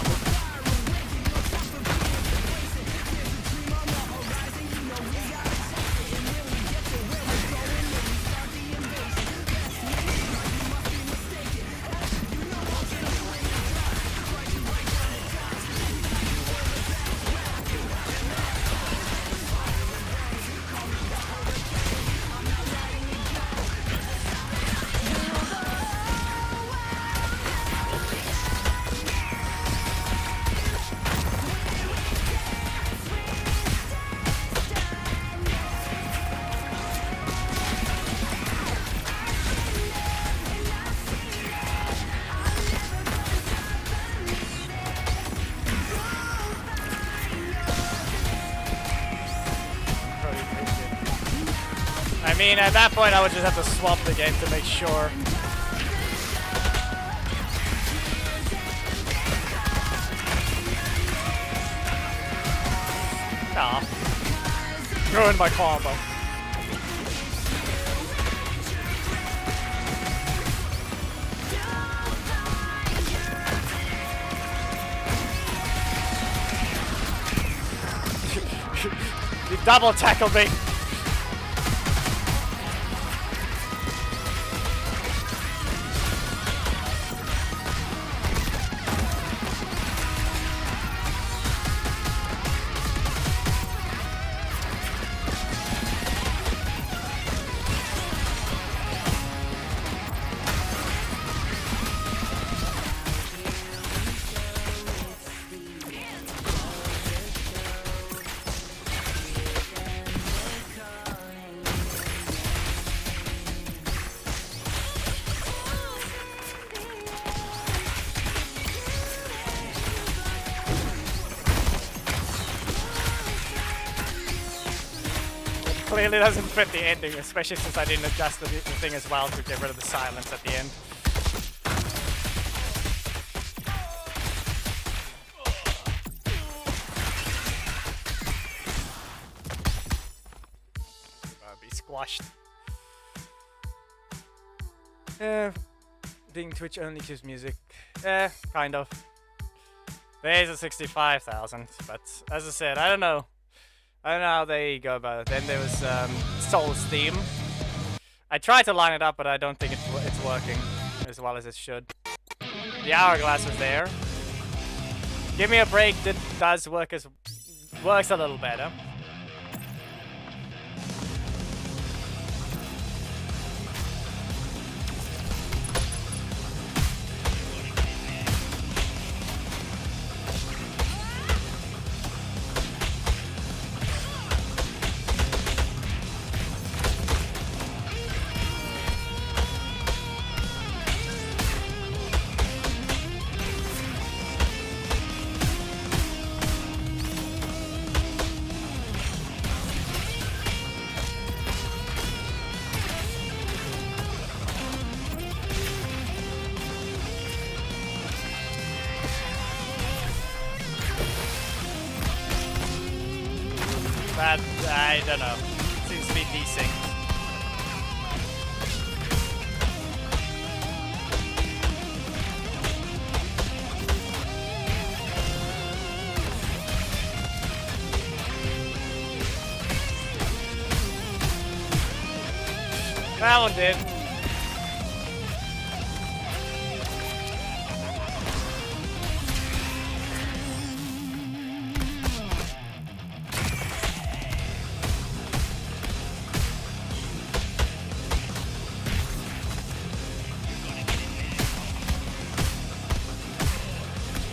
I mean, at that point, I would just have to swap the game to make sure. Aw. Ruined my combo. You double tackled me. Clearly doesn't fit the ending, especially since I didn't adjust the thing as well to get rid of the silence at the end. Be squashed. Being Twitch only choose music. Kind of. There's a 65,000, but as I said, I don't know. I don't know how they go about it. Then there was Soul's theme. I tried to line it up, but I don't think it's working as well as it should. The hourglass was there. Give Me a Break does works a little better. I don't know. Seems to be desync. That one did.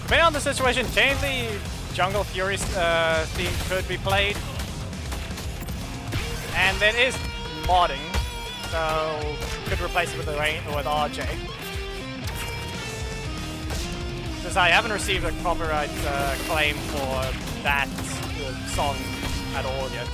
Depending on the situation, technically Jungle Fury's theme could be played. And it is modding, so could replace it with with RJ. Because I haven't received a copyright claim for that song at all yet.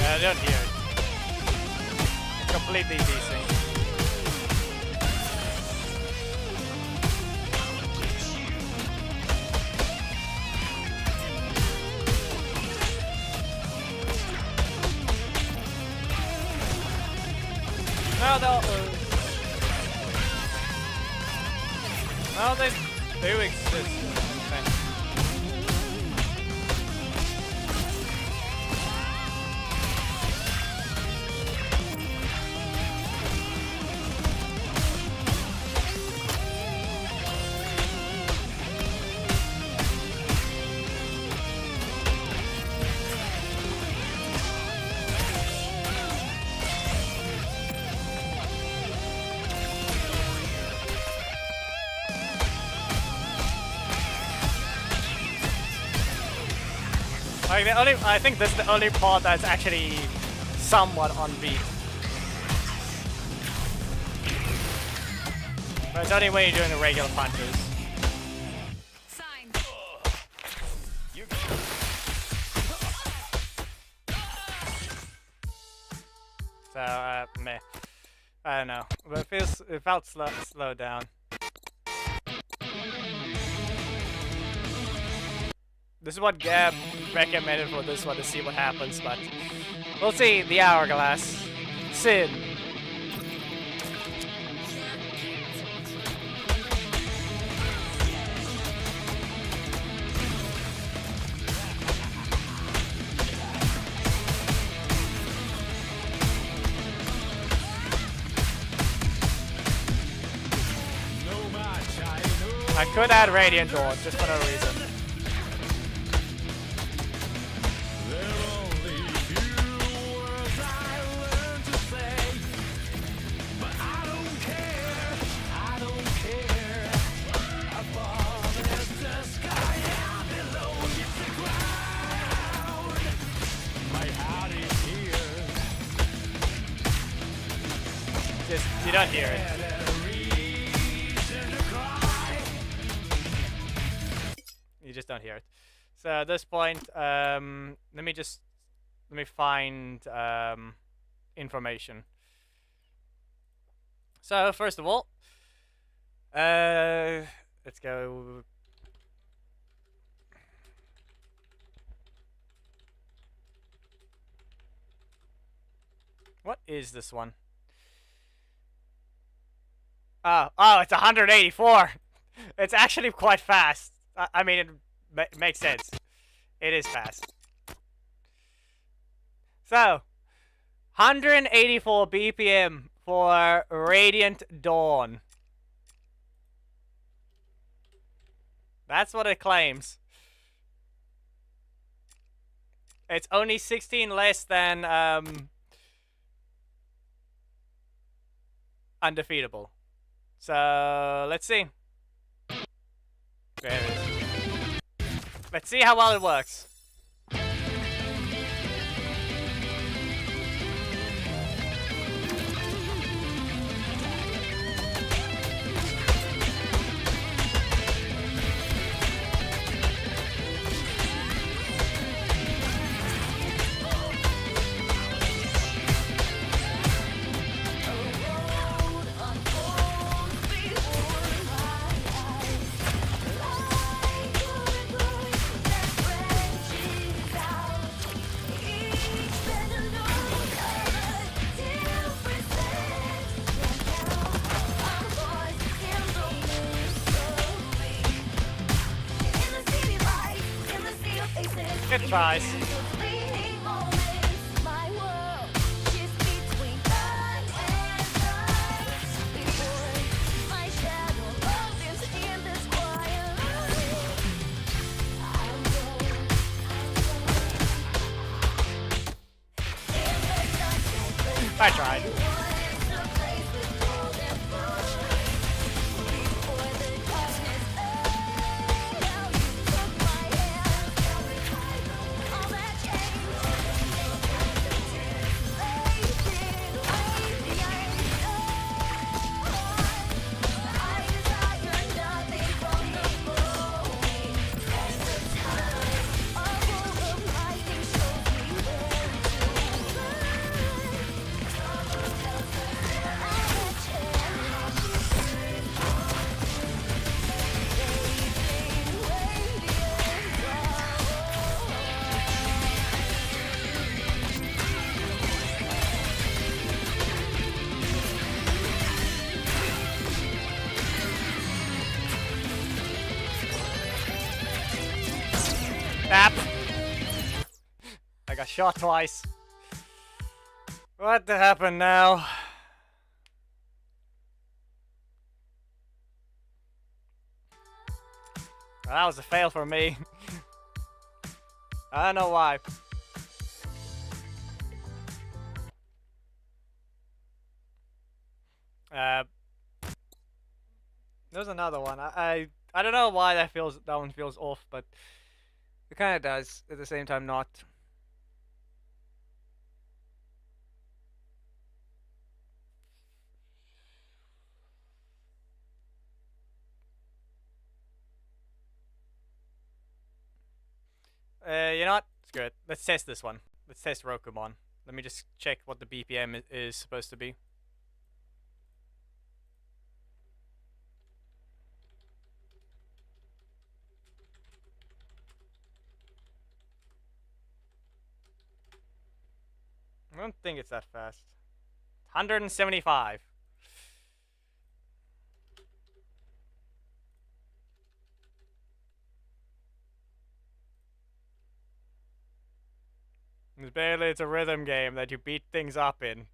I don't hear it. Completely desync. No, they do exist. Like I think this is the only part that's actually somewhat on beat. But it's only when you're doing the regular punches. Sign. So meh. I don't know, but it felt slowed down. This is what Gab recommended for this one to see what happens, but we'll see. The Hourglass. Sin. I could add Radiant Dawn just for no reason. You don't hear it. You just don't hear it. So at this point, let me find information. So first of all, let's go. What is this one? Oh, it's 184. It's actually quite fast. I mean, it makes sense. It is fast. So, 184 BPM for Radiant Dawn. That's what it claims. It's only 16 less than undefeatable. So let's see. There it is. Let's see how well it works. Good tries. I tried. Snap. I got shot twice. What happened now? Well, that was a fail for me. I don't know why. There's another one. I don't know why that one feels off, but it kind of does at the same time not. You know what? It's good. Let's test this one. Let's test Rokumon. Let me just check what the BPM is supposed to be. I don't think it's that fast. 175. It's a rhythm game that you beat things up in.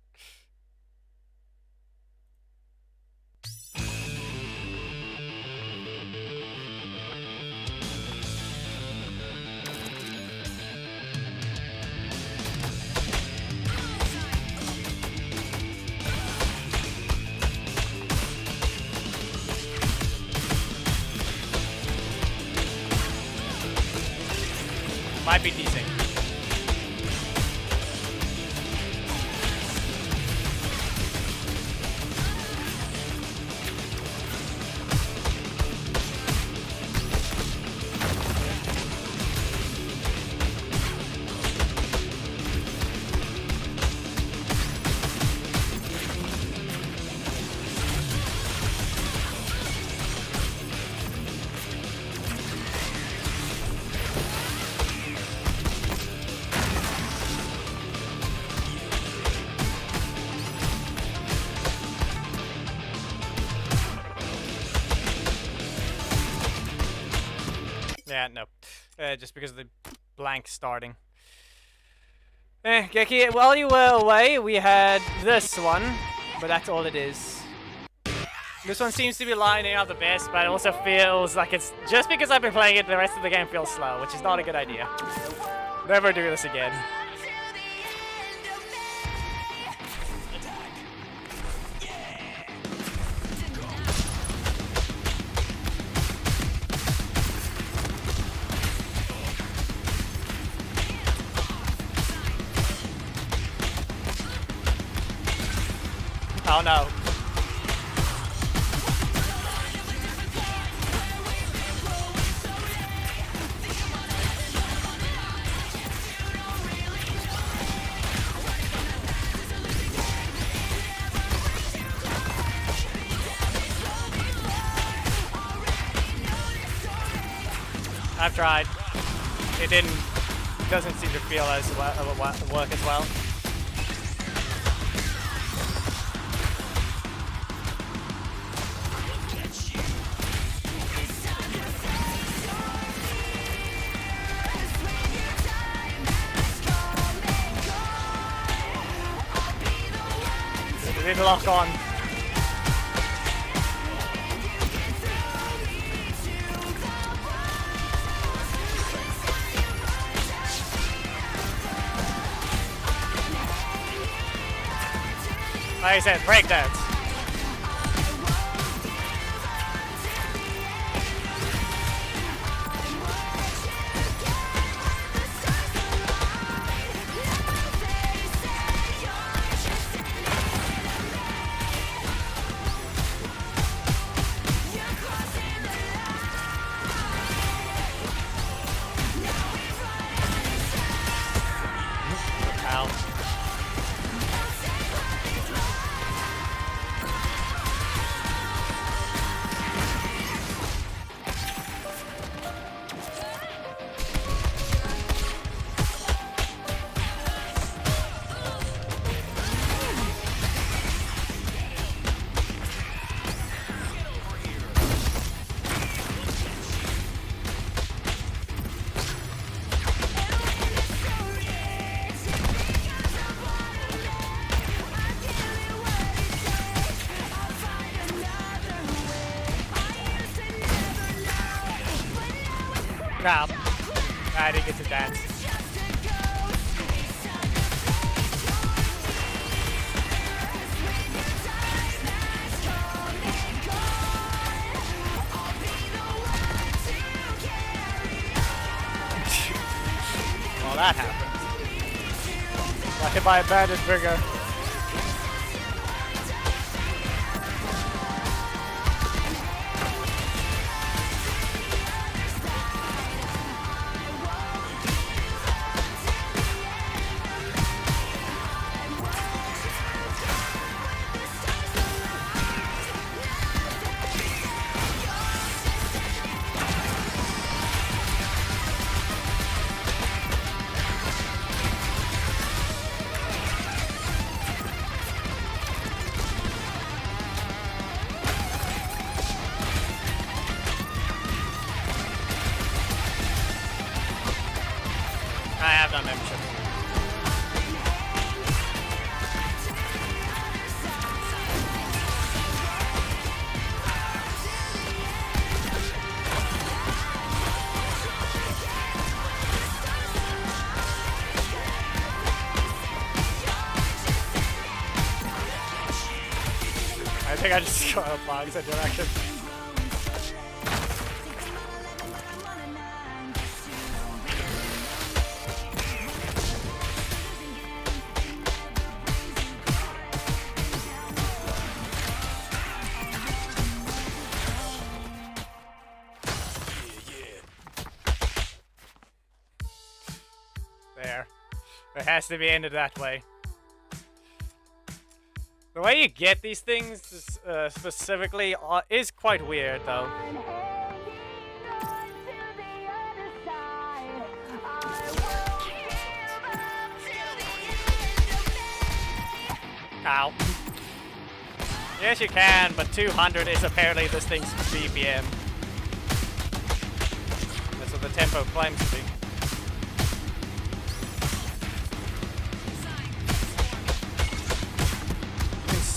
Might be decent. Yeah, no. Just because of the blank starting. Geki, while you were away, we had this one. but that's all it is. This one seems to be lining up the best, but it also feels like it's just because I've been playing it, the rest of the game feels slow, which is not a good idea. Never do this again. Oh no. I've tried. It doesn't seem to feel as well, work as well. It didn't lock on. Like I said, breakdowns. Ow. Crap. I didn't get to dance. Well, that happened. Got hit by a bandit trigger. I have done membership. I think I just got a box that direction. There. It has to be ended that way. The way you get these things specifically is quite weird, though. Ow. Yes, you can, but 200 is apparently this thing's BPM. That's what the tempo claims to be.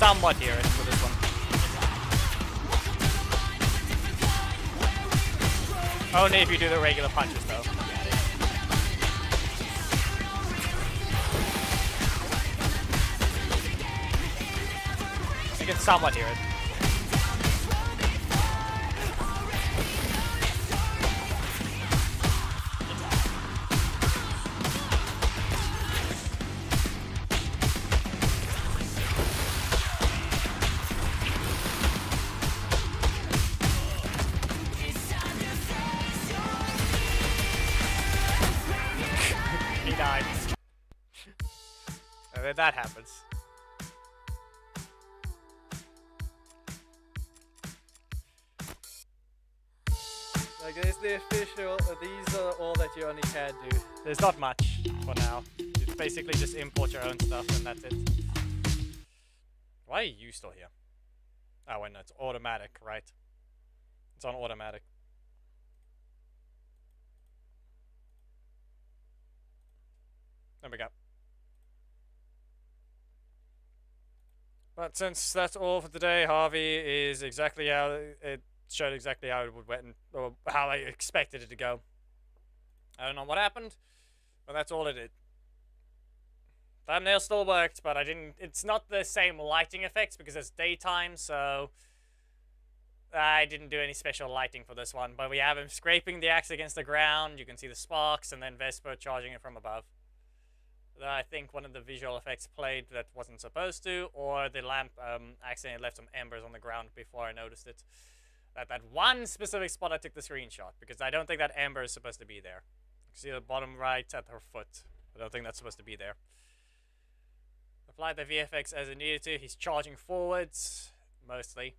somewhat hear it for this one. Only if you do the regular punches, though. You can somewhat hear it. He died. And then that happens. Like, there's the official, these are all that you only can do. There's not much for now. You basically just import your own stuff and that's it. Why are you still here? Oh, wait, no, it's automatic, right? It's on automatic. There we go. But since that's all for today, Harvey is exactly how it showed exactly how it would went, or how I expected it to go. I don't know what happened, but that's all it did. Thumbnail still worked, but I didn't. It's not the same lighting effects because it's daytime, so I didn't do any special lighting for this one. But we have him scraping the axe against the ground. You can see the sparks, and then Vesper charging it from above. I think one of the visual effects played that wasn't supposed to, or the lamp accidentally left some embers on the ground before I noticed it. That one specific spot I took the screenshot, because I don't think that ember is supposed to be there. You can see the bottom right at her foot. I don't think that's supposed to be there. Applied the VFX as it needed to. He's charging forwards, mostly.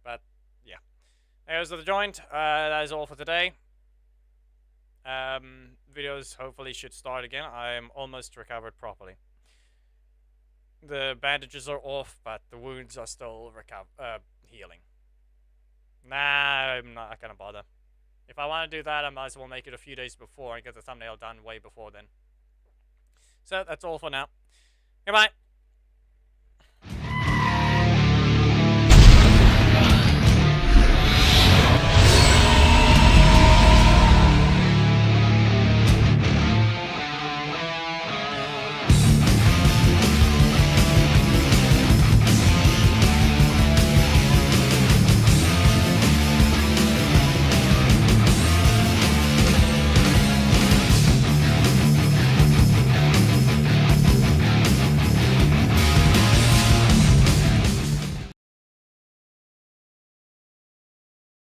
But, yeah. There's the joint. That is all for today. Videos hopefully should start again. I am almost recovered properly. The bandages are off, but the wounds are still healing. Nah, I'm not gonna bother. If I want to do that, I might as well make it a few days before and get the thumbnail done way before then. So that's all for now. Goodbye.